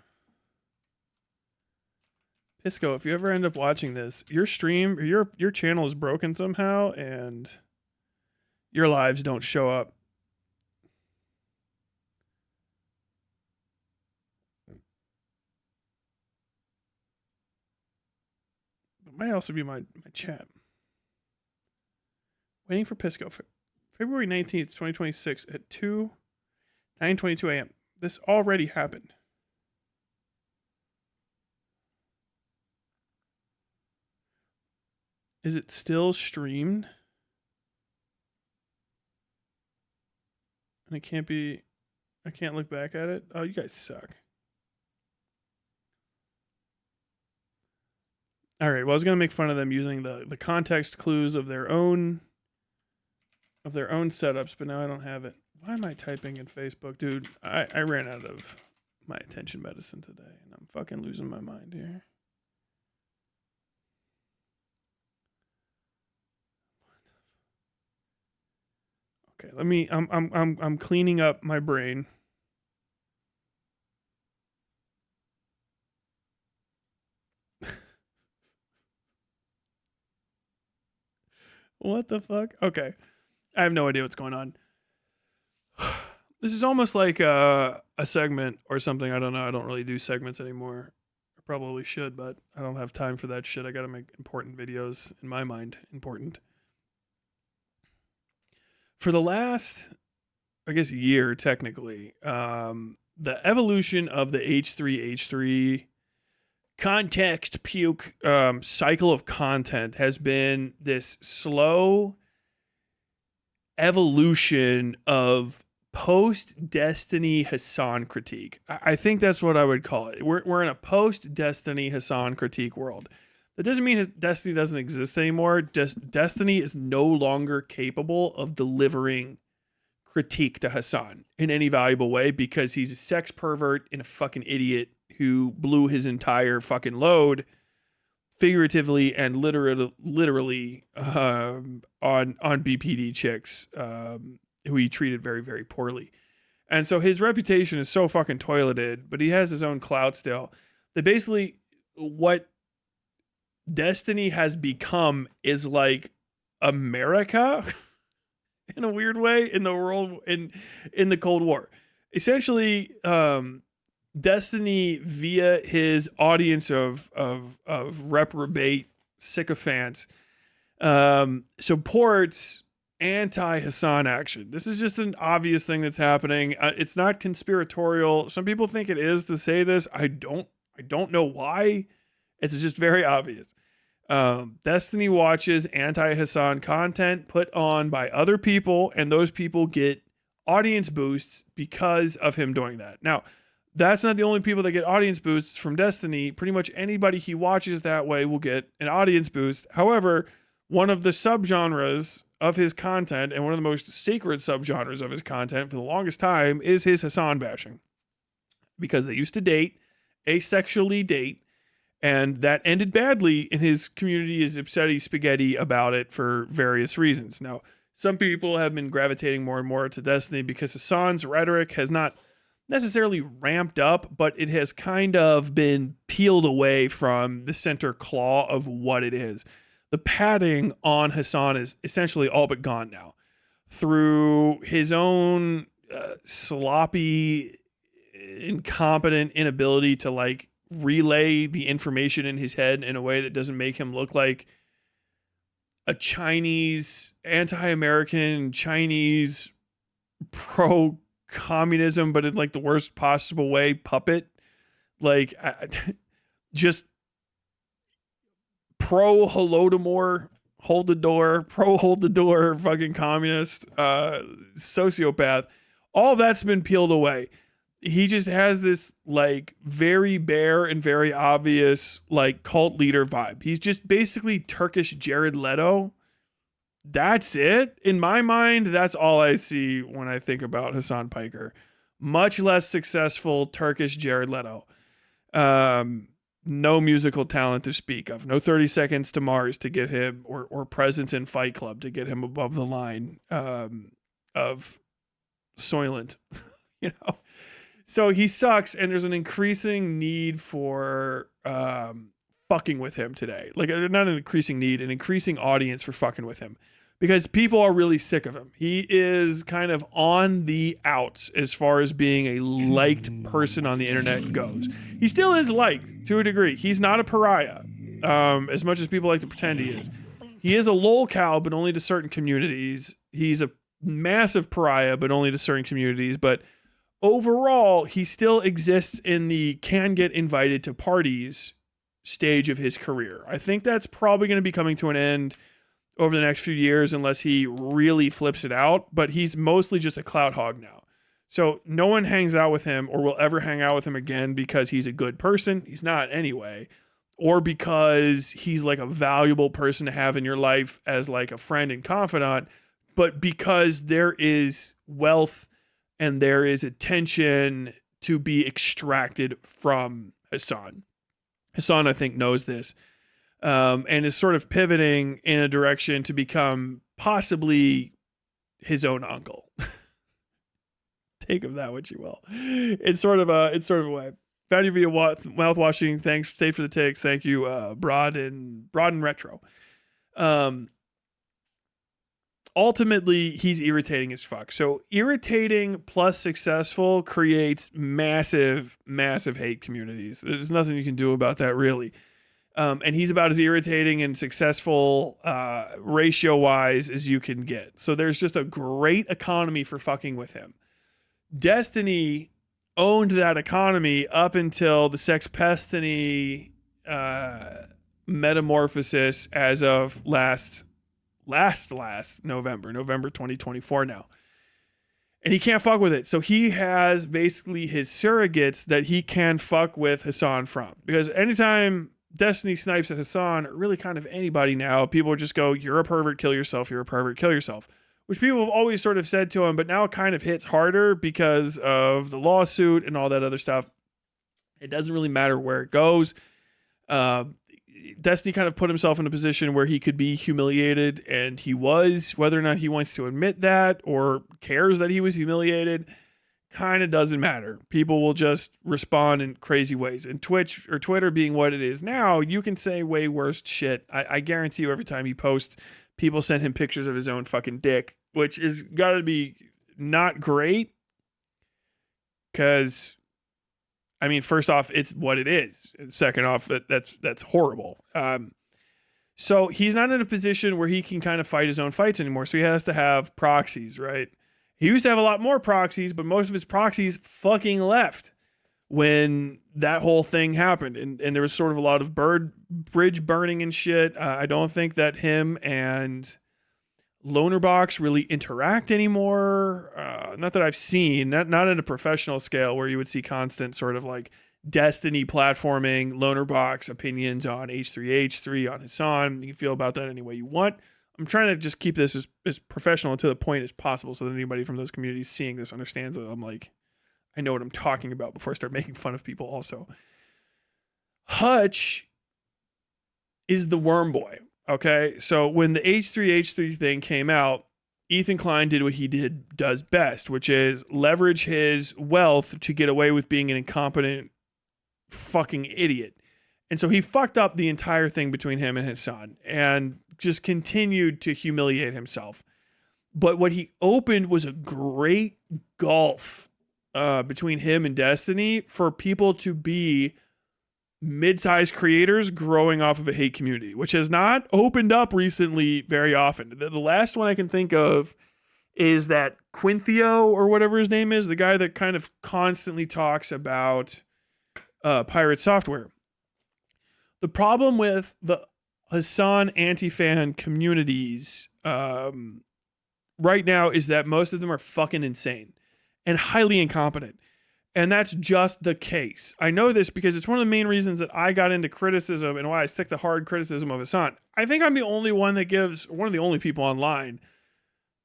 Pisco, if you ever end up watching this, your stream, your channel is broken somehow, and your lives don't show up. It might also be my chat. Waiting for Pisco. February 19th, 2026 at 9:22 a.m. This already happened. Is it still streamed? And I can't look back at it. Oh, you guys suck. All right. Well, I was gonna make fun of them using the context clues of their own setups, but now I don't have it. Why am I typing in Facebook, dude? I ran out of my attention medicine today, and I'm fucking losing my mind here. Okay, let me. I'm cleaning up my brain. What the fuck? Okay. I have no idea what's going on. This is almost like a segment or something. I don't know. I don't really do segments anymore. I probably should, but I don't have time for that shit. I got to make important videos, in my mind. Important. For the last I guess, year technically, the evolution of the H3H3 context puke cycle of content has been this slow evolution of post-Destiny Hassan critique. I think that's what I would call it. We're in a post-Destiny Hassan critique world. That doesn't mean Destiny doesn't exist anymore. Just Destiny is no longer capable of delivering critique to Hassan in any valuable way because he's a sex pervert and a fucking idiot who blew his entire fucking load figuratively and literally on BPD chicks who he treated very, very poorly. And so his reputation is so fucking toileted, but he has his own clout still. That basically what Destiny has become is like America in a weird way in the world in the Cold War. Essentially, Destiny via his audience of reprobate sycophants supports anti-Hassan action. This is just an obvious thing that's happening. It's not conspiratorial. Some people think it is to say this. I don't know why. It's just very obvious. Destiny watches anti-Hassan content put on by other people, and those people get audience boosts because of him doing that. Now, that's not the only people that get audience boosts from Destiny. Pretty much anybody he watches that way will get an audience boost. However, one of the subgenres of his content, and one of the most sacred subgenres of his content for the longest time, is his Hassan bashing. Because they used to date, asexually date, and that ended badly, and his community is upsetty spaghetti about it for various reasons. Now, some people have been gravitating more and more to Destiny because Hassan's rhetoric has not necessarily ramped up, but it has kind of been peeled away from the center claw of what it is. The padding on Hassan is essentially all but gone now. Through his own sloppy, incompetent inability to like relay the information in his head in a way that doesn't make him look like a Chinese, anti-American, Chinese pro-communism, but in like the worst possible way, puppet. Like, just pro-Holodomor, hold the door, pro-hold the door, fucking communist, sociopath. All that's been peeled away. He just has this like very bare and very obvious like cult leader vibe. He's just basically Turkish Jared Leto. That's it. In my mind, that's all I see when I think about Hassan Piker. Much less successful Turkish Jared Leto. No musical talent to speak of. No 30 Seconds to Mars to get him, or presence in Fight Club to get him above the line of Soylent. You know? So he sucks, and there's an increasing need for fucking with him today. Like, not an increasing need, an increasing audience for fucking with him. Because people are really sick of him. He is kind of on the outs as far as being a liked person on the internet goes. He still is liked, to a degree. He's not a pariah, as much as people like to pretend he is. He is a lolcow, but only to certain communities. He's a massive pariah, but only to certain communities. But overall, he still exists in the can get invited to parties stage of his career. I think that's probably going to be coming to an end over the next few years unless he really flips it out. But he's mostly just a clout hog now. So no one hangs out with him or will ever hang out with him again because he's a good person. He's not anyway. Or because he's like a valuable person to have in your life as like a friend and confidant. But because there is wealth and there is attention to be extracted from Hassan. Hassan, I think, knows this, and is sort of pivoting in a direction to become possibly his own uncle. Take of that what you will. It's sort of a way. Found you via mouthwashing. Thanks. Stay for the takes. Thank you, Broad and Retro. Ultimately, he's irritating as fuck. So irritating plus successful creates massive, massive hate communities. There's nothing you can do about that, really. And he's about as irritating and successful ratio-wise as you can get. So there's just a great economy for fucking with him. Destiny owned that economy up until the Sexpestiny metamorphosis as of last November 2024 now. And he can't fuck with it. So he has basically his surrogates that he can fuck with Hassan from. Because anytime Destiny snipes at Hassan, or really kind of anybody now, people just go, you're a pervert, kill yourself, you're a pervert, kill yourself. Which people have always sort of said to him, but now it kind of hits harder because of the lawsuit and all that other stuff. It doesn't really matter where it goes. Destiny kind of put himself in a position where he could be humiliated, and he was. Whether or not he wants to admit that or cares that he was humiliated kind of doesn't matter. People will just respond in crazy ways. And Twitch or Twitter being what it is now, you can say way worse shit. I guarantee you every time he posts, people send him pictures of his own fucking dick, which is got to be not great. Because, I mean, first off, it's what it is. Second off, that's horrible. So he's not in a position where he can kind of fight his own fights anymore. So he has to have proxies, right? He used to have a lot more proxies, but most of his proxies fucking left when that whole thing happened. And there was sort of a lot of bridge burning and shit. I don't think that him and Lonerbox really interact anymore. Not that I've seen, not at a professional scale where you would see constant sort of like Destiny platforming, Lonerbox opinions on H3H3, on Hassan. You can feel about that any way you want. I'm trying to just keep this as professional and to the point as possible so that anybody from those communities seeing this understands that I'm like, I know what I'm talking about before I start making fun of people also. Hutch is the worm boy, okay? So when the H3H3 thing came out, Ethan Klein did what he does best, which is leverage his wealth to get away with being an incompetent fucking idiot. And so he fucked up the entire thing between him and his son and just continued to humiliate himself. But what he opened was a great gulf between him and Destiny for people to be mid-sized creators growing off of a hate community, which has not opened up recently very often. The last one I can think of is that Quinthio or whatever his name is, the guy that kind of constantly talks about pirate software. The problem with the Hassan anti-fan communities right now is that most of them are fucking insane and highly incompetent. And that's just the case. I know this because it's one of the main reasons that I got into criticism and why I stick to hard criticism of Hassan. I think I'm the only one that gives, one of the only people online,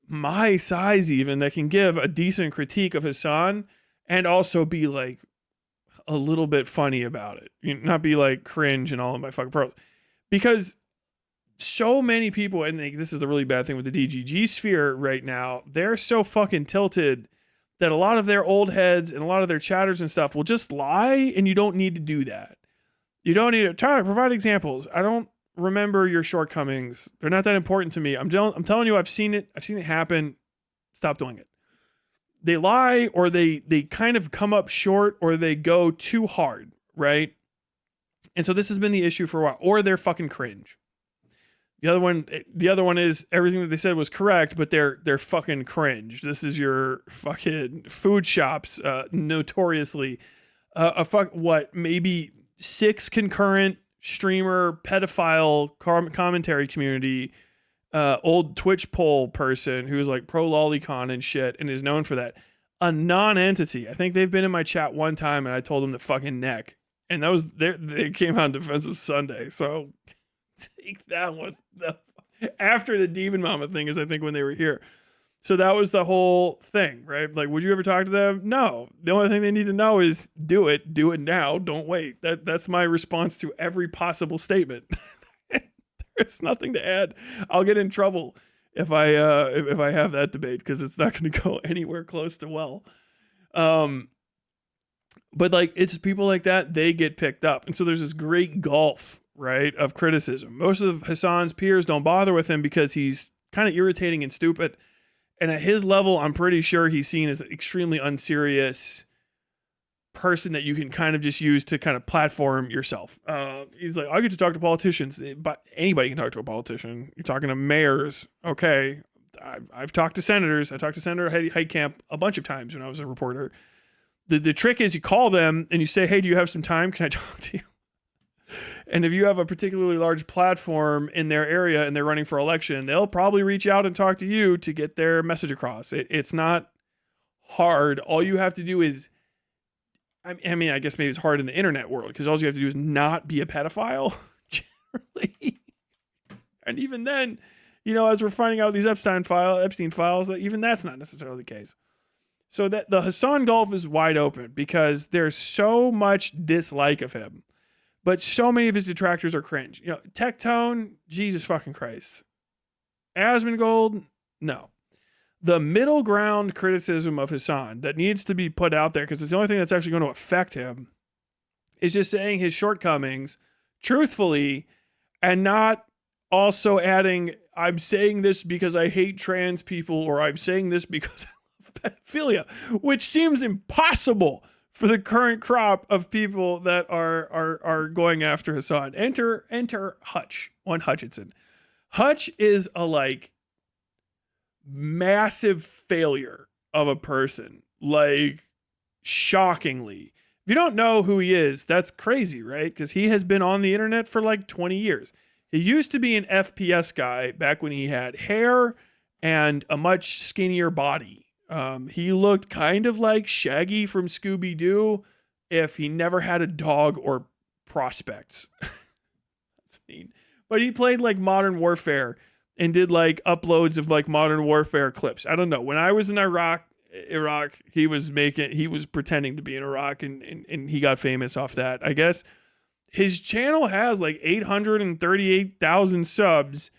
my size even, that can give a decent critique of Hassan and also be like a little bit funny about it. You know, not be like cringe and all of my fucking pros. Because so many people, and this is the really bad thing with the DGG sphere right now, they're so fucking tilted that a lot of their old heads and a lot of their chatters and stuff will just lie, and you don't need to do that. You don't need to. Tyler, provide examples. I don't remember your shortcomings. They're not that important to me. I'm telling you, I've seen it. I've seen it happen. Stop doing it. They lie, or they kind of come up short, or they go too hard, right? And so this has been the issue for a while. Or they're fucking cringe. The other one is everything that they said was correct, but they're fucking cringe. This is your fucking food shops, notoriously. Maybe 6 concurrent streamer pedophile commentary community, old Twitch poll person who's like pro lolicon and shit and is known for that. A non-entity. I think they've been in my chat one time and I told them to fucking neck. And that was, they came out on Defensive Sunday. So take that one. After the Demon Mama thing is, I think, when they were here. So that was the whole thing, right? Like, would you ever talk to them? No. The only thing they need to know is do it now. Don't wait. That's my response to every possible statement. There's nothing to add. I'll get in trouble if I have that debate because it's not going to go anywhere close to well. But like, it's people like that, they get picked up. And so there's this great gulf, right, of criticism. Most of Hassan's peers don't bother with him because he's kind of irritating and stupid. And at his level, I'm pretty sure he's seen as extremely unserious person that you can kind of just use to kind of platform yourself. He's like, I get to talk to politicians, but anybody can talk to a politician. You're talking to mayors. Okay. I've talked to senators. I talked to Senator Heitkamp a bunch of times when I was a reporter. The trick is you call them and you say, hey, do you have some time? Can I talk to you? And if you have a particularly large platform in their area and they're running for election, they'll probably reach out and talk to you to get their message across. It's not hard. All you have to do is, I mean, I guess maybe it's hard in the internet world because all you have to do is not be a pedophile, generally. And even then, you know, as we're finding out these Epstein files, that even that's not necessarily the case. So that the Hassan Gulf is wide open because there's so much dislike of him, but so many of his detractors are cringe. You know, Tectone, Jesus fucking Christ. Asmongold, no. The middle ground criticism of Hassan that needs to be put out there, because it's the only thing that's actually going to affect him, is just saying his shortcomings truthfully and not also adding, I'm saying this because I hate trans people, or I'm saying this because I love pedophilia, which seems impossible for the current crop of people that are going after Hassan. Enter Hutch, one Hutchinson. Hutch is a massive failure of a person, shockingly. If you don't know who he is, that's crazy, right? Because he has been on the internet for 20 years. He used to be an FPS guy back when he had hair and a much skinnier body. He looked kind of like Shaggy from Scooby-Doo if he never had a dog or prospects. That's mean. But he played Modern Warfare and did uploads of Modern Warfare clips. I don't know. When I was in Iraq, he was pretending to be in Iraq and he got famous off that. I guess his channel has 838,000 subs.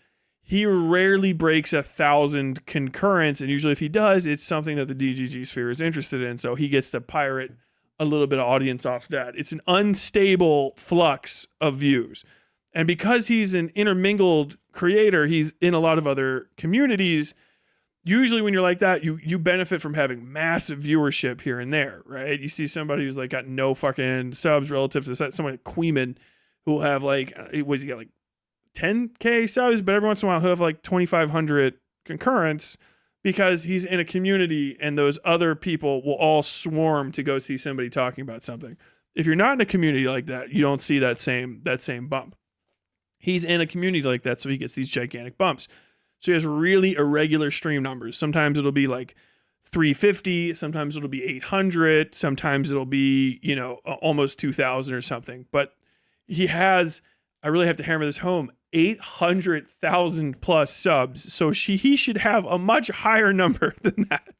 He rarely breaks 1,000 concurrents, and usually if he does, it's something that the DGG sphere is interested in, so he gets to pirate a little bit of audience off that. It's an unstable flux of views. And because he's an intermingled creator, he's in a lot of other communities. Usually when you're like that, you benefit from having massive viewership here and there, right? You see somebody who's got no fucking subs relative to someone like Queeman, who will have what does he get, 10K subs, but every once in a while he'll have 2,500 concurrents because he's in a community and those other people will all swarm to go see somebody talking about something. If you're not in a community like that, you don't see that same bump. He's in a community like that, so he gets these gigantic bumps. So he has really irregular stream numbers. Sometimes it'll be 350, sometimes it'll be 800, sometimes it'll be, almost 2,000 or something. But he has, I really have to hammer this home, 800,000 plus subs. So he should have a much higher number than that.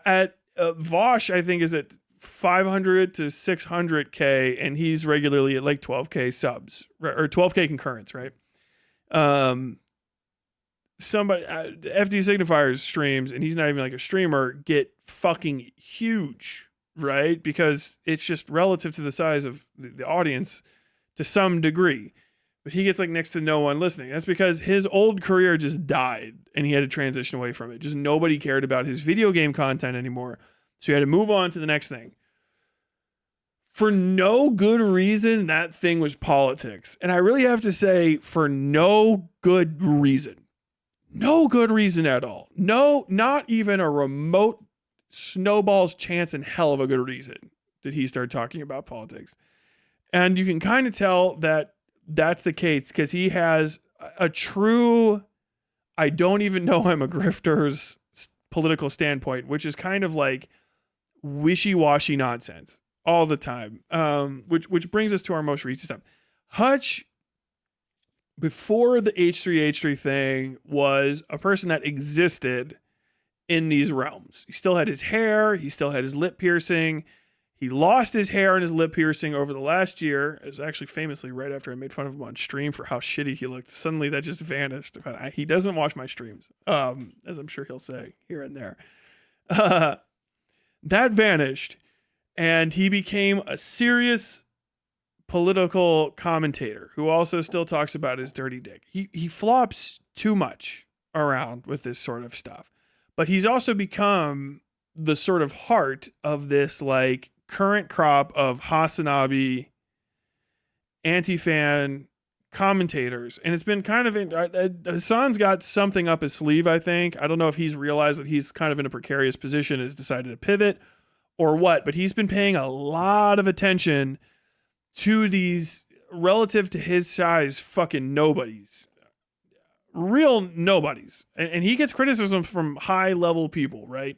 At Vosh, I think, is at 500 to 600K, and he's regularly at 12K subs, or 12K concurrents, right? Somebody, FD Signifier's streams, and he's not even a streamer, get fucking huge, right? Because it's just relative to the size of the audience to some degree. But he gets next to no one listening. That's because his old career just died and he had to transition away from it. Just nobody cared about his video game content anymore. So he had to move on to the next thing. For no good reason, that thing was politics. And I really have to say, for no good reason. No good reason at all. No, not even a remote snowball's chance in hell of a good reason did he start talking about politics. And you can kind of tell that that's the case because he has a true, I don't even know I'm a grifter's political standpoint, which is kind of wishy-washy nonsense all the time. Which brings us to our most recent stuff. Hutch, before the H3H3 thing, was a person that existed in these realms. He still had his hair. He still had his lip piercing. He lost his hair and his lip piercing over the last year. It was actually famously right after I made fun of him on stream for how shitty he looked. Suddenly that just vanished. He doesn't watch my streams, as I'm sure he'll say here and there. That vanished, and he became a serious political commentator who also still talks about his dirty dick. He flops too much around with this sort of stuff. But he's also become the sort of heart of this current crop of Hasanabe anti-fan commentators, and it's been kind of Hassan's got something up his sleeve. I think, I don't know if he's realized that he's kind of in a precarious position, has decided to pivot or what, but he's been paying a lot of attention to these relative to his size fucking nobodies, real nobodies, and he gets criticism from high level people, right,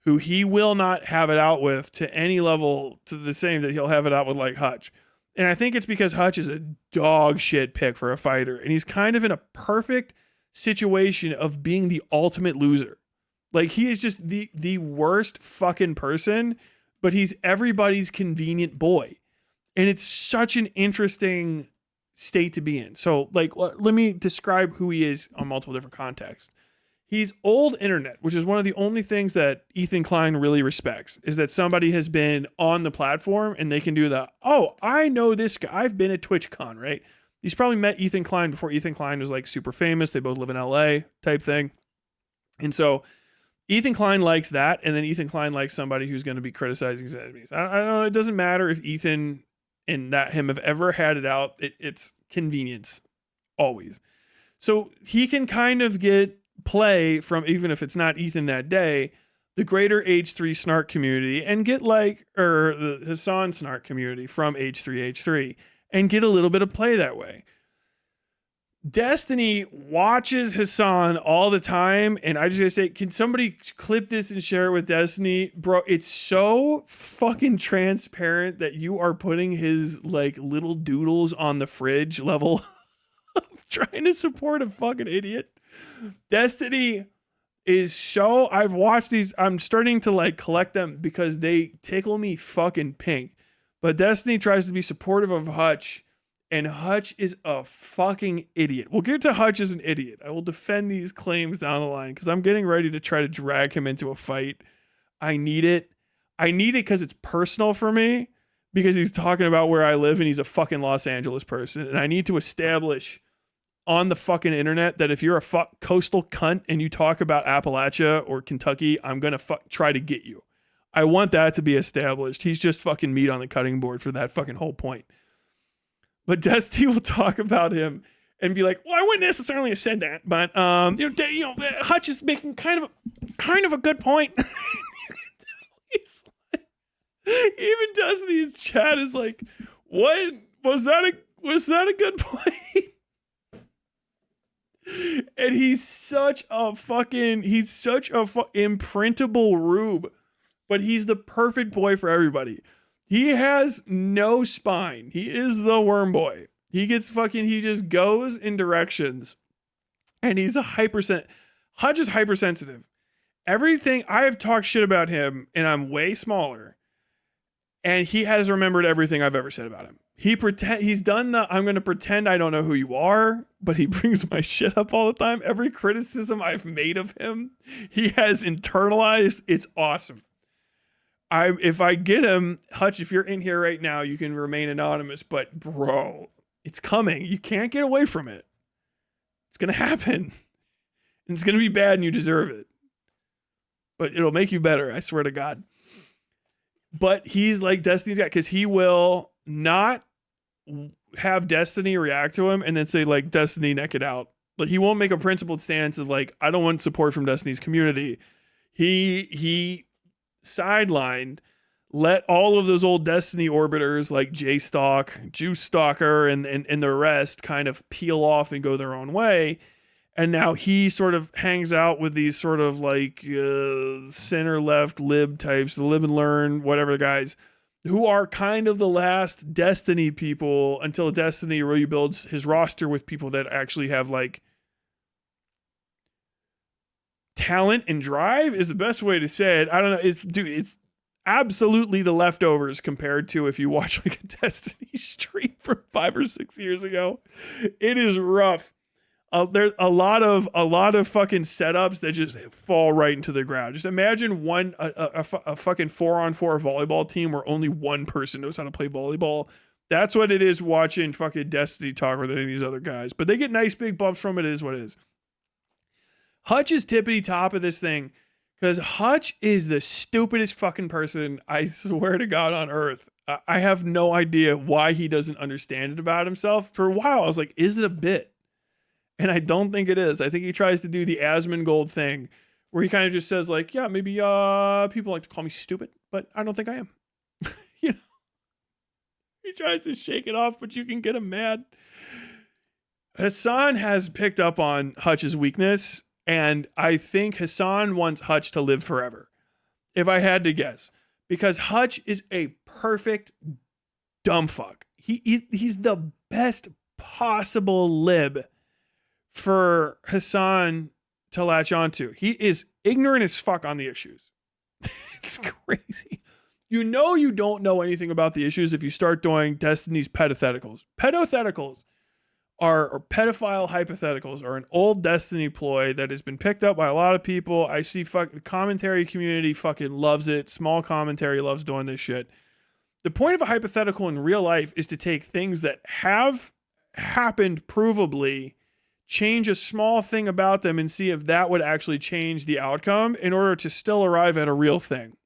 who he will not have it out with to any level to the same that he'll have it out with like Hutch. And I think it's because Hutch is a dog shit pick for a fighter. And he's kind of in a perfect situation of being the ultimate loser. Like, he is just the worst fucking person, but he's everybody's convenient boy. And it's such an interesting state to be in. So, like, let me describe who he is on multiple different contexts. He's old internet, which is one of the only things that Ethan Klein really respects, is that somebody has been on the platform and they can do the, oh, I know this guy. I've been at TwitchCon, right? He's probably met Ethan Klein before Ethan Klein was like super famous. They both live in LA type thing. And so Ethan Klein likes that. And then Ethan Klein likes somebody who's going to be criticizing his enemies. I don't know. It doesn't matter if Ethan and that him have ever had it out. It's convenience always. So he can kind of get play from, even if it's not Ethan that day, the greater H3 Snark community, and get like, or the Hassan Snark community from H3 and get a little bit of play that way. Destiny watches Hassan all the time, and I just gotta say, can somebody clip this and share it with Destiny? Bro, it's so fucking transparent that you are putting his like little doodles on the fridge level trying to support a fucking idiot. Destiny is so, I've watched these, I'm starting to like collect them because they tickle me fucking pink. But Destiny tries to be supportive of Hutch, and Hutch is a fucking idiot. We'll get to Hutch as an idiot. I will defend these claims down the line because I'm getting ready to try to drag him into a fight. I need it. I need it because it's personal for me, because he's talking about where I live and he's a fucking Los Angeles person. And I need to establish on the fucking internet that if you're a coastal cunt and you talk about Appalachia or Kentucky, I'm going to try to get you. I want that to be established. He's just fucking meat on the cutting board for that fucking whole point. But Destiny will talk about him and be like, well, I wouldn't necessarily have said that, but Hutch is making kind of a good point. Even Destiny's chat is like, what was that a good point? And he's such a imprintable rube, but he's the perfect boy for everybody. He has no spine. He is the worm boy. He just goes in directions, and he's Hutch is hypersensitive. Everything, I have talked shit about him, and I'm way smaller, and he has remembered everything I've ever said about him. He's done the, I'm going to pretend I don't know who you are, but he brings my shit up all the time. Every criticism I've made of him, he has internalized. It's awesome. If I get him, Hutch, if you're in here right now, you can remain anonymous, but bro, it's coming. You can't get away from it. It's going to happen. And it's going to be bad and you deserve it. But it'll make you better, I swear to God. But he's like Destiny's guy, because he will not have Destiny react to him and then say, like, Destiny, neck it out. Like, he won't make a principled stance of, like, I don't want support from Destiny's community. He sidelined, let all of those old Destiny orbiters like J-Stalk, Juice Stalker, and the rest kind of peel off and go their own way. And now he sort of hangs out with these sort of like center left lib types, the live and learn, whatever guys, who are kind of the last Destiny people until Destiny really builds his roster with people that actually have like talent and drive is the best way to say it. I don't know. It's absolutely the leftovers compared to if you watch like a Destiny stream from 5 or 6 years ago. It is rough. There's a lot of fucking setups that just fall right into the ground. Just imagine a fucking 4-on-4 volleyball team where only one person knows how to play volleyball. That's what it is watching fucking Destiny talk with any of these other guys. But they get nice big bumps from it. It is what it is. Hutch is tippity top of this thing Because Hutch is the stupidest fucking person, I swear to God, on earth. I have no idea why he doesn't understand it about himself. For a while, I was like, is it a bit? And I don't think it is. I think he tries to do the Asmongold thing where he kind of just says, like, yeah, maybe people like to call me stupid, but I don't think I am. You know? He tries to shake it off, but you can get him mad. Hassan has picked up on Hutch's weakness, and I think Hassan wants Hutch to live forever, if I had to guess, because Hutch is a perfect dumb fuck. He's the best possible lib for Hassan to latch onto. He is ignorant as fuck on the issues. It's crazy. You know you don't know anything about the issues if you start doing Destiny's pedotheticals. Pedotheticals or pedophile hypotheticals are an old Destiny ploy that has been picked up by a lot of people. I see the commentary community fucking loves it. Small commentary loves doing this shit. The point of a hypothetical in real life is to take things that have happened provably, change a small thing about them, and see if that would actually change the outcome in order to still arrive at a real thing.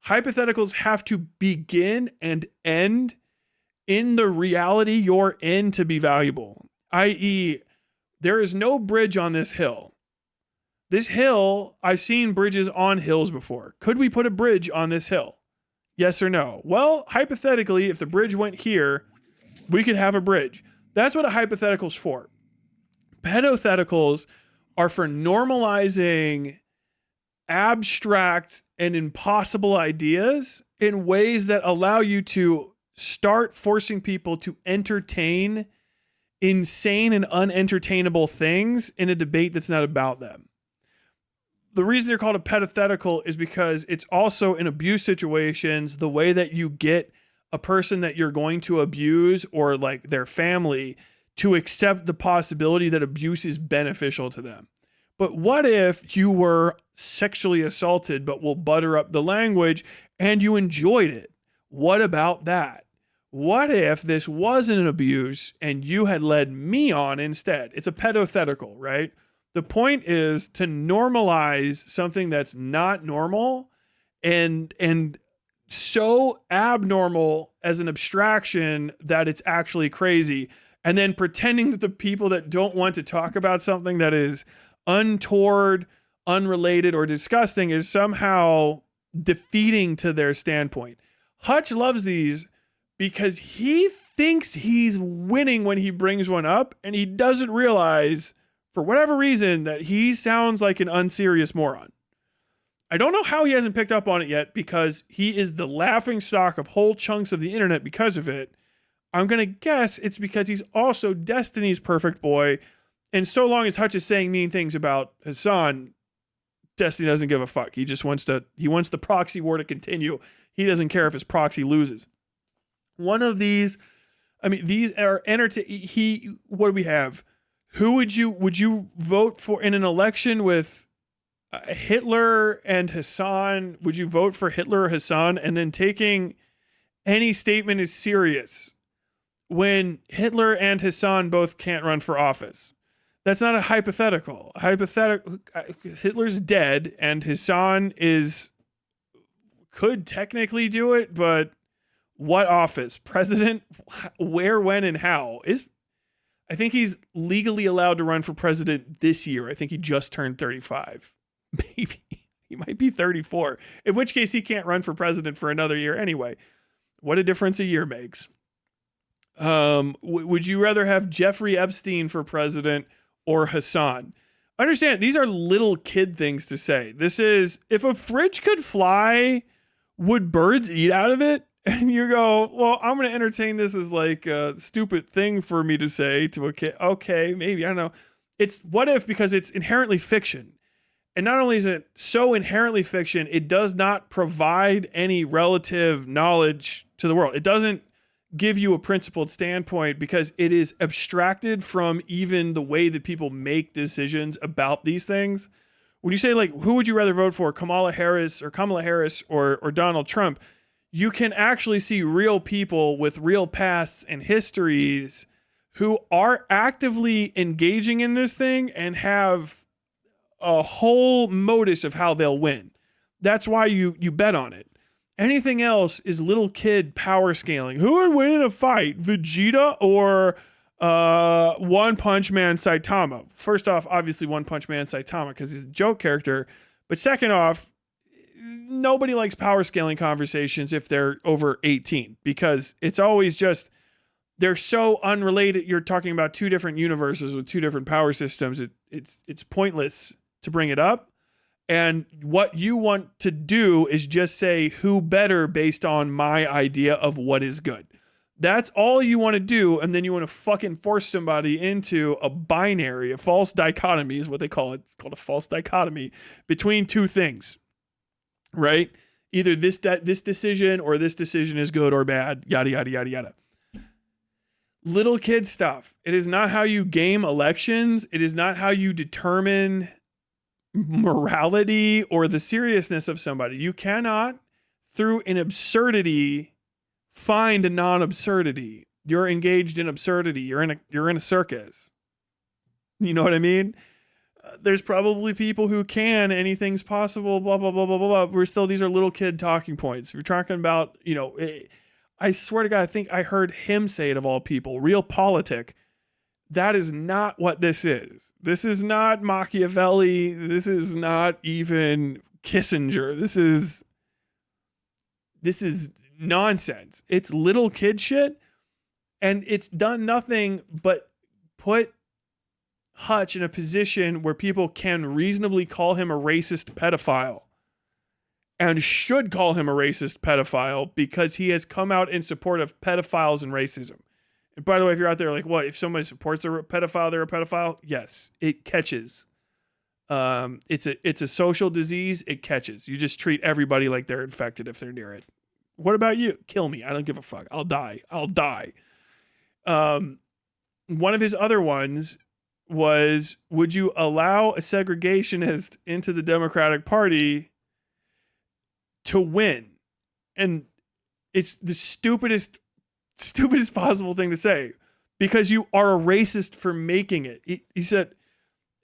Hypotheticals have to begin and end in the reality you're in to be valuable. I.e., there is no bridge on this hill. This hill, I've seen bridges on hills before. Could we put a bridge on this hill? Yes or no? Well, hypothetically, if the bridge went here, we could have a bridge. That's what a hypothetical's for. Pedotheticals are for normalizing abstract and impossible ideas in ways that allow you to start forcing people to entertain insane and unentertainable things in a debate that's not about them. The reason they're called a pedothetical is because it's also in abuse situations, the way that you get a person that you're going to abuse or like their family to accept the possibility that abuse is beneficial to them. But what if you were sexually assaulted, but we'll butter up the language and you enjoyed it? What about that? What if this wasn't an abuse and you had led me on instead? It's a pedothetical, right? The point is to normalize something that's not normal and so abnormal as an abstraction that it's actually crazy. And then pretending that the people that don't want to talk about something that is untoward, unrelated, or disgusting is somehow defeating to their standpoint. Hutch loves these because he thinks he's winning when he brings one up, and he doesn't realize, for whatever reason, that he sounds like an unserious moron. I don't know how he hasn't picked up on it yet, because he is the laughing stock of whole chunks of the internet because of it. I'm going to guess it's because he's also Destiny's perfect boy, and so long as Hutch is saying mean things about Hassan, Destiny doesn't give a fuck. He just wants the proxy war to continue. He doesn't care if his proxy loses. One of these, I mean, these are what do we have? Who would you vote for in an election with Hitler and Hassan? Would you vote for Hitler or Hassan? And then taking any statement as serious when Hitler and Hassan both can't run for office? That's not a hypothetical. Hitler's dead and Hassan could technically do it, but what office? President? Where, when, and how? I think he's legally allowed to run for president this year. I think he just turned 35. Maybe. He might be 34. In which case he can't run for president for another year anyway. What a difference a year makes. Would you rather have Jeffrey Epstein for president or Hassan? Understand, these are little kid things to say. This is, if a fridge could fly, would birds eat out of it? And you go, well, I'm going to entertain this as like a stupid thing for me to say to a kid. Okay, maybe, I don't know. It's what if, because it's inherently fiction. And not only is it so inherently fiction, it does not provide any relative knowledge to the world. It doesn't give you a principled standpoint because it is abstracted from even the way that people make decisions about these things. When you say, like, who would you rather vote for, Kamala Harris or Donald Trump? You can actually see real people with real pasts and histories who are actively engaging in this thing and have a whole modus of how they'll win. That's why you bet on it. Anything else is little kid power scaling. Who would win in a fight, Vegeta or One Punch Man Saitama? First off, obviously One Punch Man Saitama because he's a joke character. But second off, nobody likes power scaling conversations if they're over 18 because it's always just, they're so unrelated. You're talking about two different universes with two different power systems. It's pointless to bring it up. And what you want to do is just say who better based on my idea of what is good. That's all you want to do. And then you want to fucking force somebody into a binary, a false dichotomy is what they call it. It's called a false dichotomy between two things, right? Either this decision or this decision is good or bad, yada, yada, yada, yada. Little kid stuff. It is not how you game elections. It is not how you determine morality or the seriousness of somebody. You cannot, through an absurdity, find a non-absurdity. You're engaged in absurdity. You're in a circus. You know what I mean? There's probably people who can, anything's possible, blah, blah, blah, blah, blah, blah. These are little kid talking points. We're talking about, I swear to God, I think I heard him say it of all people, realpolitik. That is not what this is. This is not Machiavelli. This is not even Kissinger. This is nonsense. It's little kid shit, and it's done nothing but put Hutch in a position where people can reasonably call him a racist pedophile and should call him a racist pedophile because he has come out in support of pedophiles and racism. And by the way, if you're out there like, what, if somebody supports a pedophile, they're a pedophile? Yes, it catches. It's a social disease. It catches. You just treat everybody like they're infected if they're near it. What about you? Kill me. I don't give a fuck. I'll die. One of his other ones was, would you allow a segregationist into the Democratic Party to win? And it's the stupidest possible thing to say because you are a racist for making it. He said,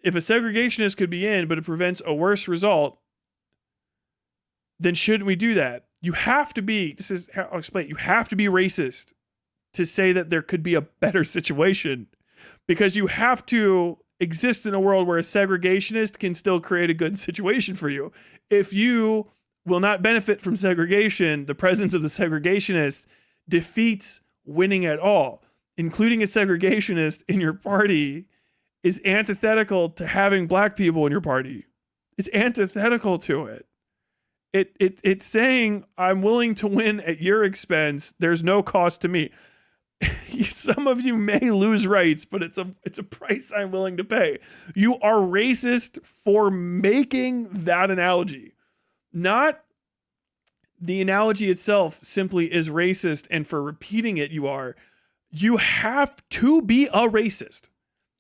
if a segregationist could be in, but it prevents a worse result, then shouldn't we do that? You have to be, this is how I'll explain, you have to be racist to say that there could be a better situation because you have to exist in a world where a segregationist can still create a good situation for you. If you will not benefit from segregation, the presence of the segregationist defeats winning at all. Including a segregationist in your party is antithetical to having black people in your party. It's antithetical to it. It's saying, I'm willing to win at your expense. There's no cost to me. Some of you may lose rights, but it's a price I'm willing to pay. You are racist for making that analogy. Not the analogy itself simply is racist, and for repeating it, you are. You have to be a racist.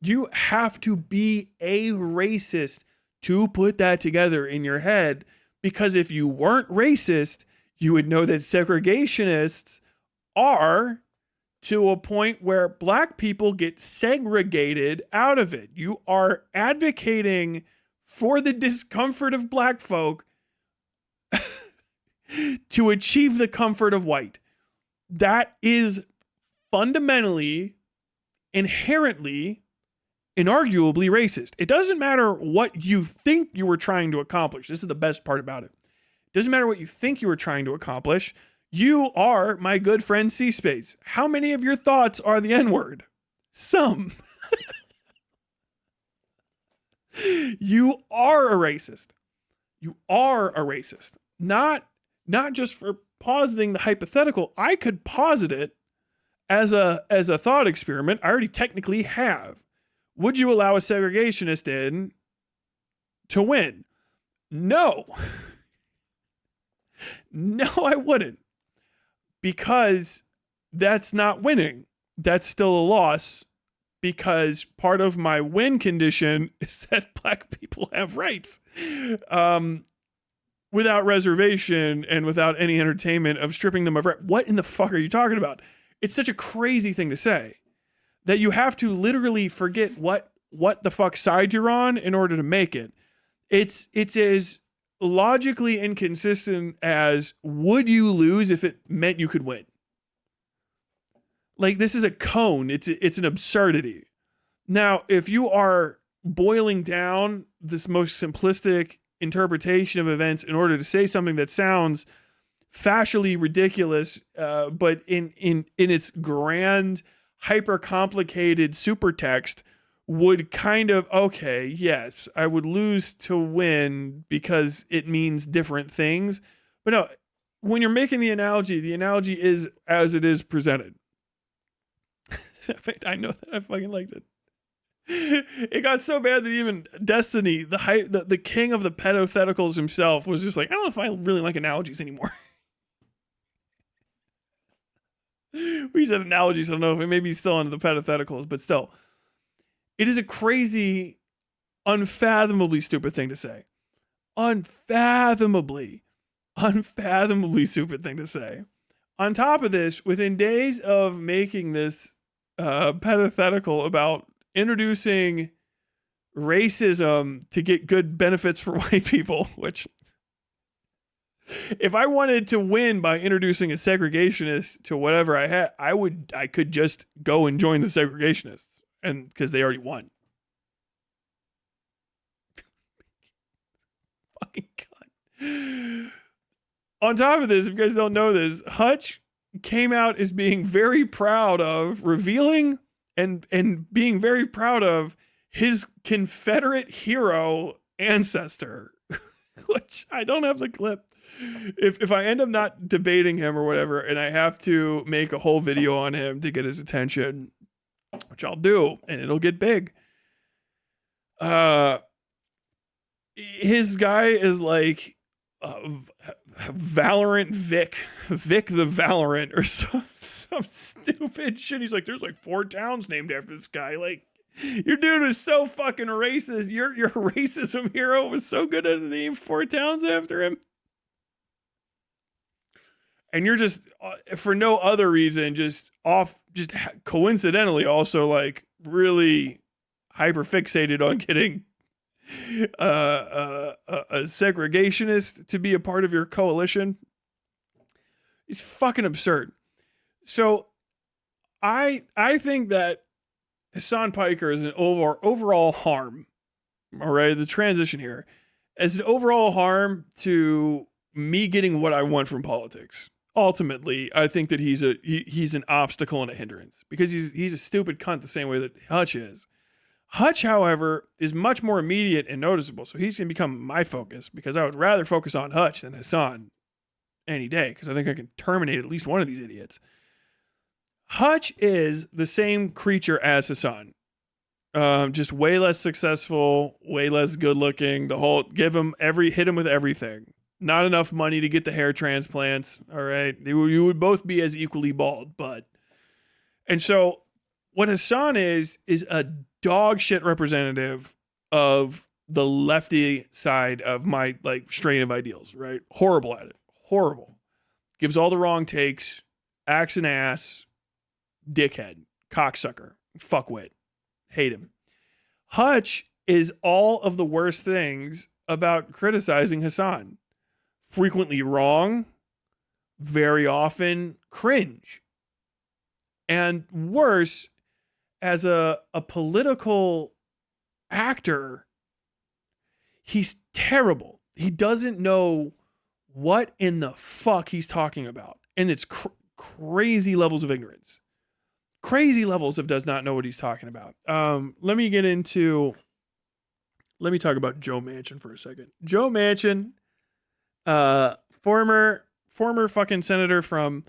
You have to be a racist to put that together in your head, because if you weren't racist, you would know that segregationists are to a point where black people get segregated out of it. You are advocating for the discomfort of black folk to achieve the comfort of white. That is fundamentally, inherently, inarguably racist. It doesn't matter what you think you were trying to accomplish. This is the best part about it. It doesn't matter what you think you were trying to accomplish. You are my good friend C-Space. How many of your thoughts are the N-word? Some. You are a racist. You are a racist. Not just for positing the hypothetical. I could posit it as a thought experiment. I already technically have. Would you allow a segregationist in to win? No. No, I wouldn't. Because that's not winning. That's still a loss. Because part of my win condition is that black people have rights. Without reservation and without any entertainment of stripping them of right. What in the fuck are you talking about? It's such a crazy thing to say that you have to literally forget what the fuck side you're on in order to make it. It's as logically inconsistent as would you lose if it meant you could win? Like, this is a cone. It's an absurdity. Now, if you are boiling down this most simplistic interpretation of events in order to say something that sounds facially ridiculous, but in its grand, hyper complicated super text, would kind of, okay, yes, I would lose to win because it means different things. But no, when you're making the analogy is as it is presented. I know that I fucking liked it. It got so bad that even Destiny, the king of the pedotheticals himself, was just like, I don't know if I really like analogies anymore. We said analogies, I don't know if maybe he's still into the pedotheticals, but still. It is a crazy, unfathomably stupid thing to say. Unfathomably stupid thing to say. On top of this, within days of making this pedothetical about introducing racism to get good benefits for white people, which if I wanted to win by introducing a segregationist to whatever I had, I could just go and join the segregationists, and because they already won. Fucking God. On top of this, if you guys don't know this, Hutch came out as being very proud of revealing and being very proud of his Confederate hero ancestor, which I don't have the clip. If I end up not debating him or whatever, and I have to make a whole video on him to get his attention, which I'll do, and it'll get big. His guy is like Valorant Vic the Valorant, or some stupid shit. He's like, there's like 4 towns named after this guy. Like, your dude was so fucking racist. Your racism hero was so good at naming 4 towns after him. And you're just, for no other reason, just coincidentally also like really hyper fixated on getting a segregationist to be a part of your coalition. It's fucking absurd. So I think that Hassan Piker is an overall harm. All right, the transition here is an overall harm to me getting what I want from politics. Ultimately, I think that he's an obstacle and a hindrance because he's a stupid cunt the same way that Hutch is. Hutch, however, is much more immediate and noticeable, so he's going to become my focus because I would rather focus on Hutch than Hassan any day because I think I can terminate at least one of these idiots. Hutch is the same creature as Hassan, just way less successful, way less good looking. Hit him with everything. Not enough money to get the hair transplants. All right, you would both be as equally bald, and so what Hassan is a dog shit representative of the lefty side of my like strain of ideals. Right, horrible at it, horrible. Gives all the wrong takes, acts an ass, dickhead, cocksucker, fuckwit, hate him. Hutch is all of the worst things about criticizing Hassan. Frequently wrong, very often cringe. And worse, as a political actor, he's terrible. He doesn't know what in the fuck he's talking about. And it's crazy levels of ignorance. Crazy levels of does not know what he's talking about. Let me talk about Joe Manchin for a second. Joe Manchin, former fucking senator from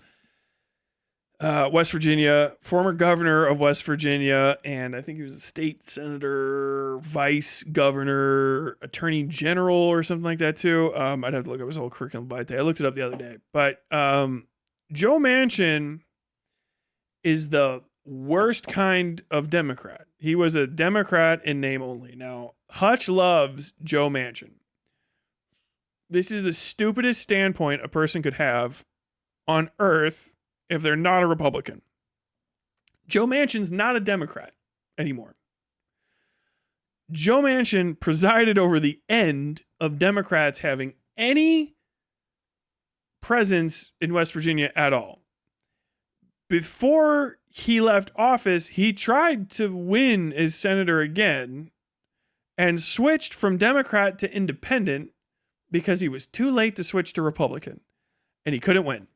West Virginia, former governor of West Virginia, and I think he was a state senator, vice governor, attorney general, or something like that too. I'd have to look up his whole curriculum by day. I looked it up the other day, but Joe Manchin is the worst kind of Democrat. He was a Democrat in name only. Now, Hutch loves Joe Manchin. This is the stupidest standpoint a person could have on earth if they're not a Republican. Joe Manchin's not a Democrat anymore. Joe Manchin presided over the end of Democrats having any presence in West Virginia at all. Before he left office, he tried to win as senator again and switched from Democrat to independent because he was too late to switch to Republican and he couldn't win.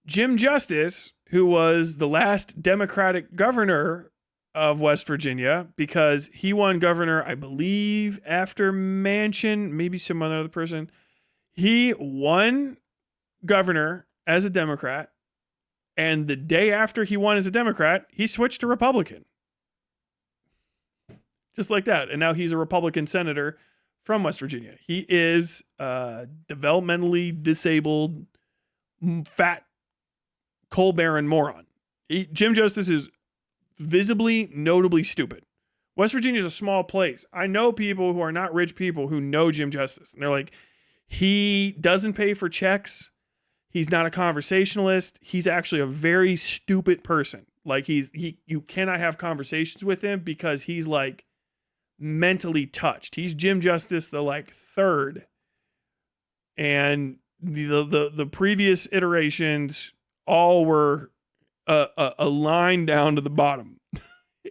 Jim Justice, who was the last Democratic governor of West Virginia, because he won governor, I believe, after Manchin, maybe some other person. He won governor as a Democrat, and the day after he won as a Democrat, he switched to Republican. Just like that. And now he's a Republican senator from West Virginia. He is developmentally disabled, fat, coal baron moron. Jim Justice is visibly, notably stupid. West Virginia is a small place. I know people who are not rich people who know Jim Justice. And they're like, he doesn't pay for checks. He's not a conversationalist. He's actually a very stupid person. Like you cannot have conversations with him because he's like mentally touched. He's Jim Justice, the like third. And the previous iterations all were a line down to the bottom.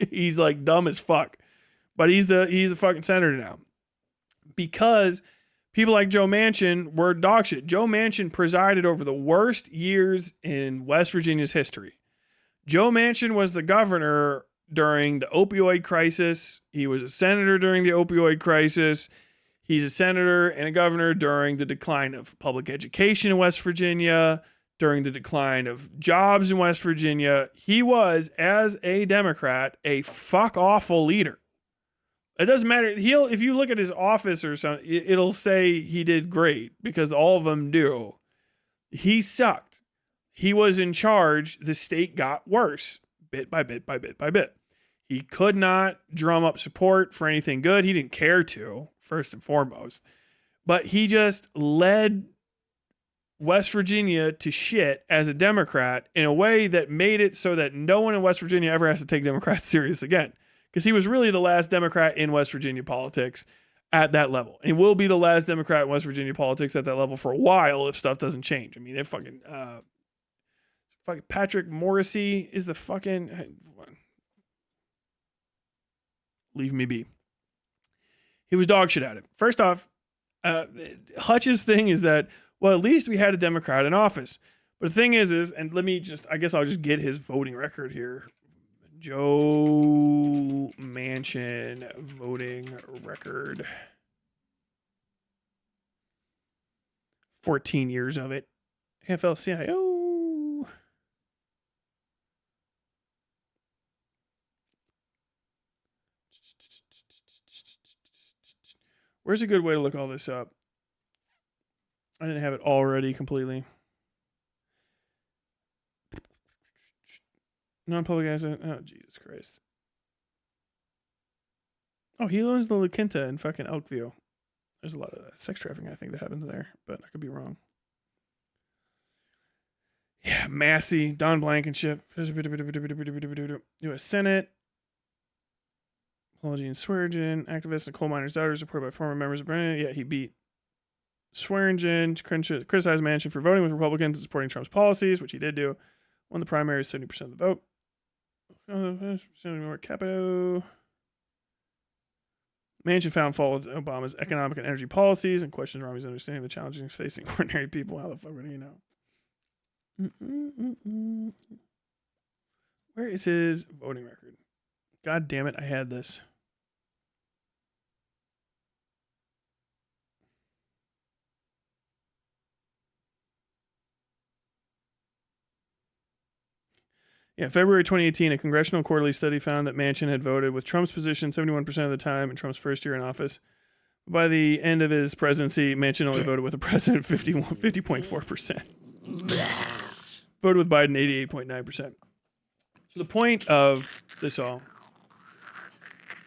He's like dumb as fuck, but he's the fucking senator now because people like Joe Manchin were dog shit. Joe Manchin presided over the worst years in West Virginia's history. Joe Manchin was the governor during the opioid crisis. He was a senator during the opioid crisis. He's a senator and a governor during the decline of public education in West Virginia, during the decline of jobs in West Virginia. He was, as a Democrat, a fuck awful leader. It doesn't matter. If you look at his office or something, it'll say he did great because all of them do. He sucked. He was in charge. The state got worse bit by bit by bit by bit. He could not drum up support for anything good. He didn't care to, first and foremost. But he just led West Virginia to shit as a Democrat in a way that made it so that no one in West Virginia ever has to take Democrats serious again. Because he was really the last Democrat in West Virginia politics at that level. And he will be the last Democrat in West Virginia politics at that level for a while if stuff doesn't change. I mean, it fucking Patrick Morrissey is the fucking... Leave me be. He was dog shit at it. First off, Hutch's thing is that, well, at least we had a Democrat in office. But the thing is, and I guess I'll just get his voting record here. Joe Manchin voting record. 14 years of it. AFL-CIO. Where's a good way to look all this up? I didn't have it already completely. Non-public asset. Oh, Jesus Christ. Oh, he owns the La Quinta in fucking Elkview. There's a lot of sex trafficking, I think, that happens there, but I could be wrong. Yeah, Massey, Don Blankenship. U.S. Senate. Apology and Swearingen. Activists and coal miners' daughters reported by former members of Brennan. Yeah, he beat Swearingen, criticized Manchin for voting with Republicans and supporting Trump's policies, which he did do. Won the primary, 70% of the vote. Capito. Manchin found fault with Obama's economic and energy policies and questioned Romney's understanding of the challenges facing ordinary people. How the fuck do you know? Where is his voting record? God damn it, I had this. Yeah, February 2018, a congressional quarterly study found that Manchin had voted with Trump's position 71% of the time in Trump's first year in office. By the end of his presidency, Manchin only voted with the president 50.4%. Voted with Biden 88.9%. So the point of this all...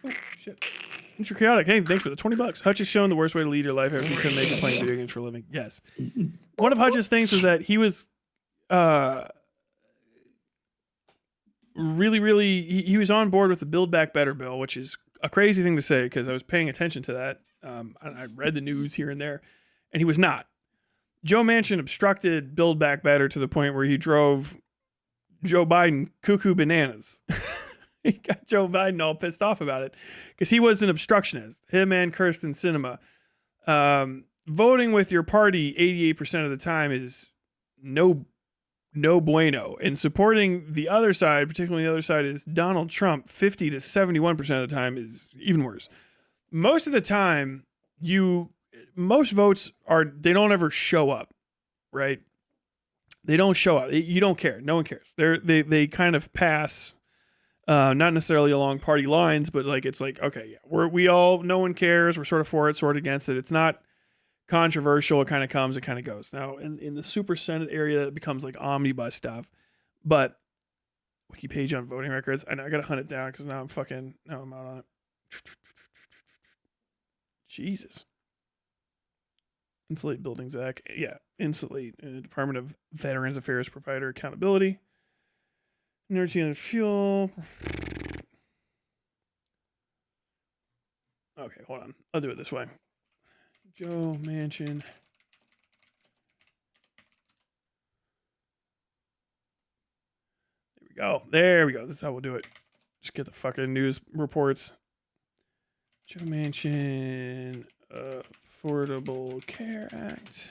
Oh, shit. Intrachaotic. Hey, thanks for the $20. Hutch has shown the worst way to lead your life after you couldn't make it playing video games for a living. Yes. One of Hutch's things was that he was... he was on board with the Build Back Better bill, which is a crazy thing to say because I was paying attention to that. I read the news here and there, and he was not. Joe Manchin obstructed Build Back Better to the point where he drove Joe Biden cuckoo bananas. He got Joe Biden all pissed off about it because he was an obstructionist. Him and Kirsten Sinema. Voting with your party 88% of the time is no bueno. And supporting the other side, particularly the other side is Donald Trump, 50 to 71% of the time is even worse. Most of the time, most votes they don't ever show up, right? They don't show up. You don't care. No one cares. They kind of pass, not necessarily along party lines, but like it's like, okay, yeah, no one cares. We're sort of for it, sort of against it. It's not controversial. It kind of comes, it kind of goes. Now, in the Super Senate area, it becomes like omnibus stuff. But wiki page on voting records, I gotta hunt it down because now I'm out on it. Jesus. Insulate Buildings Act. Yeah, Insulate. Department of Veterans Affairs Provider Accountability. Energy and Fuel. Okay, hold on. I'll do it this way. Joe Manchin. There we go. This is how we'll do it. Just get the fucking news reports. Joe Manchin, Affordable Care Act.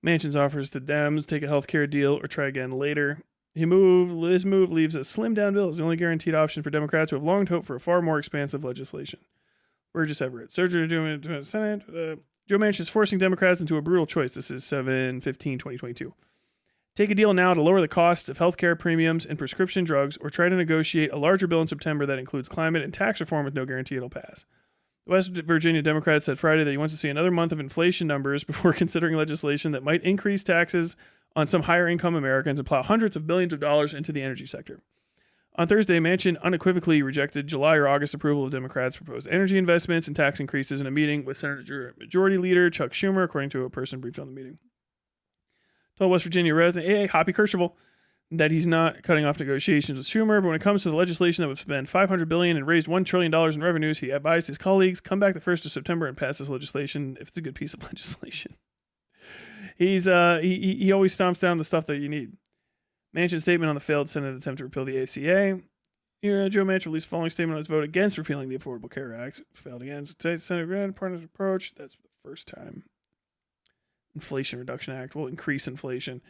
Manchin's offers to Dems take a healthcare deal or try again later. His move leaves a slimmed down bill as the only guaranteed option for Democrats who have long hoped for a far more expansive legislation. Burgess Everett. Surgery to the Senate. Joe Manchin is forcing Democrats into a brutal choice. This is 7/15/2022. Take a deal now to lower the costs of healthcare premiums and prescription drugs, or try to negotiate a larger bill in September that includes climate and tax reform with no guarantee it'll pass. The West Virginia Democrat said Friday that he wants to see another month of inflation numbers before considering legislation that might increase taxes on some higher income Americans and plow hundreds of billions of dollars into the energy sector. On Thursday, Manchin unequivocally rejected July or August approval of Democrats' proposed energy investments and tax increases in a meeting with Senate Majority Leader Chuck Schumer, according to a person briefed on the meeting. Told West Virginia resident Hoppy Kercheval that he's not cutting off negotiations with Schumer, but when it comes to the legislation that would spend $500 billion and raise $1 trillion in revenues, he advised his colleagues, come back the 1st of September and pass this legislation if it's a good piece of legislation. He always stomps down the stuff that you need. Manchin's statement on the failed Senate attempt to repeal the ACA. Joe Manchin released the following statement on his vote against repealing the Affordable Care Act. Failed against Senate partner's approach. That's the first time. Inflation Reduction Act will increase inflation.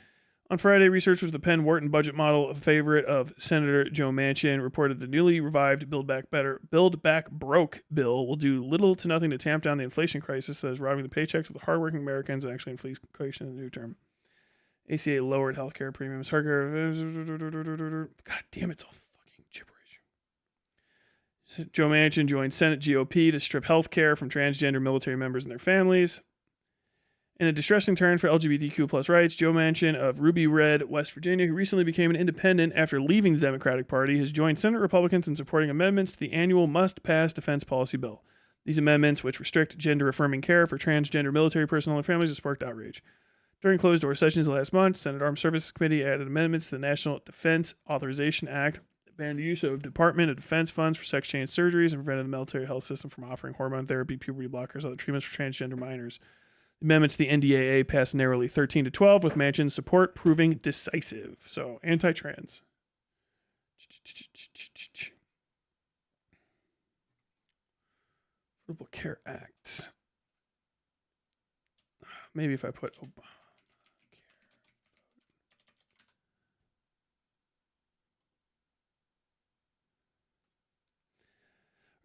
On Friday, researchers with the Penn Wharton budget model, a favorite of Senator Joe Manchin, reported the newly revived Build Back Broke bill will do little to nothing to tamp down the inflation crisis that is robbing the paychecks of the hardworking Americans and actually inflation in the new term. ACA lowered healthcare premiums. God damn, it's all fucking gibberish. Joe Manchin joined Senate GOP to strip healthcare from transgender military members and their families. In a distressing turn for LGBTQ plus rights, Joe Manchin of Ruby Red, West Virginia, who recently became an independent after leaving the Democratic Party, has joined Senate Republicans in supporting amendments to the annual must-pass defense policy bill. These amendments, which restrict gender-affirming care for transgender military personnel and families, have sparked outrage. During closed-door sessions last month, Senate Armed Services Committee added amendments to the National Defense Authorization Act that banned the use of Department of Defense funds for sex change surgeries and prevented the military health system from offering hormone therapy, puberty blockers, and other treatments for transgender minors. The amendments to the NDAA passed narrowly 13-12, with Manchin's support proving decisive. So, anti-trans. Affordable Care Act. Maybe if I put Obama.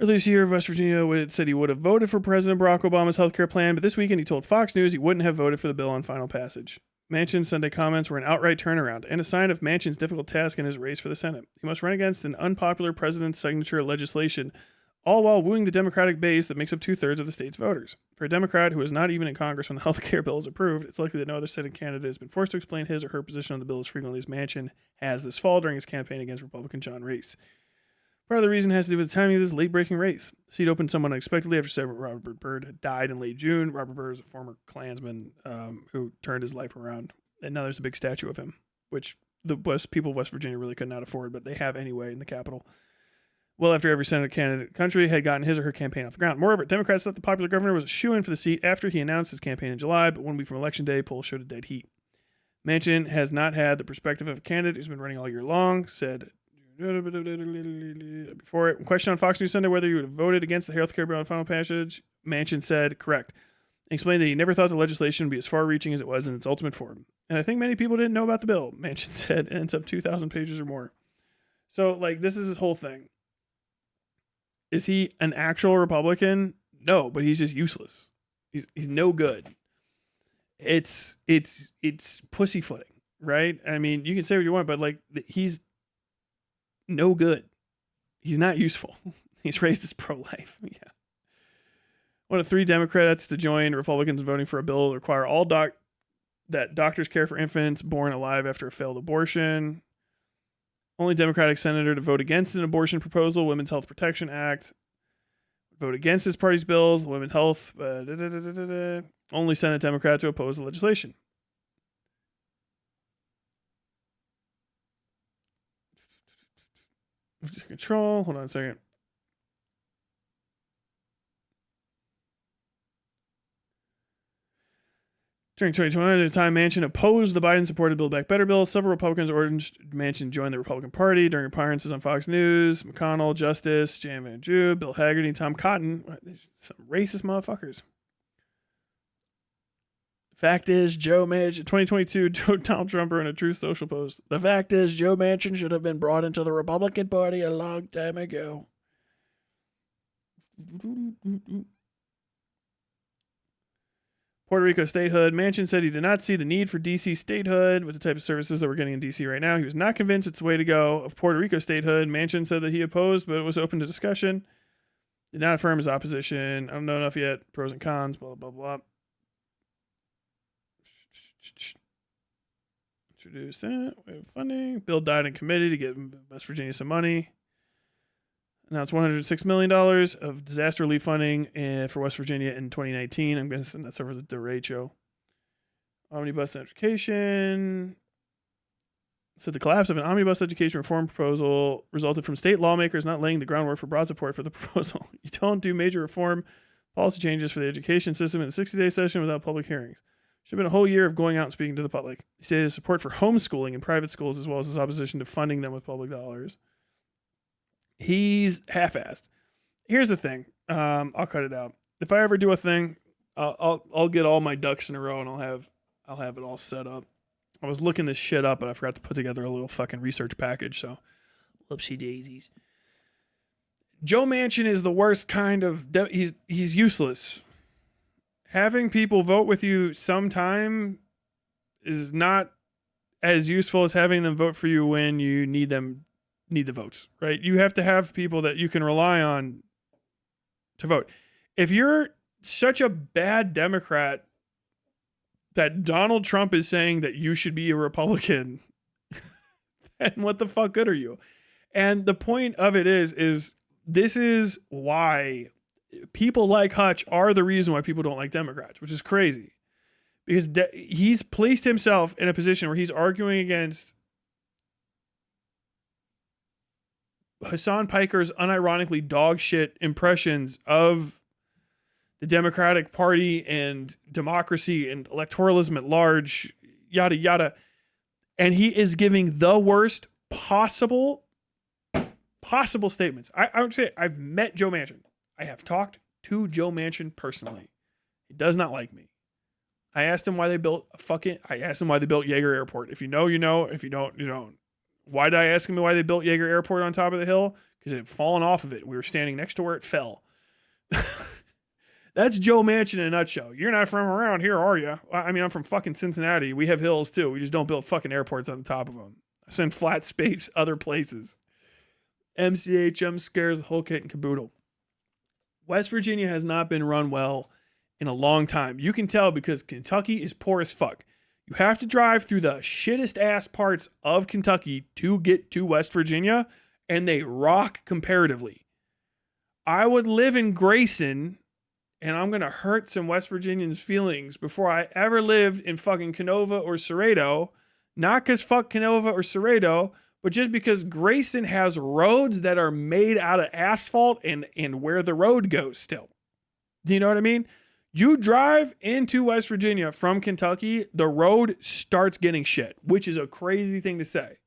Earlier this year, West Virginia said he would have voted for President Barack Obama's healthcare plan, but this weekend he told Fox News he wouldn't have voted for the bill on final passage. Manchin's Sunday comments were an outright turnaround and a sign of Manchin's difficult task in his race for the Senate. He must run against an unpopular president's signature legislation all while wooing the Democratic base that makes up 2/3 of the state's voters. For a Democrat who is not even in Congress when the health care bill is approved, it's likely that no other Senate candidate has been forced to explain his or her position on the bill as frequently as Manchin has this fall during his campaign against Republican John Reese. Part of the reason has to do with the timing of this late-breaking race. The seat opened somewhat unexpectedly after Senator Robert Byrd had died in late June. Robert Byrd is a former Klansman who turned his life around, and now there's a big statue of him, which the people of West Virginia really could not afford, but they have anyway in the Capitol. Well, after every Senate candidate in the country had gotten his or her campaign off the ground. Moreover, Democrats thought the popular governor was a shoo-in for the seat after he announced his campaign in July, but 1 week from Election Day, polls showed a dead heat. Manchin has not had the perspective of a candidate who's been running all year long, said before it. When questioned on Fox News Sunday whether he would have voted against the health care bill on final passage, Manchin said, correct. He explained that he never thought the legislation would be as far-reaching as it was in its ultimate form. And I think many people didn't know about the bill, Manchin said, and it's up 2,000 pages or more. So, this is his whole thing. Is he an actual Republican? No, but he's just useless. He's no good. It's pussyfooting, right? I mean, you can say what you want, but he's no good. He's not useful. He's raised as pro-life. Yeah. One of 3 Democrats to join Republicans in voting for a bill to require all that doctors care for infants born alive after a failed abortion. Only Democratic senator to vote against an abortion proposal, Women's Health Protection Act. Vote against his party's bills, Women's Health. Only Senate Democrat to oppose the legislation. Control. Hold on a second. During 2021, at the time Manchin opposed the Biden-supported Build Back Better bill, several Republicans urged Manchin join the Republican Party. During appearances on Fox News, McConnell, Justice, Jan Van Jew, Bill Haggerty, Tom Cotton, some racist motherfuckers. Fact is, Joe Manchin, 2022, Donald Trump in a Truth Social post. The fact is, Joe Manchin should have been brought into the Republican Party a long time ago. Puerto Rico statehood. Manchin said he did not see the need for D.C. statehood with the type of services that we're getting in D.C. right now. He was not convinced it's the way to go of Puerto Rico statehood. Manchin said that he opposed, but was open to discussion. Did not affirm his opposition. I don't know enough yet. Pros and cons, blah, blah, blah. Introduce that. Funding. Bill died in committee to give West Virginia some money. Announced $106 million of disaster relief funding for West Virginia in 2019. I'm guessing that's over the derecho. Omnibus education. So the collapse of an omnibus education reform proposal resulted from state lawmakers not laying the groundwork for broad support for the proposal. You don't do major reform policy changes for the education system in a 60-day session without public hearings. Should have been a whole year of going out and speaking to the public. He stated his support for homeschooling in private schools as well as his opposition to funding them with public dollars. He's half-assed. Here's the thing. I'll cut it out. If I ever do a thing, I'll get all my ducks in a row and I'll have it all set up. I was looking this shit up, but I forgot to put together a little fucking research package. So, whoopsie daisies. Joe Manchin is the worst kind of. He's useless. Having people vote with you sometime is not as useful as having them vote for you when you need the votes, right? You have to have people that you can rely on to vote. If you're such a bad Democrat that Donald Trump is saying that you should be a Republican, then what the fuck good are you? And the point of it is this is why people like Hutch are the reason why people don't like Democrats, which is crazy. Because he's placed himself in a position where he's arguing against Hassan Piker's unironically dog shit impressions of the Democratic Party and democracy and electoralism at large, yada, yada. And he is giving the worst possible statements. I would say I've met Joe Manchin. I have talked to Joe Manchin personally. He does not like me. I asked him why they built Yeager Airport. If you know, you know. If you don't, you don't. Why did I ask him why they built Yeager Airport on top of the hill? Because it had fallen off of it. We were standing next to where it fell. That's Joe Manchin in a nutshell. You're not from around here, are you? I mean, I'm from fucking Cincinnati. We have hills too. We just don't build fucking airports on the top of them. I send flat space other places. MCH, scares the whole kit and caboodle. West Virginia has not been run well in a long time. You can tell because Kentucky is poor as fuck. You have to drive through the shittest ass parts of Kentucky to get to West Virginia, and they rock comparatively. I would live in Grayson, and I'm going to hurt some West Virginians' feelings before I ever lived in fucking Canova or Cerrado. Not because fuck Canova or Cerrado, but just because Grayson has roads that are made out of asphalt and where the road goes still. Do you know what I mean? You drive into West Virginia from Kentucky, the road starts getting shit, which is a crazy thing to say.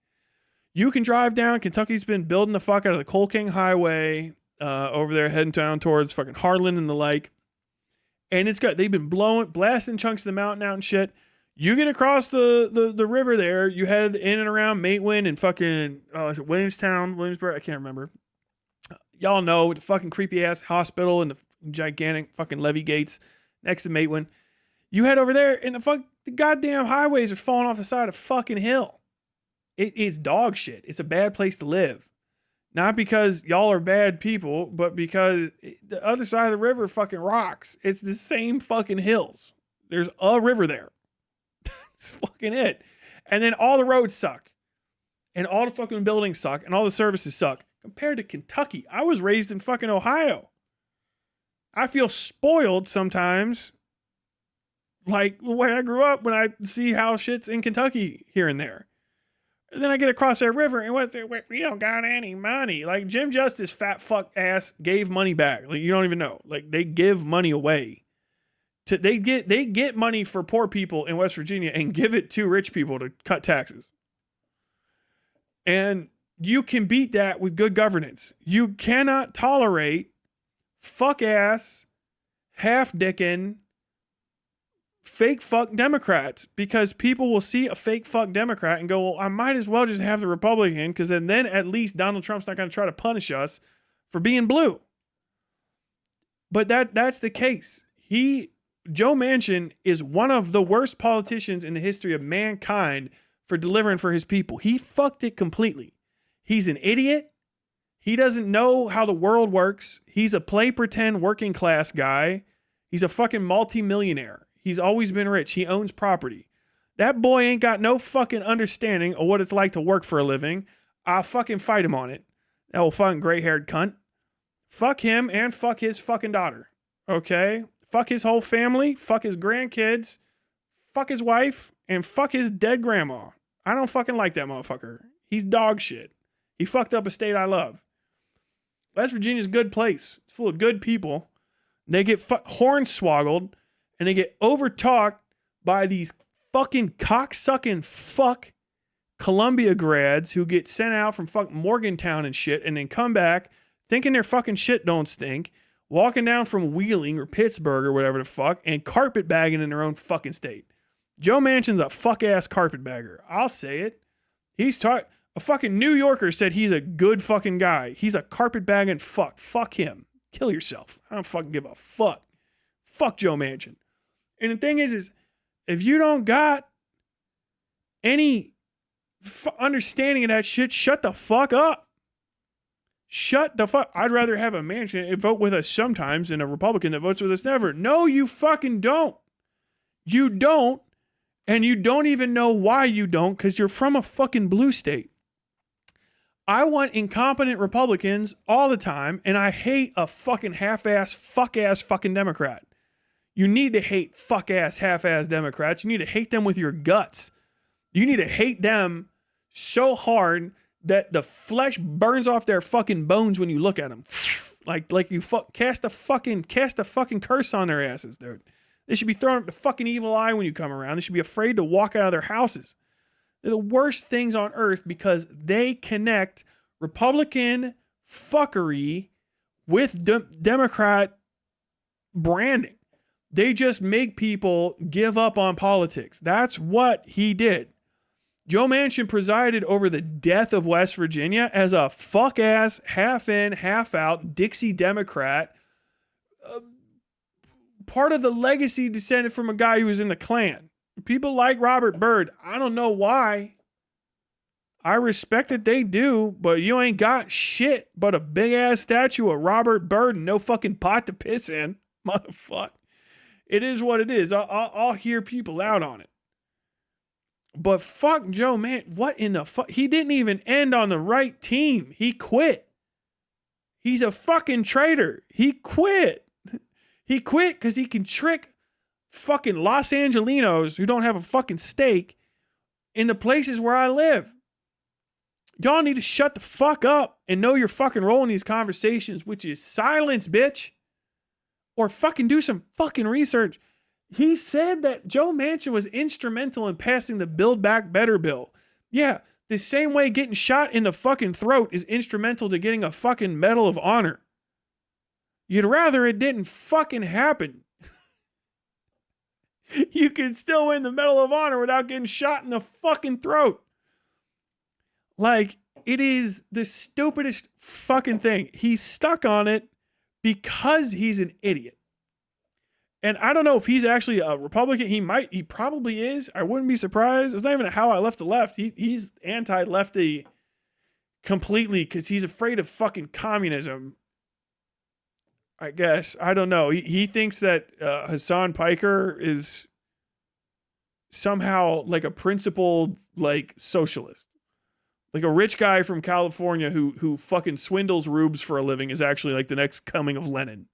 You can drive down. Kentucky's been building the fuck out of the Coal King Highway over there, heading down towards fucking Harlan and the like. And they've been blasting chunks of the mountain out and shit. You get across the river there, you head in and around Matewan and fucking, is it Williamsburg? I can't remember. Y'all know the fucking creepy ass hospital and the gigantic fucking levee gates next to Matewan. You head over there and the goddamn highways are falling off the side of fucking hill. It's dog shit. It's a bad place to live. Not because y'all are bad people, but because the other side of the river fucking rocks. It's the same fucking hills. There's a river there. That's fucking it. And then all the roads suck. And all the fucking buildings suck. And all the services suck. Compared to Kentucky. I was raised in fucking Ohio. I feel spoiled sometimes. Like the way I grew up when I see how shit's in Kentucky here and there. And then I get across that river and we don't got any money. Like Jim Justice fat fuck ass gave money back. Like you don't even know. Like they give money away. They get money for poor people in West Virginia and give it to rich people to cut taxes. And you can beat that with good governance. You cannot tolerate fuck ass, half dickin', fake fuck Democrats because people will see a fake fuck Democrat and go, well, I might as well just have the Republican because then at least Donald Trump's not going to try to punish us for being blue. But that's the case. Joe Manchin is one of the worst politicians in the history of mankind for delivering for his people. He fucked it completely. He's an idiot. He doesn't know how the world works. He's a play pretend working class guy. He's a fucking multi-millionaire. He's always been rich. He owns property. That boy ain't got no fucking understanding of what it's like to work for a living. I'll fucking fight him on it. That old fucking gray-haired cunt. Fuck him and fuck his fucking daughter. Okay? Fuck his whole family. Fuck his grandkids. Fuck his wife. And fuck his dead grandma. I don't fucking like that motherfucker. He's dog shit. He fucked up a state I love. West Virginia's a good place. It's full of good people. They get hornswoggled. And they get overtalked by these fucking cocksucking fuck Columbia grads who get sent out from fucking Morgantown and shit and then come back thinking their fucking shit don't stink, walking down from Wheeling or Pittsburgh or whatever the fuck and carpetbagging in their own fucking state. Joe Manchin's a fuck ass carpetbagger. I'll say it. A fucking New Yorker said he's a good fucking guy. He's a carpetbagging fuck. Fuck him. Kill yourself. I don't fucking give a fuck. Fuck Joe Manchin. And the thing is if you don't got any understanding of that shit, shut the fuck up. Shut the fuck. I'd rather have a Manchin vote with us sometimes than a Republican that votes with us never. No, you fucking don't. You don't. And you don't even know why you don't because you're from a fucking blue state. I want incompetent Republicans all the time, and I hate a fucking half-ass, fuck-ass fucking Democrat. You need to hate fuck-ass, half-ass Democrats. You need to hate them with your guts. You need to hate them so hard that the flesh burns off their fucking bones when you look at them. Like you cast a fucking curse on their asses, dude. They should be throwing up the fucking evil eye when you come around. They should be afraid to walk out of their houses. They're the worst things on earth because they connect Republican fuckery with Democrat branding. They just make people give up on politics. That's what he did. Joe Manchin presided over the death of West Virginia as a fuck-ass, half-in, half-out Dixie Democrat. Part of the legacy descended from a guy who was in the Klan. People like Robert Byrd. I don't know why. I respect that they do, but you ain't got shit but a big ass statue of Robert Byrd and no fucking pot to piss in. Motherfucker. It is what it is. I'll hear people out on it. But fuck Joe, man. What in the fuck? He didn't even end on the right team. He quit. He's a fucking traitor. He quit. He quit because he can trick fucking Los Angelinos who don't have a fucking stake in the places where I live. Y'all need to shut the fuck up and know your fucking role in these conversations, which is silence, bitch. Or fucking do some fucking research. He said that Joe Manchin was instrumental in passing the Build Back Better bill. Yeah, the same way getting shot in the fucking throat is instrumental to getting a fucking Medal of Honor. You'd rather it didn't fucking happen. You can still win the Medal of Honor without getting shot in the fucking throat. Like, it is the stupidest fucking thing. He's stuck on it because he's an idiot. And I don't know if he's actually a Republican. He probably is. I wouldn't be surprised. It's not even how I left the left. He's anti-lefty completely because he's afraid of fucking communism. I guess. I don't know. He thinks that Hassan Piker is somehow like a principled like socialist. Like a rich guy from California who fucking swindles rubes for a living is actually like the next coming of Lenin.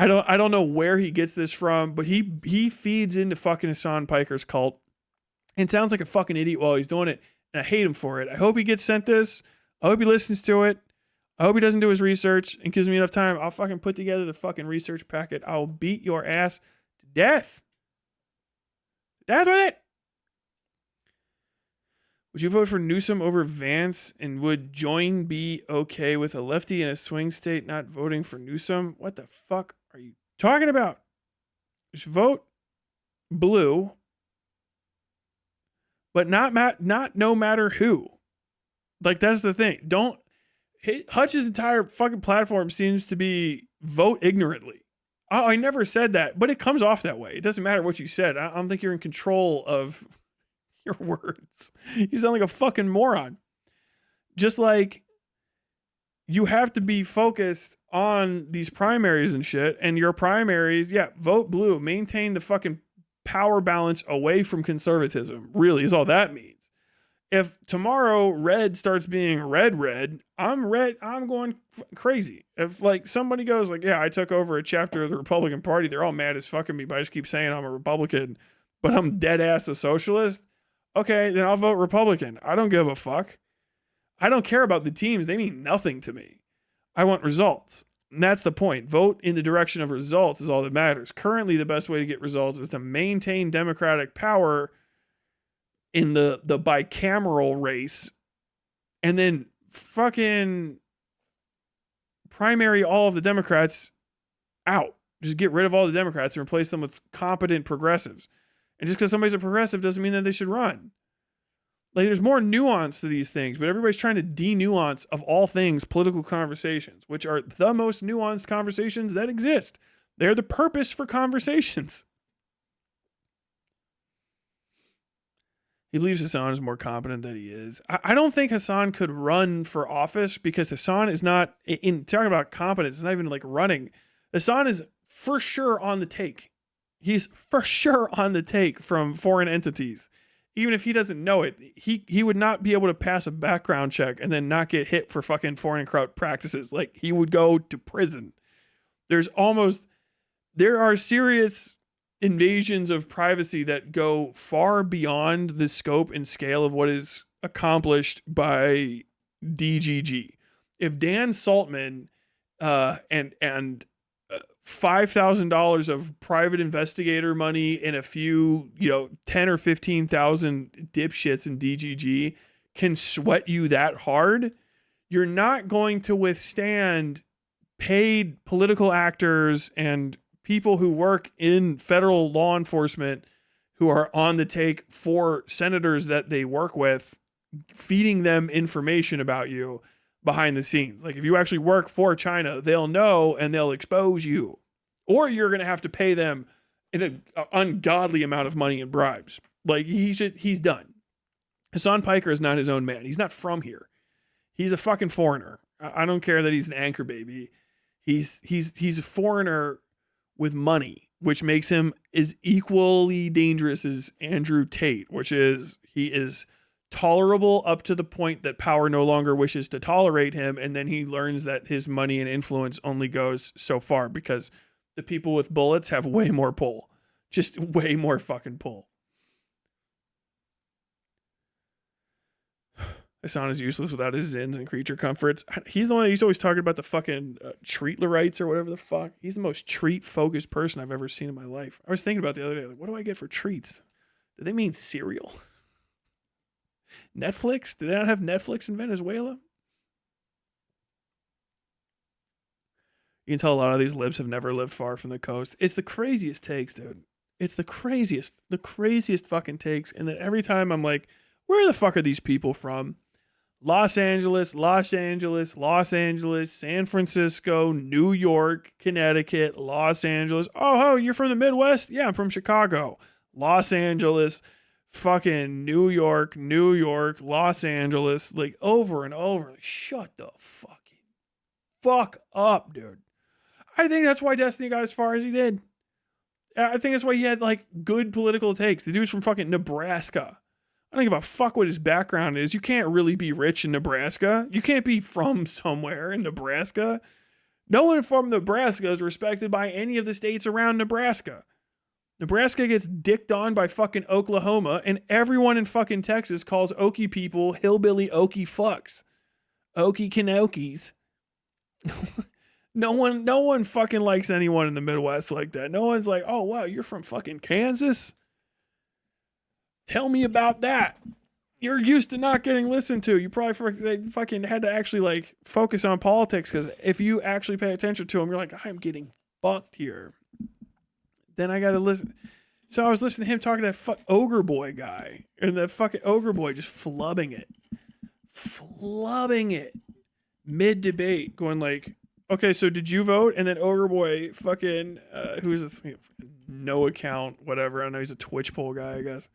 I don't know where he gets this from, but he feeds into fucking Hassan Piker's cult and sounds like a fucking idiot while he's doing it. And I hate him for it. I hope he gets sent this. I hope he listens to it. I hope he doesn't do his research and gives me enough time. I'll fucking put together the fucking research packet. I'll beat your ass to death. Death with it. Would you vote for Newsom over Vance? And would Join be okay with a lefty in a swing state not voting for Newsom? What the fuck are you talking about? Just vote blue, but not no matter who. Like, that's the thing. Hutch's entire fucking platform seems to be vote ignorantly. Oh, I never said that, but it comes off that way. It doesn't matter what you said. I don't think you're in control of your words. You sound like a fucking moron. Just like you have to be focused on these primaries and shit, and your primaries, yeah, vote blue, maintain the fucking power balance away from conservatism, really is all that means. If tomorrow red starts being red, I'm going crazy. If like somebody goes like, yeah, I took over a chapter of the Republican Party, they're all mad as fucking me, but I just keep saying I'm a Republican, but I'm dead ass a socialist. Okay, then I'll vote Republican. I don't give a fuck. I don't care about the teams. They mean nothing to me. I want results. And that's the point. Vote in the direction of results is all that matters. Currently, the best way to get results is to maintain Democratic power in the bicameral race and then fucking primary all of the Democrats out. Just get rid of all the Democrats and replace them with competent progressives. And just because somebody's a progressive doesn't mean that they should run. Like, there's more nuance to these things, but everybody's trying to de-nuance, of all things, political conversations, which are the most nuanced conversations that exist. They're the purpose for conversations. He believes Hassan is more competent than he is. I don't think Hassan could run for office because Hassan is not, in talking about competence, it's not even like running. Hassan is for sure on the take. He's for sure on the take from foreign entities. Even if he doesn't know it, he would not be able to pass a background check and then not get hit for fucking foreign corrupt practices. Like, he would go to prison. There are serious invasions of privacy that go far beyond the scope and scale of what is accomplished by DGG. If Dan Saltman and $5,000 of private investigator money and a few, 10 or 15,000 dipshits in DGG can sweat you that hard, you're not going to withstand paid political actors and people who work in federal law enforcement who are on the take for senators that they work with, feeding them information about you behind the scenes. Like, if you actually work for China, they'll know and they'll expose you. Or you're going to have to pay them an ungodly amount of money in bribes. Like, he's done. Hassan Piker is not his own man. He's not from here. He's a fucking foreigner. I don't care that he's an anchor baby. He's a foreigner with money, which makes him as equally dangerous as Andrew Tate, which is he is tolerable up to the point that power no longer wishes to tolerate him, and then he learns that his money and influence only goes so far because the people with bullets have way more pull. Just way more fucking pull. Hassan is useless without his zins and creature comforts. He's the one he's always talking about the fucking treatlerites or whatever the fuck. He's the most treat-focused person I've ever seen in my life. I was thinking about the other day, like, what do I get for treats? Do they mean cereal? Netflix? Do they not have Netflix in Venezuela? You can tell a lot of these libs have never lived far from the coast. It's the craziest takes, dude. It's the craziest fucking takes. And then every time I'm like, where the fuck are these people from? Los Angeles, San Francisco, New York, Connecticut, Los Angeles. Oh, you're from the Midwest? Yeah, I'm from Chicago. Los Angeles, fucking New York, Los Angeles, like over and over. Like, shut the fuck up, dude. I think that's why Destiny got as far as he did. I think that's why he had like good political takes. The dude's from fucking Nebraska. I don't give a fuck what his background is. You can't really be rich in Nebraska. You can't be from somewhere in Nebraska. No one from Nebraska is respected by any of the states around Nebraska. Nebraska gets dicked on by fucking Oklahoma, and everyone in fucking Texas calls Okie people hillbilly Okie fucks. Okie Kanokies. No one fucking likes anyone in the Midwest like that. No one's like, oh wow, you're from fucking Kansas? Tell me about that. You're used to not getting listened to. You probably fucking had to actually like focus on politics, because if you actually pay attention to them, you're like, I'm getting fucked here. Then I got to listen. So I was listening to him talking to that Ogre Boy guy, and that fucking Ogre Boy just flubbing it mid debate, going like, okay, so did you vote? And then Ogre Boy fucking who's this no account, whatever. I don't know, he's a Twitch poll guy, I guess.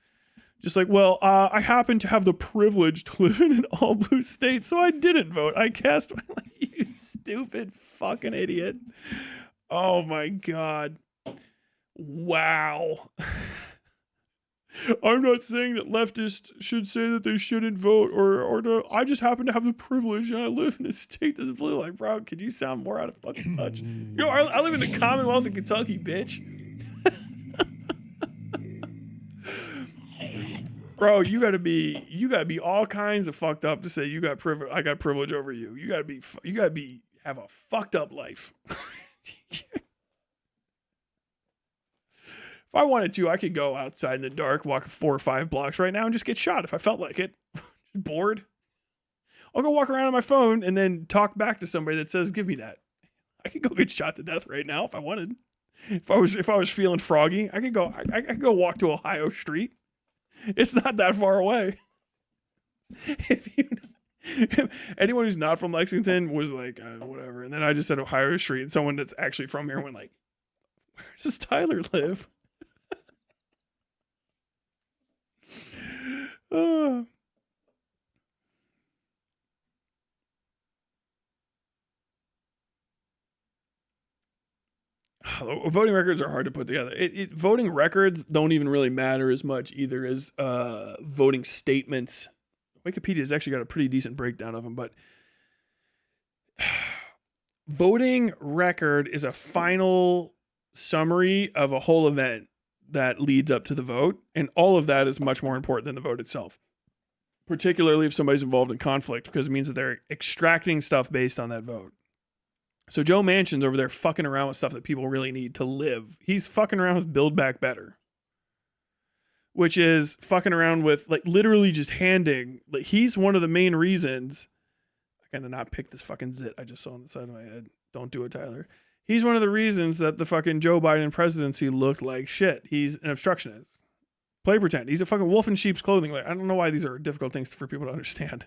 Just like, well, I happen to have the privilege to live in an all blue state, so I didn't vote. I cast my, like, you stupid fucking idiot. Oh my God. Wow. I'm not saying that leftists should say that they shouldn't vote or no, I just happen to have the privilege and I live in a state that's blue. Like, bro, could you sound more out of fucking touch? You know, I live in the Commonwealth of Kentucky, bitch. Bro, you gotta be all kinds of fucked up to say you got privilege. I got privilege over you. You gotta have a fucked up life. If I wanted to, I could go outside in the dark, walk 4 or 5 blocks right now, and just get shot if I felt like it. Bored. I'll go walk around on my phone and then talk back to somebody that says, "Give me that." I could go get shot to death right now if I wanted. If I was feeling froggy, I could go. I could go walk to Ohio Street. It's not that far away. If anyone who's not from Lexington was like, whatever. And then I just said Ohio Street, and someone that's actually from here went like, where does Tyler live? Voting records are hard to put together. Voting records don't even really matter as much either as voting statements. Wikipedia's actually got a pretty decent breakdown of them, but voting record is a final summary of a whole event that leads up to the vote, and all of that is much more important than the vote itself, particularly if somebody's involved in conflict, because it means that they're extracting stuff based on that vote. So Joe Manchin's over there fucking around with stuff that people really need to live. He's fucking around with Build Back Better, which is fucking around with like literally just handing, like, he's one of the main reasons. I gotta not pick this fucking zit I just saw on the side of my head. Don't do it, Tyler. He's one of the reasons that the fucking Joe Biden presidency looked like shit. He's an obstructionist. Play pretend. He's a fucking wolf in sheep's clothing. Like, I don't know why these are difficult things for people to understand.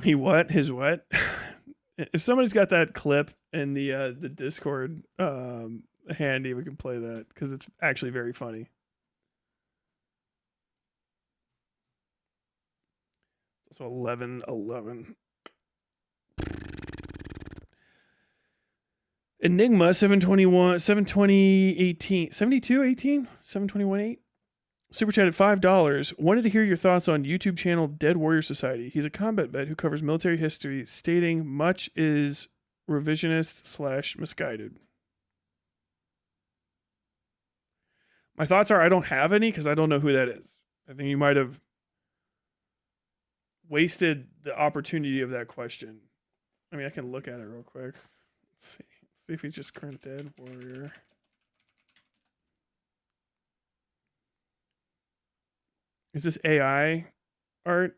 He what? His what? If somebody's got that clip in the Discord handy, we can play that because it's actually very funny. So 11. Enigma 721 72018 7218 721 Super chat at $5. Wanted to hear your thoughts on YouTube channel Dead Warrior Society. He's a combat vet who covers military history, stating much is revisionist / misguided. My thoughts are I don't have any because I don't know who that is. I think you might have wasted the opportunity of that question. I mean, I can look at it real quick. Let's see. See if he's just current Dead Warrior. Is this AI art?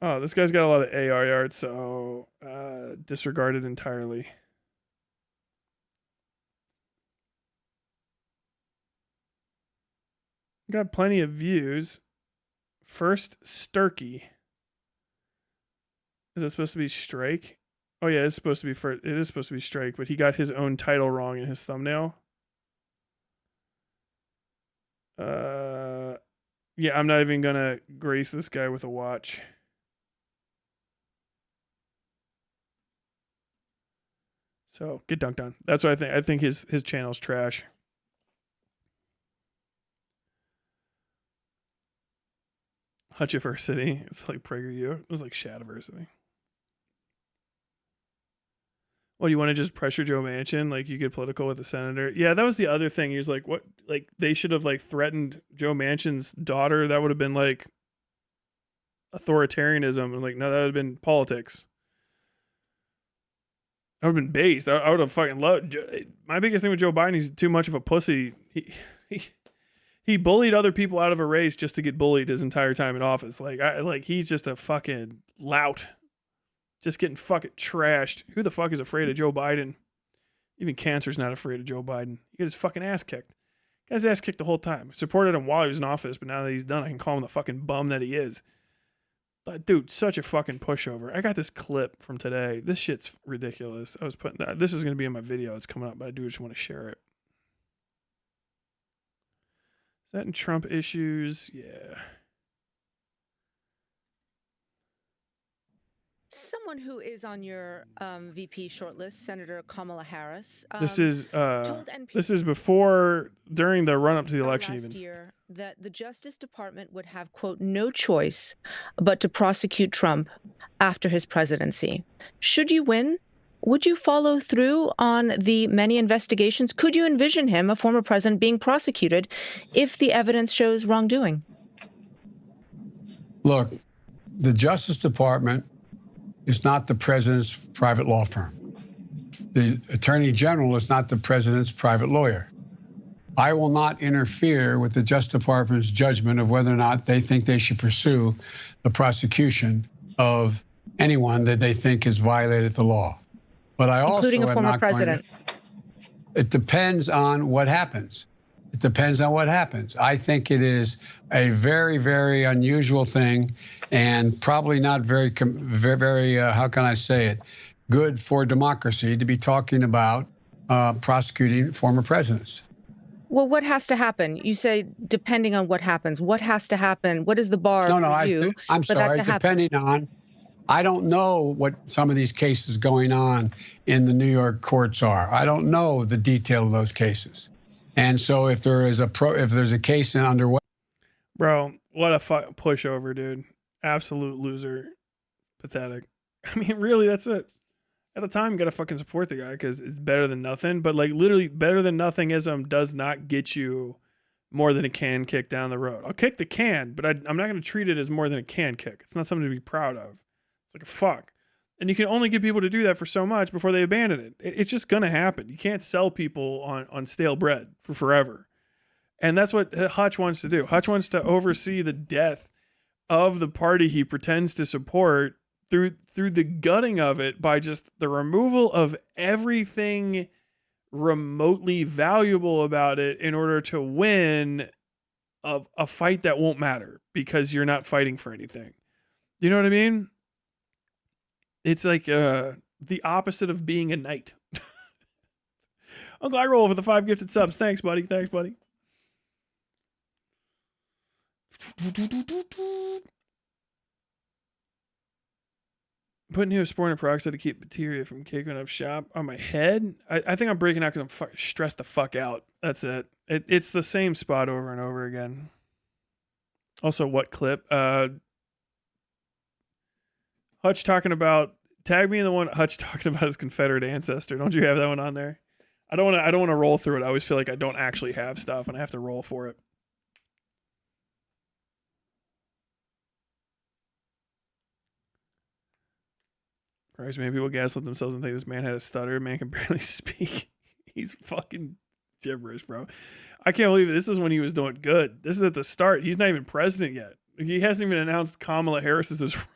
Oh, this guy's got a lot of AI art, so disregarded entirely. Got plenty of views. First Sturkey. Is it supposed to be Strike? Oh yeah, it's supposed to be first. It is supposed to be Strike, but he got his own title wrong in his thumbnail. Yeah, I'm not even gonna grace this guy with a watch. So get dunked on. That's what I think. I think his channel's trash. Hutchiversity. It's like PragerU. It was like Shadiversity. Well, you want to just pressure Joe Manchin? Like you get political with the senator? Yeah, that was the other thing. He was like, what? Like they should have like threatened Joe Manchin's daughter. That would have been like authoritarianism. I'm like, no, that would have been politics. I would have been based. I would have fucking loved. My biggest thing with Joe Biden, he's too much of a pussy. He bullied other people out of a race just to get bullied his entire time in office. Like he's just a fucking lout, just getting fucking trashed. Who the fuck is afraid of Joe Biden? Even cancer's not afraid of Joe Biden. He got his fucking ass kicked. Got his ass kicked the whole time. Supported him while he was in office, but now that he's done, I can call him the fucking bum that he is. But dude, such a fucking pushover. I got this clip from today. This shit's ridiculous. I was putting that. This is gonna be in my video. It's coming up, but I do just want to share it. Is that in Trump issues? Yeah. Someone who is on your VP shortlist, Senator Kamala Harris, This is told NPR before, during the run up to the election, last even. year that the Justice Department would have, quote, no choice but to prosecute Trump after his presidency. Should you win, would you follow through on the many investigations? Could you envision him, a former president, being prosecuted if the evidence shows wrongdoing? Look, the Justice Department is not the president's private law firm. The Attorney General is not the president's private lawyer. I will not interfere with the Justice Department's judgment of whether or not they think they should pursue the prosecution of anyone that they think has violated the law. But I also including a former president. It depends on what happens. It depends on what happens. I think it is a very, very unusual thing, and probably not very, how can I say it, good for democracy to be talking about prosecuting former presidents. Well, what has to happen? You say depending on what happens. What has to happen? What is the bar for you? I'm sorry, depending on, I don't know what some of these cases going on in the New York courts are. I don't know the detail of those cases. And so if there's a case underway. Bro, what a pushover, dude. Absolute loser. Pathetic. I mean, really, that's it. At the time, you gotta fucking support the guy because it's better than nothing. But like, literally, better than nothingism does not get you more than a can kick down the road. I'll kick the can, but I'm not gonna treat it as more than a can kick. It's not something to be proud of. It's like a fuck. And you can only get people to do that for so much before they abandon it. It's just gonna happen. You can't sell people on stale bread for forever. And that's what Hutch wants to do. Hutch wants to oversee the death of the party he pretends to support through the gutting of it by just the removal of everything remotely valuable about it in order to win a fight that won't matter because you're not fighting for anything. You know what I mean? It's like the opposite of being a knight. Uncle I roll for the 5 gifted subs. Thanks, buddy. Thanks, buddy. Put Neosporin peroxide to keep bacteria from kicking up shop on my head. I think I'm breaking out because I'm stressed the fuck out. That's it. It's the same spot over and over again. Also, what clip? Hutch talking about, tag me in the one Hutch talking about his Confederate ancestor. Don't you have that one on there? I don't want to roll through it. I always feel like I don't actually have stuff and I have to roll for it. Christ, maybe people gaslit themselves and think this man had a stutter. Man can barely speak. He's fucking gibberish, bro. I can't believe it. This is when he was doing good. This is at the start. He's not even president yet. He hasn't even announced Kamala Harris as his running.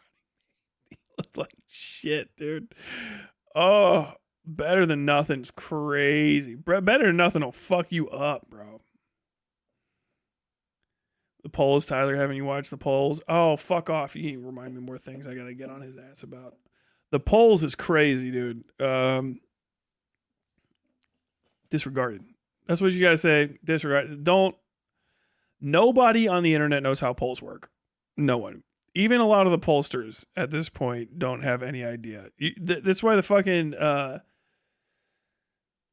He looked like shit, dude. Oh, better than nothing's crazy. Better than nothing will fuck you up, bro. The polls, Tyler, haven't you watched the polls? Oh, fuck off. You can remind me more things I gotta get on his ass about. The polls is crazy, dude. Disregarded. That's what you guys say. Disregard. Nobody on the internet knows how polls work. No one. Even a lot of the pollsters at this point don't have any idea. That's why the fucking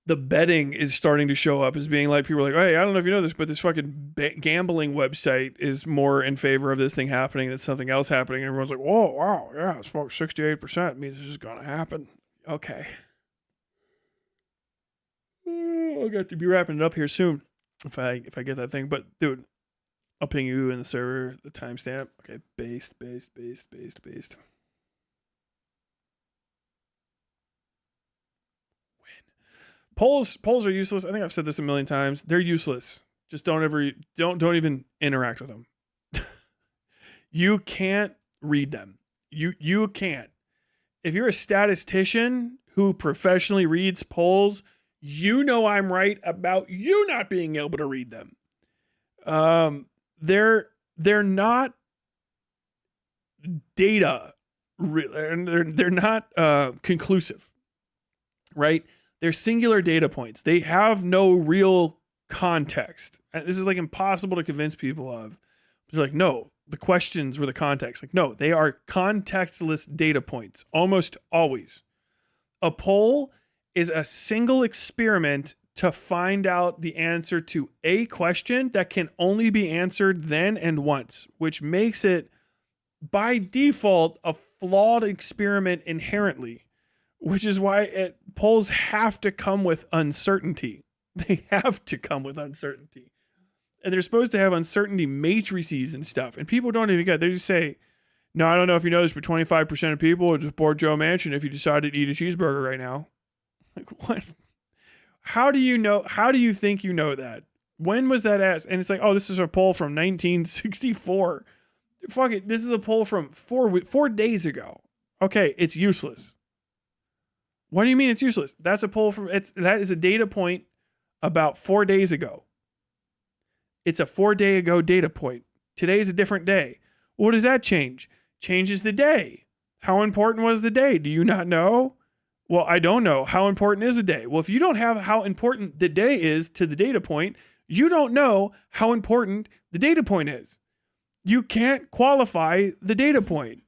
the betting is starting to show up as being like, people are like, hey, I don't know if you know this, but this fucking gambling website is more in favor of this thing happening than something else happening. And everyone's like, whoa, wow, yeah, it's 68%. It means this is going to happen. Okay. I'll get to be wrapping it up here soon if I get that thing. But, dude, I'll ping you in the server, the timestamp. Okay, based. Polls are useless. I think I've said this a million times. They're useless. Just don't even interact with them. You can't read them. You can't. If you're a statistician who professionally reads polls, you know I'm right about you not being able to read them. They're not data, they're not conclusive, right? They're singular data points. They have no real context. And this is like impossible to convince people of. They're like, no, the questions were the context. Like, no, they are contextless data points, almost always. A poll is a single experiment to find out the answer to a question that can only be answered then and once, which makes it, by default, a flawed experiment inherently. Which is why polls have to come with uncertainty. They have to come with uncertainty. And they're supposed to have uncertainty matrices and stuff. And people don't even get it. They just say, no, I don't know if you know this, but 25% of people would support Joe Manchin if he decided to eat a cheeseburger right now. Like, what? How do you know? How do you think you know that? When was that asked? And it's like, oh, this is a poll from 1964. Fuck it. This is a poll from 4 days ago. Okay, it's useless. What do you mean it's useless? That's a poll from that is a data point about 4 days ago. It's a 4 day ago data point. Today's a different day. What does that change? Changes the day. How important was the day? Do you not know? Well, I don't know. How important is a day? Well, if you don't have how important the day is to the data point, you don't know how important the data point is. You can't qualify the data point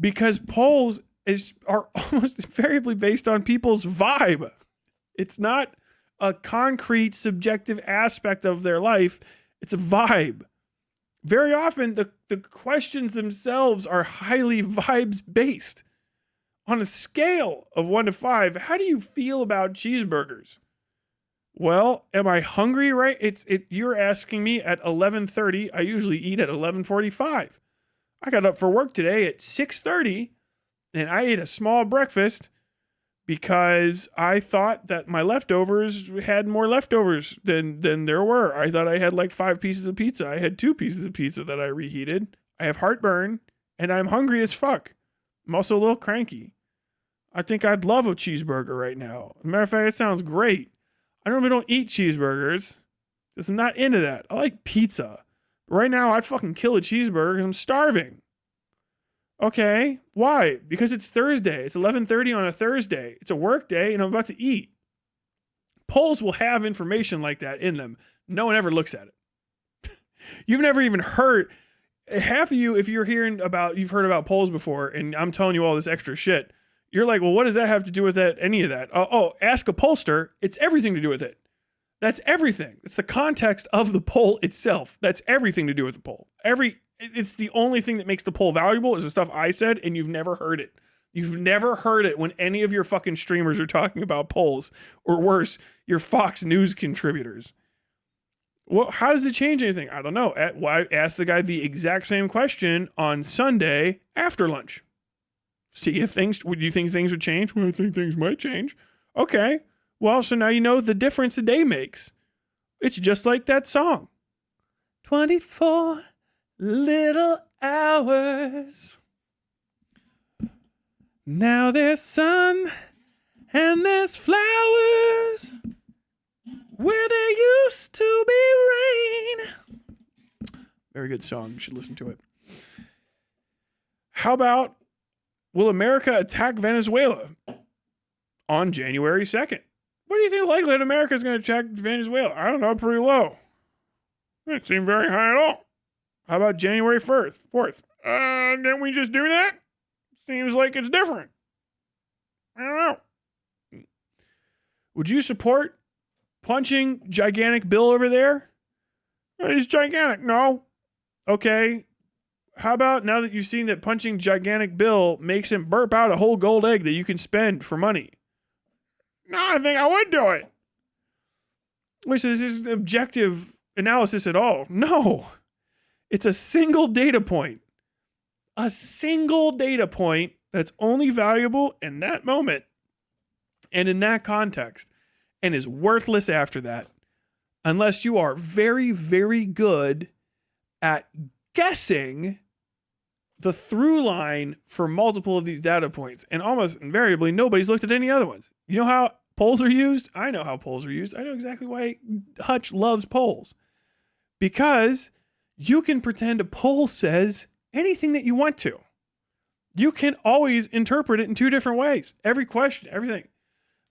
because polls are almost invariably based on people's vibe. It's not a concrete subjective aspect of their life. It's a vibe. Very often, the questions themselves are highly vibes based. On a scale of 1 to 5, how do you feel about cheeseburgers? Well, am I hungry? Right? You're asking me at 11:30. I usually eat at 11:45. I got up for work today at 6:30. And I ate a small breakfast because I thought that my leftovers had more leftovers than there were. I thought I had like 5 pieces of pizza. I had 2 pieces of pizza that I reheated. I have heartburn and I'm hungry as fuck. I'm also a little cranky. I think I'd love a cheeseburger right now. As a matter of fact, it sounds great. I normally don't eat cheeseburgers because I'm not into that. I like pizza. But right now, I'd fucking kill a cheeseburger because I'm starving. Okay, why? Because it's Thursday. It's 11:30 on a Thursday. It's a work day, and I'm about to eat. Polls will have information like that in them. No one ever looks at it. You've never even heard, half of you, if you've heard about polls before, and I'm telling you all this extra shit, you're like, well, what does that have to do with that? Any of that? Ask a pollster. It's everything to do with it. That's everything. It's the context of the poll itself. That's everything to do with the poll. It's the only thing that makes the poll valuable is the stuff I said, and you've never heard it. You've never heard it when any of your fucking streamers are talking about polls, or worse, your Fox News contributors. Well, how does it change anything? I don't know. I asked the guy the exact same question on Sunday after lunch. See if would you think things would change? Well, I think things might change. Okay. Well, so now you know the difference a day makes. It's just like that song. 24 little hours. Now there's sun and there's flowers where there used to be rain. Very good song. You should listen to it. How about, will America attack Venezuela on January 2nd? What do you think the likelihood America is going to attack Venezuela? I don't know, pretty low. It seemed very high at all. How about January 4th? Didn't we just do that? Seems like it's different. I don't know. Would you support punching gigantic Bill over there? He's gigantic. No. Okay. How about now that you've seen that punching gigantic Bill makes him burp out a whole gold egg that you can spend for money? No, I think I would do it. Which is an objective analysis at all. No. It's a single data point. A single data point that's only valuable in that moment and in that context and is worthless after that unless you are very, very good at guessing the through line for multiple of these data points. And almost invariably, nobody's looked at any other ones. You know how polls are used? I know how polls are used. I know exactly why Hutch loves polls. Because you can pretend a poll says anything that you want to. You can always interpret it in two different ways. Every question, everything.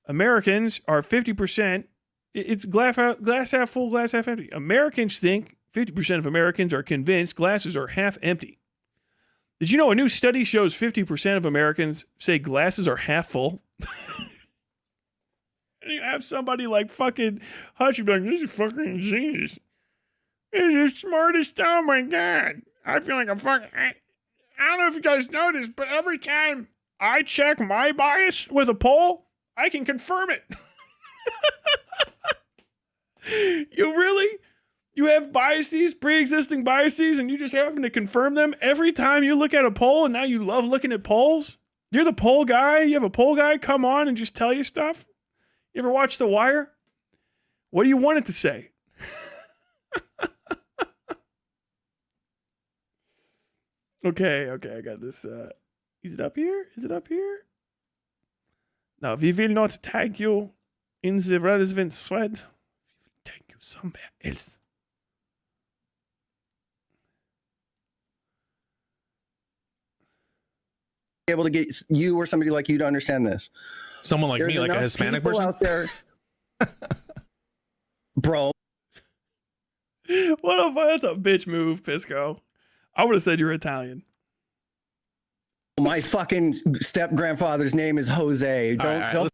Americans are 50%. It's glass half full, glass half empty. Americans think 50% of Americans are convinced glasses are half empty. Did you know a new study shows 50% of Americans say glasses are half full? And you have somebody like fucking Hutch be like, this is fucking genius. This is the smartest. Oh my God. I feel like I'm fucking. I don't know if you guys noticed, but every time I check my bias with a poll, I can confirm it. You have biases, pre-existing biases, and you just happen to confirm them every time you look at a poll, and now you love looking at polls? You're the poll guy? You have a poll guy come on and just tell you stuff? You ever watch The Wire? What do you want it to say? Okay, I got this. Is it up here? Now, we will not tag you in the relevant thread. We will tag you somewhere else. Able to get you or somebody like you to understand this. Someone like me, like a Hispanic person out there, bro. What a that's a bitch move, Pisco. I would have said you're Italian. My fucking step grandfather's name is Jose. Don't.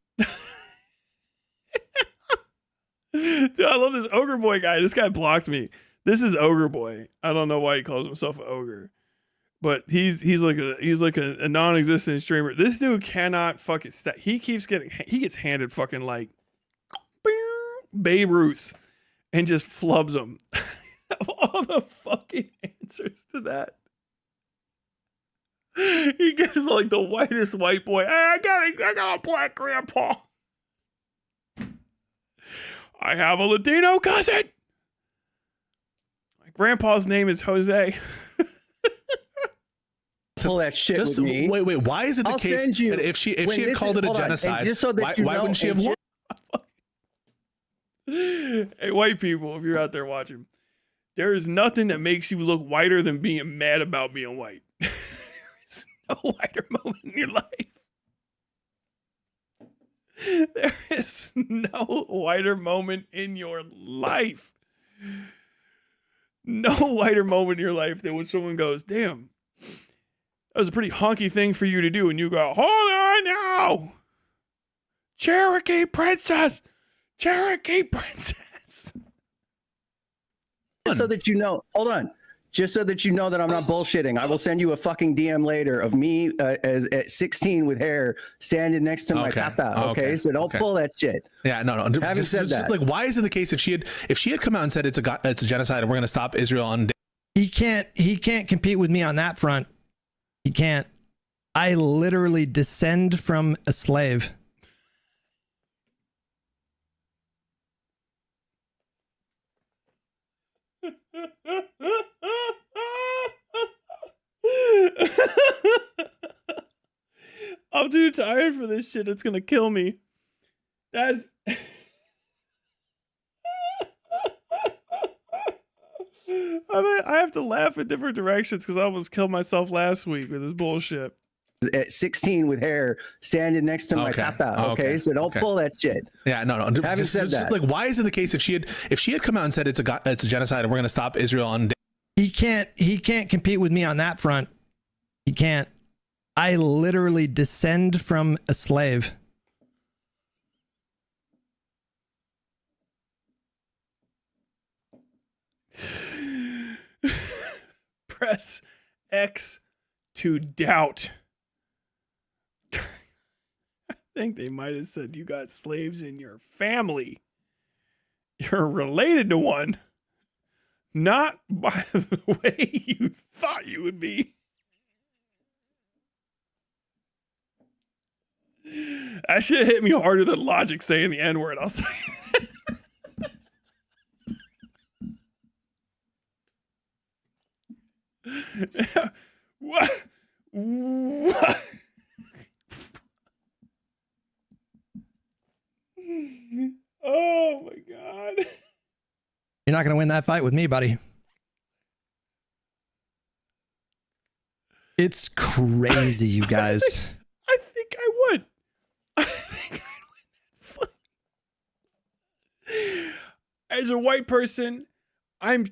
Dude, I love this Ogre Boy guy. This guy blocked me. This is Ogre Boy. I don't know why he calls himself an ogre, but he's like a non-existent streamer. This dude cannot fucking he gets handed fucking like Babe Ruth and just flubs him. All the fucking answers to that. He gets like the whitest white boy. Hey, I got a black grandpa. I have a Latino cousin. My grandpa's name is Jose. Pull that shit with me. Wait. Why is it the case that if she had called it a genocide, why wouldn't she have won? Hey, white people, if you're out there watching, there is nothing that makes you look whiter than being mad about being white. There's no whiter moment in your life. There is no whiter moment in your life. No whiter moment in your life than when someone goes, damn, that was a pretty honky thing for you to do. And you go, hold on now. Cherokee princess. Cherokee princess. Just so that you know, hold on. Just so that you know that I'm not bullshitting, I will send you a fucking DM later of me as at 16 with hair standing next to my tata. Okay, so don't pull that shit. Yeah, no. Having said that, like, why is it the case if she had come out and said it's a genocide and we're going to stop Israel on? He can't compete with me on that front. He can't. I literally descend from a slave. I'm too tired for this shit. It's gonna kill me. That's I have to laugh in different directions because I almost killed myself last week with this bullshit. At 16 with hair standing next to my tata. Okay, so don't pull that shit. Yeah, no. Having said that, like, why is it the case if she had come out and said it's a genocide and we're going to stop Israel on? He can't compete with me on that front. He can't. I literally descend from a slave. Press X to doubt. I think they might have said you got slaves in your family. You're related to one. Not by the way you thought you would be. That shit hit me harder than Logic saying the N-word, I'll tell you. What? Oh my God. You're not going to win that fight with me, buddy. It's crazy, you guys. I think I would. I think I would. As a white person, I'm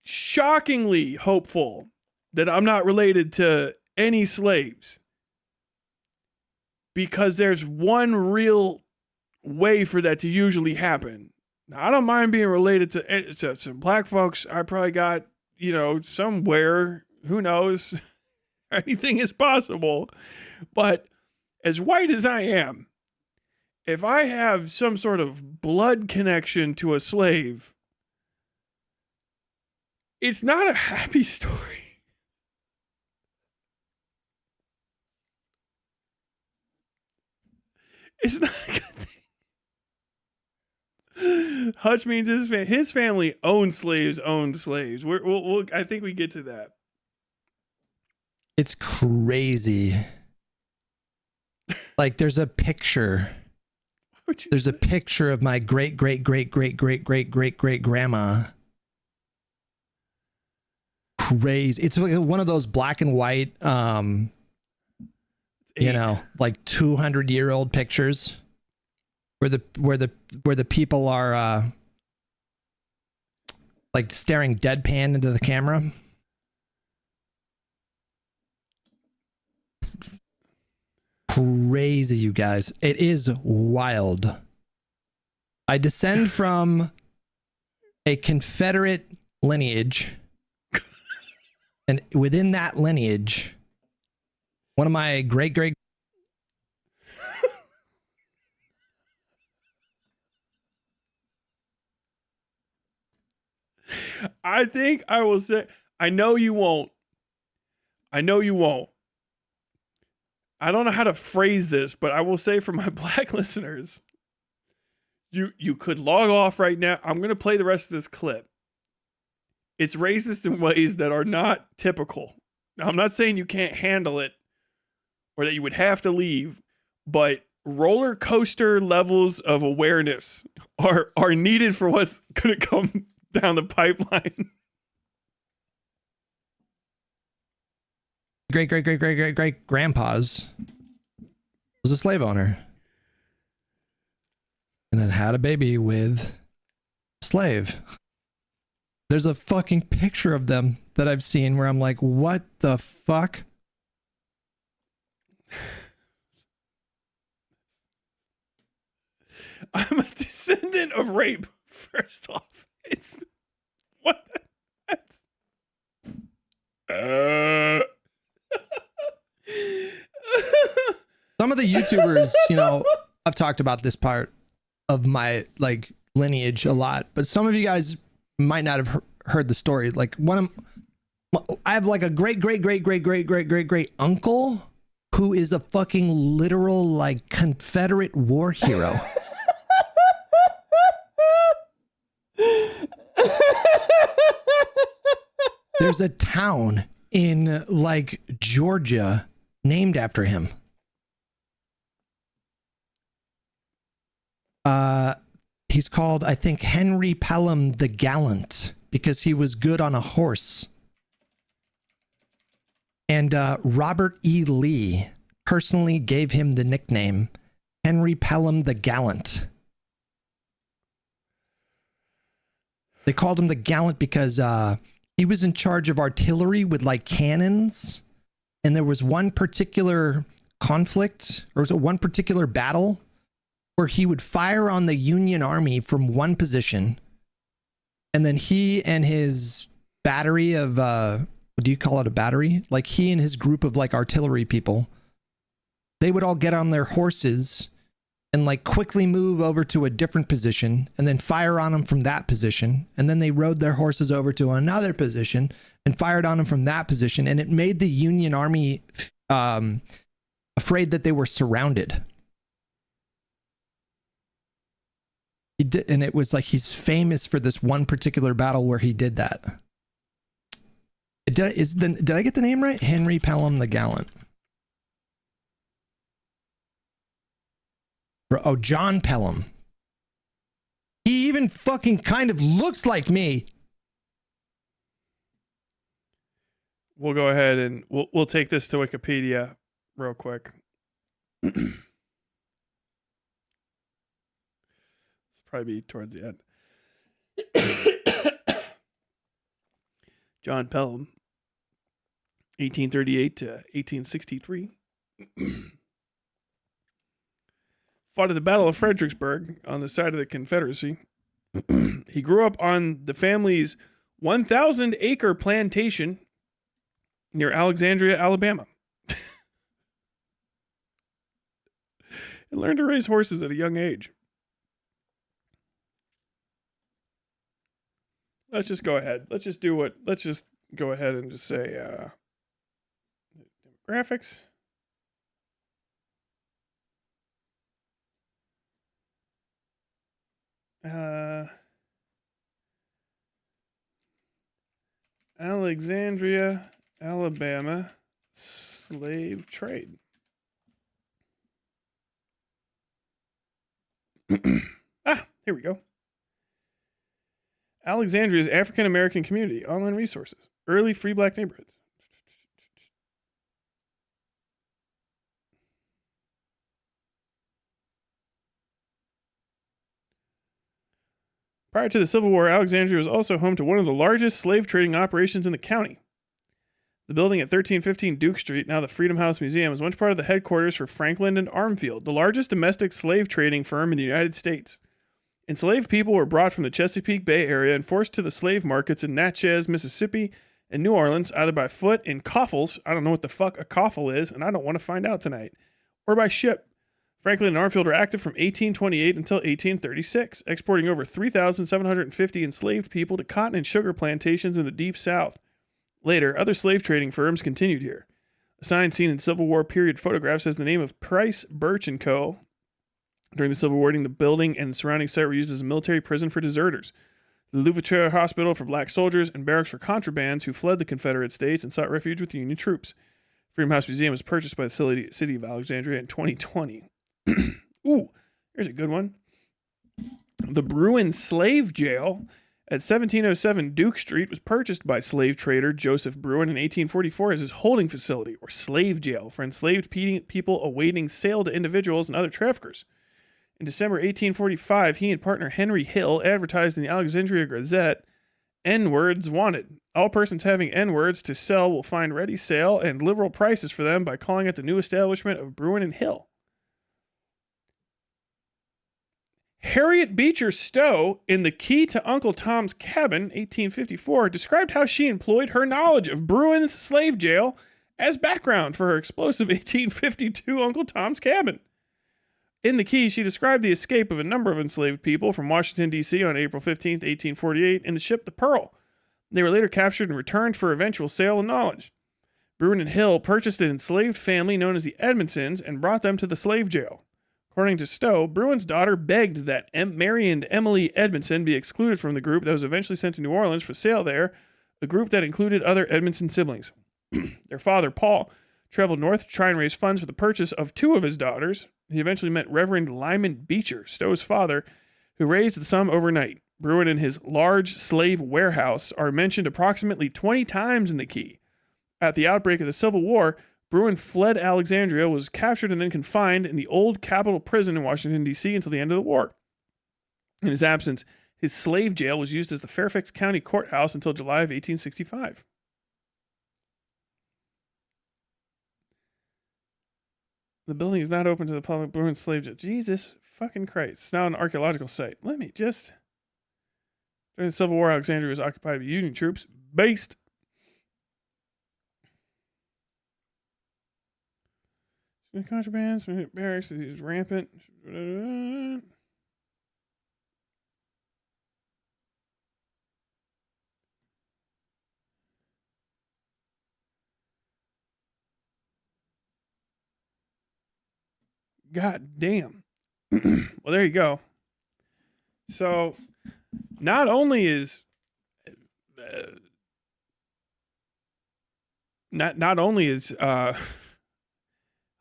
shockingly hopeful that I'm not related to any slaves. Because there's one real way for that to usually happen. Now, I don't mind being related to some black folks. I probably got, somewhere, who knows, anything is possible. But as white as I am, if I have some sort of blood connection to a slave, it's not a happy story. It's not a good thing. Hutch means his family owned slaves. We'll I think we get to that. It's crazy. Like, there's a picture. There's a picture of my great grandma. Crazy. It's like one of those black and white, like 200-year-old pictures where the people are like staring deadpan into the camera. Crazy, you guys. It is wild. I descend from a Confederate lineage, and within that lineage, one of my great I think I will say, I know you won't. I don't know how to phrase this, but I will say for my black listeners, you could log off right now. I'm going to play the rest of this clip. It's racist in ways that are not typical. Now, I'm not saying you can't handle it or that you would have to leave, but roller coaster levels of awareness are needed for what's going to come down the pipeline. Great grandpa's was a slave owner. and then had a baby with a slave. There's a fucking picture of them that I've seen where I'm like, what the fuck? I'm a descendant of rape. First off, it's what the Some of the YouTubers, you know, I've talked about this part of my like lineage a lot, but some of you guys might not have heard the story. Like I have like a great uncle who is a fucking literal like Confederate war hero. There's a town in like Georgia named after him. He's called, I think, Henry Pelham the Gallant because he was good on a horse. And Robert E. Lee personally gave him the nickname Henry Pelham the Gallant. They called him the Gallant because he was in charge of artillery with like cannons. And there was one particular conflict, or was it one particular battle where he would fire on the Union Army from one position. And then he and his battery of, what do you call it, a battery? Like he and his group of like artillery people, they would all get on their horses and like quickly move over to a different position and then fire on them from that position. And then they rode their horses over to another position and fired on them from that position. And it made the Union Army afraid that they were surrounded. He did, and it was like he's famous for this one particular battle where he did that. Did I get the name right? Henry Pelham the Gallant. Oh, John Pelham. He even fucking kind of looks like me. We'll go ahead and we'll take this to Wikipedia real quick. Probably be towards the end. John Pelham, 1838 to 1863. Fought at the Battle of Fredericksburg on the side of the Confederacy. He grew up on the family's 1,000-acre plantation near Alexandria, Alabama. And learned to raise horses at a young age. Let's just go ahead. Let's just go ahead and just say demographics. Alexandria, Alabama, slave trade. Here we go. Alexandria's African American community, online resources, early free black neighborhoods. Prior to the Civil War, Alexandria was also home to one of the largest slave trading operations in the county. The building at 1315 Duke Street, now the Freedom House Museum, was once part of the headquarters for Franklin and Armfield, the largest domestic slave trading firm in the United States. Enslaved people were brought from the Chesapeake Bay area and forced to the slave markets in Natchez, Mississippi, and New Orleans, either by foot in coffles. I don't know what the fuck a coffle is, and I don't want to find out tonight. Or by ship. Franklin and Armfield were active from 1828 until 1836, exporting over 3,750 enslaved people to cotton and sugar plantations in the Deep South. Later, other slave trading firms continued here. A sign seen in Civil War period photographs has the name of Price, Birch & Co. During the Civil War, the building and the surrounding site were used as a military prison for deserters, the Louverture Hospital for black soldiers, and barracks for contrabands who fled the Confederate States and sought refuge with Union troops. Freedom House Museum was purchased by the city of Alexandria in 2020. Ooh, here's a good one. The Bruin Slave Jail at 1707 Duke Street was purchased by slave trader Joseph Bruin in 1844 as his holding facility, or slave jail, for enslaved people awaiting sale to individuals and other traffickers. In December 1845, he and partner Henry Hill advertised in the Alexandria Gazette, N-words wanted. All persons having N-words to sell will find ready sale and liberal prices for them by calling at the new establishment of Bruin and Hill. Harriet Beecher Stowe, in The Key to Uncle Tom's Cabin, 1854, described how she employed her knowledge of Bruin's slave jail as background for her explosive 1852 Uncle Tom's Cabin. In The Key, she described the escape of a number of enslaved people from Washington, D.C. on April 15, 1848, in the ship the Pearl. They were later captured and returned for eventual sale and knowledge. Bruin and Hill purchased an enslaved family known as the Edmondsons and brought them to the slave jail. According to Stowe, Bruin's daughter begged that Mary and Emily Edmondson be excluded from the group that was eventually sent to New Orleans for sale there, a group that included other Edmondson siblings. Their father, Paul, traveled north to try and raise funds for the purchase of two of his daughters. He eventually met Reverend Lyman Beecher, Stowe's father, who raised the sum overnight. Bruin and his large slave warehouse are mentioned approximately 20 times in The Key. At the outbreak of the Civil War, Bruin fled Alexandria, was captured and then confined in the old Capitol Prison in Washington, D.C. until the end of the war. In his absence, his slave jail was used as the Fairfax County Courthouse until July of 1865. The building is not open to the public. Bruin slave jail. Jesus fucking Christ. It's now an archaeological site. Let me just... During the Civil War, Alexandria was occupied by Union troops based contrabands, barracks, is rampant. God damn. Well, there you go. So, not only is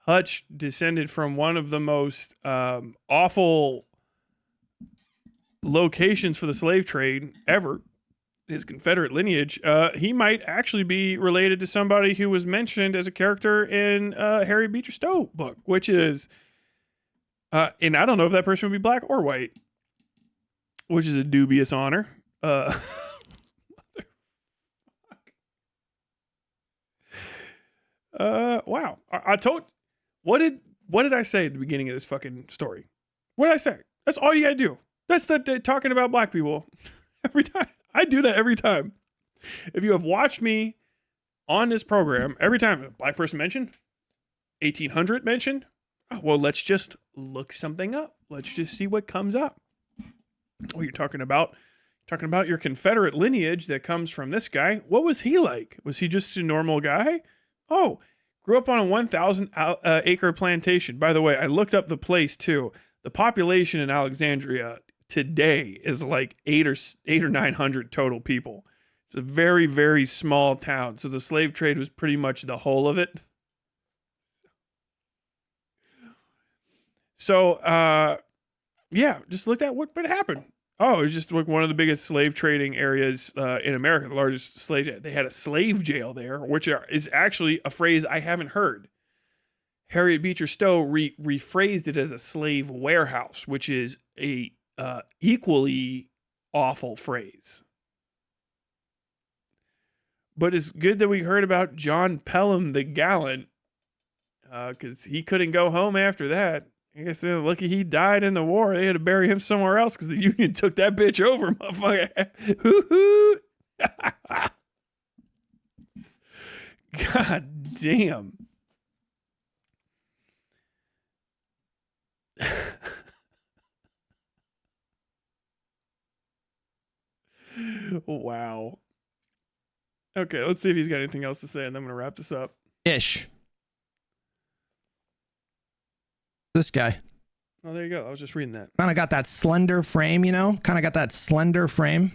Hutch descended from one of the most awful locations for the slave trade ever, his Confederate lineage, he might actually be related to somebody who was mentioned as a character in Harriet Beecher Stowe book, which is, and I don't know if that person would be black or white, which is a dubious honor. Wow. I told... What did I say at the beginning of this fucking story? What did I say? That's all you gotta do. That's talking about black people every time. I do that every time. If you have watched me on this program, every time a black person mentioned, 1800 mentioned, oh, well, let's just look something up. Let's just see what comes up. Oh, you're talking about your Confederate lineage that comes from this guy. What was he like? Was he just a normal guy? Oh, grew up on a 1,000 acre plantation. By the way, I looked up the place too. The population in Alexandria today is like 800 or 900 total people. It's a very, very small town. So the slave trade was pretty much the whole of it. So, yeah, just looked at what happened. Oh, it was just like one of the biggest slave trading areas in America, the largest slave. They had a slave jail there, which is actually a phrase I haven't heard. Harriet Beecher Stowe rephrased it as a slave warehouse, which is a equally awful phrase. But it's good that we heard about John Pelham the Gallant, because he couldn't go home after that. I guess they're lucky he died in the war. They had to bury him somewhere else because the Union took that bitch over, motherfucker. Hoo-hoo. God damn. Wow. Okay, let's see if he's got anything else to say, and then I'm going to wrap this up. Ish. This guy. Oh, there you go. I was just reading that. Kind of got that slender frame, you know? Kind of got that slender frame.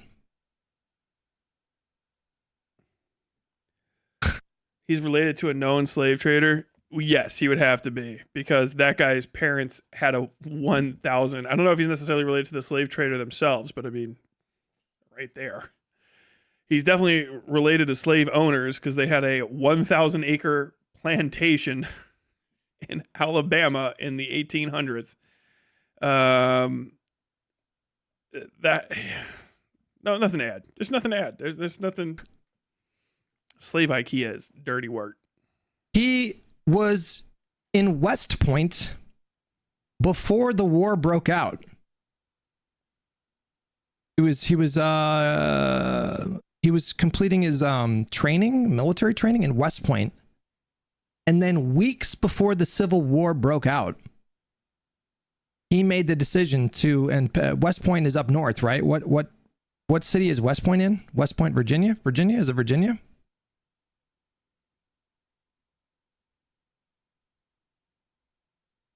He's related to a known slave trader. Yes, he would have to be, because that guy's parents had a 1,000. I don't know if he's necessarily related to the slave trader themselves, but I mean, right there. He's definitely related to slave owners because they had a 1,000 acre plantation in Alabama in the 1800s. That no, nothing to add. There's nothing to add. There's nothing. Slave IKEA is dirty work. He was in West Point before the war broke out. He was completing his military training in West Point. And then weeks before the Civil War broke out, he made the decision to, and West Point is up north, right? What city is West Point in? West Point, Virginia? Virginia? Is it Virginia?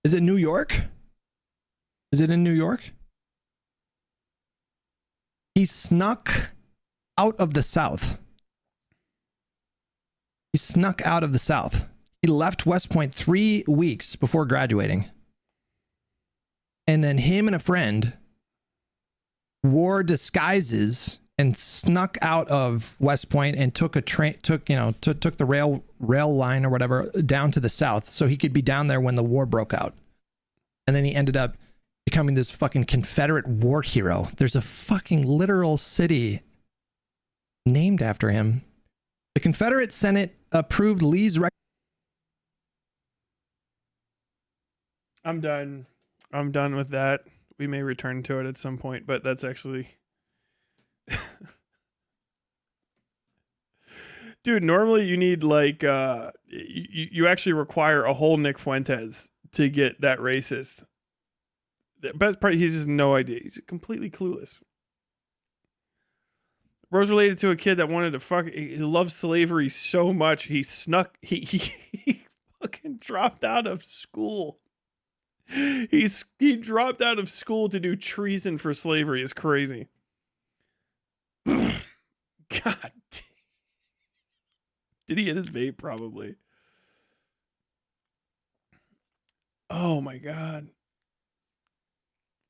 Is it New York? Is it in New York? He snuck out of the South. He snuck out of the South. He left West Point 3 weeks before graduating. And then him and a friend wore disguises and snuck out of West Point and took a train, took the rail line or whatever down to the South so he could be down there when the war broke out. And then he ended up becoming this fucking Confederate war hero. There's a fucking literal city named after him. The Confederate Senate approved Lee's I'm done with that. We may return to it at some point, but that's actually dude, normally you need like you actually require a whole Nick Fuentes to get that racist. The best part, he has no idea. He's completely clueless. Bro's related to a kid that wanted to he loved slavery so much he fucking dropped out of school. He dropped out of school to do treason for slavery. Is crazy. God damn. Did he hit his vape? Probably. Oh my God.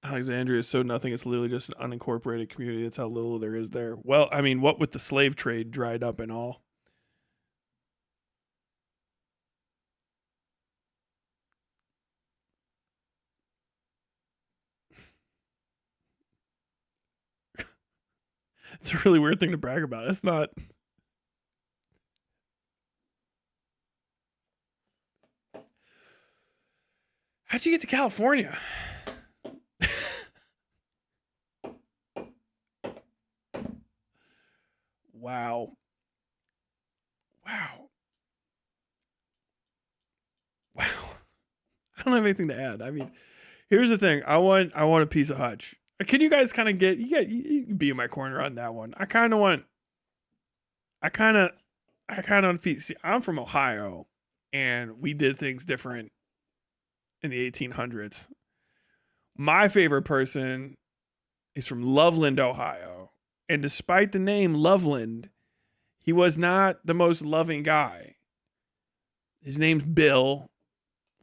Alexandria is so nothing. It's literally just an unincorporated community. That's how little there is there. Well, I mean, what with the slave trade dried up and all. It's a really weird thing to brag about. It's not. How'd you get to California? Wow. I don't have anything to add. I mean, here's the thing. I want a piece of Hutch. Can you guys kind of get you can be in my corner on that one. I kind of want a piece. See, I'm from Ohio, and we did things different in the 1800s. My favorite person is from Loveland, Ohio. And despite the name Loveland, he was not the most loving guy. His name's Bill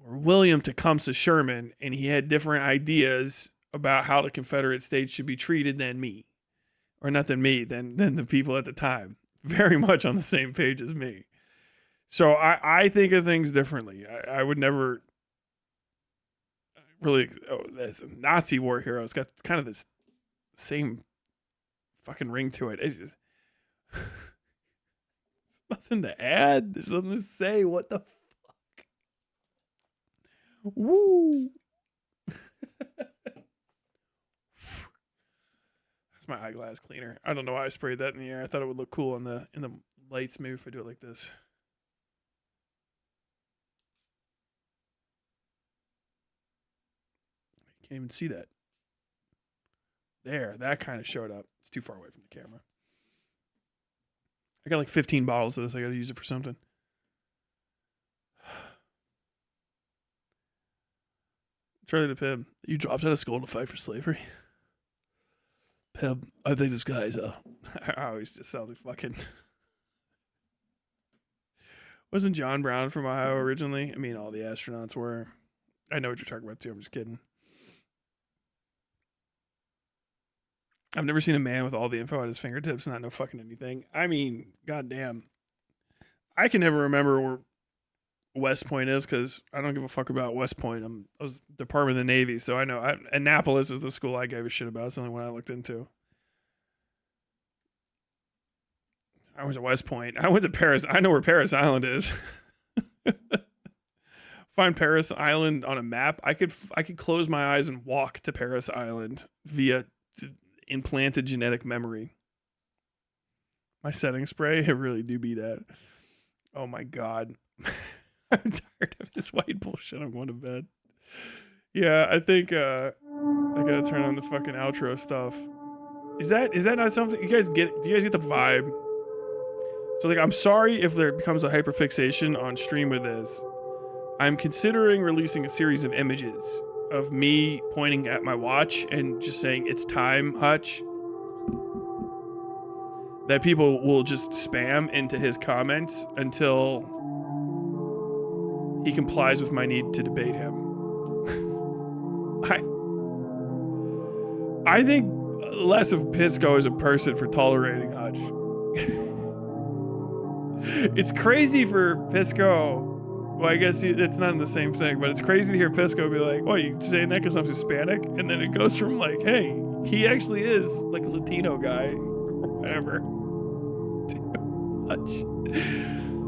or William Tecumseh Sherman, and he had different ideas about how the Confederate States should be treated than me. Or not than me, than the people at the time. Very much on the same page as me. So I think of things differently. I would never really, that's a Nazi war hero. It's got kind of this same fucking ring to it. It's just there's nothing to add. There's nothing to say. What the fuck? Woo. That's my eyeglass cleaner. I don't know why I sprayed that in the air. I thought it would look cool in the lights. Maybe if I do it like this. Can't even see that. There, that kind of showed up. It's too far away from the camera. I got like 15 bottles of this. I got to use it for something. Charlie the Pib, you dropped out of school to fight for slavery? Pib, I think this guy's I always just sound like fucking. Wasn't John Brown from Ohio originally? I mean, all the astronauts were. I know what you're talking about too. I'm just kidding. I've never seen a man with all the info at his fingertips and not know fucking anything. I mean, goddamn. I can never remember West Point is, because I don't give a fuck about West Point. I was Department of the Navy, so I know. Annapolis is the school I gave a shit about. It's the only one I looked into. I went to West Point. I went to Paris. I know where Paris Island is. Find Paris Island on a map. I could close my eyes and walk to Paris Island via implanted genetic memory. My setting spray, it really do be that. Oh my God. I'm tired of this white bullshit. I'm going to bed. Yeah, I think I gotta turn on the fucking outro stuff. Is that not something you guys get? Do you guys get the vibe? So like, I'm sorry if there becomes a hyperfixation on stream with this. I'm considering releasing a series of images of me pointing at my watch and just saying, "It's time, Hutch." That people will just spam into his comments until he complies with my need to debate him. I think less of Pisco as a person for tolerating Hutch. It's crazy for Pisco. Well, I guess it's not the same thing, but it's crazy to hear Pisco be like, "Oh, you saying that because I'm Hispanic?" And then it goes from like, "Hey, he actually is like a Latino guy," or whatever.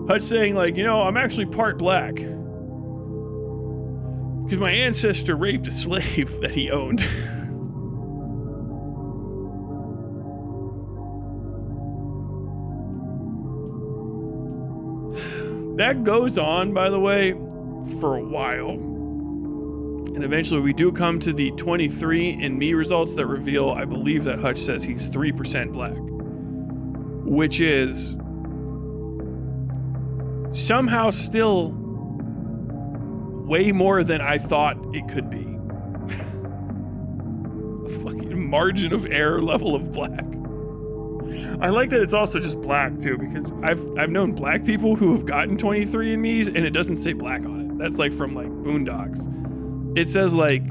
Hutch saying like, "I'm actually part black because my ancestor raped a slave that he owned." That goes on, by the way, for a while. And eventually we do come to the 23andMe results that reveal, I believe that Hutch says he's 3% black, which is somehow still way more than I thought it could be. A fucking margin of error level of black. I like that it's also just black too, because I've known black people who have gotten 23andMe's and it doesn't say black on it. That's like from like Boondocks. It says like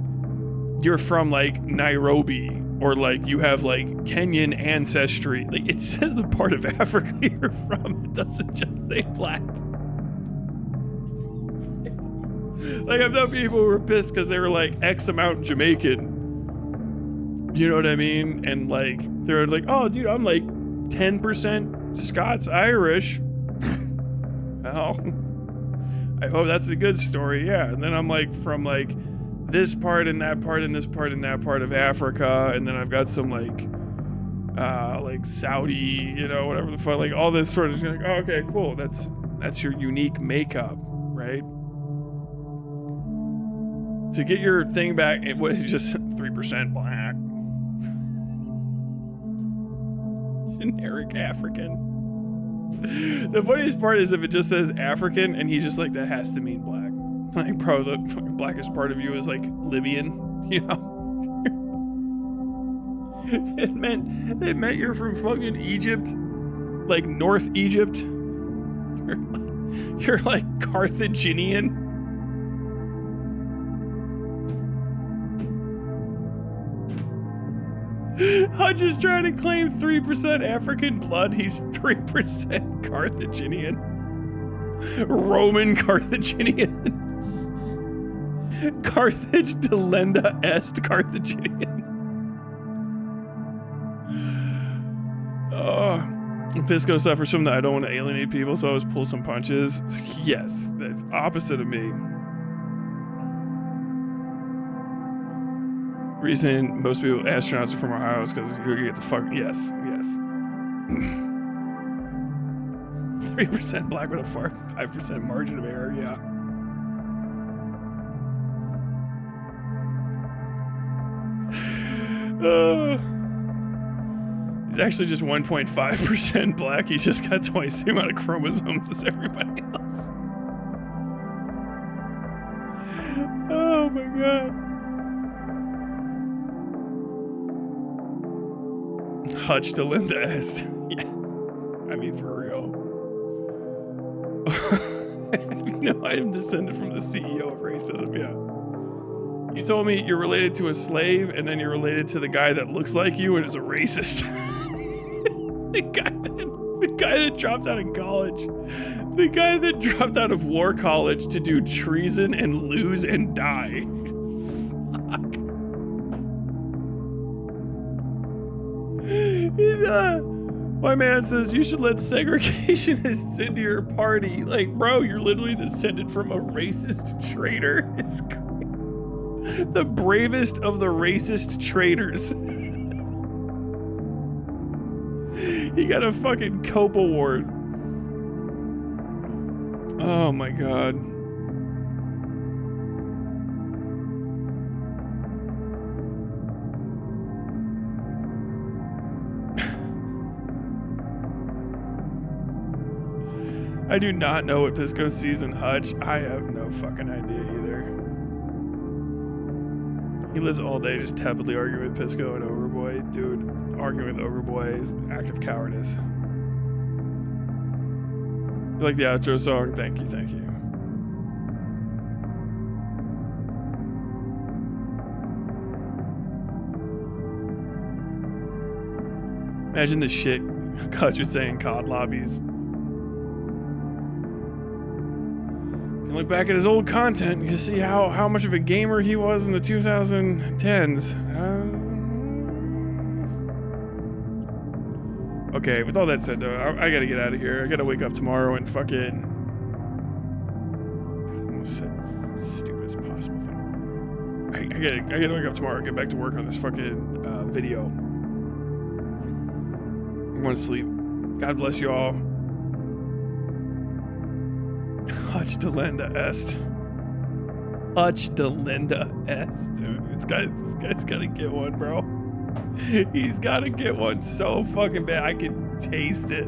you're from like Nairobi, or like you have like Kenyan ancestry. Like it says the part of Africa you're from. It doesn't just say black. Like I've known people who were pissed because they were like X amount Jamaican. You know what I mean? And like they're like, "Oh dude, I'm like 10% Scots Irish." Well, I hope that's a good story. Yeah. And then I'm like from like this part and that part and this part and that part of Africa, and then I've got some like Saudi, whatever the fuck, like all this sort of like, oh, okay, cool. That's your unique makeup, right? To get your thing back, it was just 3% black. Generic African. The funniest part is if it just says African and he's just like, that has to mean black. Like, bro, the blackest part of you is like Libyan, It meant you're from fucking Egypt, like North Egypt. You're like Carthaginian. Hutch is trying to claim 3% African blood. He's 3% Carthaginian. Roman Carthaginian. Carthage delenda est Carthaginian. Oh, Pisco suffers from that. I don't want to alienate people, so I always pull some punches. Yes, that's opposite of me. Reason most people, astronauts, are from Ohio is because you get the fuck. Yes. 3% black with a 5% margin of error. Yeah. He's actually just 1.5% black. He just got twice the amount of chromosomes as everybody else. Oh my god. Hutch Delinda est. Yeah. I mean, for real. I am descended from the CEO of racism, yeah. You told me you're related to a slave, and then you're related to the guy that looks like you and is a racist. The guy that The guy that dropped out of college. The guy that dropped out of war college to do treason and lose and die. Fuck. My man says you should let segregationists into your party. Like, bro, you're literally descended from a racist traitor. It's crazy. The bravest of the racist traitors. He got a fucking Cope Award. Oh my god. I do not know what Pisco sees in Hutch. I have no fucking idea either. He lives all day just tepidly arguing with Pisco and Overboy. Dude, arguing with Overboy is an act of cowardice. You like the outro song? Thank you, thank you. Imagine the shit Hutch would say in COD lobbies. You look back at his old content, you can see how much of a gamer he was in the 2010s. Okay, with all that said, though, I gotta get out of here. I gotta wake up tomorrow and fucking... I almost said the stupidest possible thing. I gotta wake up tomorrow and get back to work on this fucking video. I'm going to sleep. God bless you all. Hutch Delenda Est. Hutch Delenda Est. Dude, this guy's gotta get one, bro. He's gotta get one so fucking bad. I can taste it.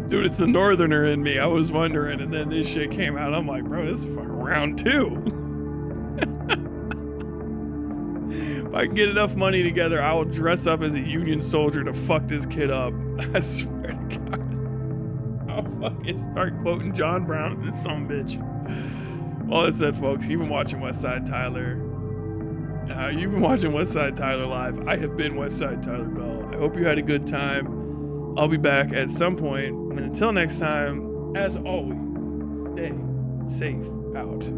Dude, it's the northerner in me. I was wondering, and then this shit came out. I'm like, bro, this is fucking round 2. If I can get enough money together, I will dress up as a Union soldier to fuck this kid up. I swear to God. I'll fucking start quoting John Brown with this son of a bitch. Well, that's it, folks. You've been watching Westside Tyler. You've been watching Westside Tyler live. I have been Westside Tyler Bell. I hope you had a good time. I'll be back at some point. And until next time, as always, stay safe out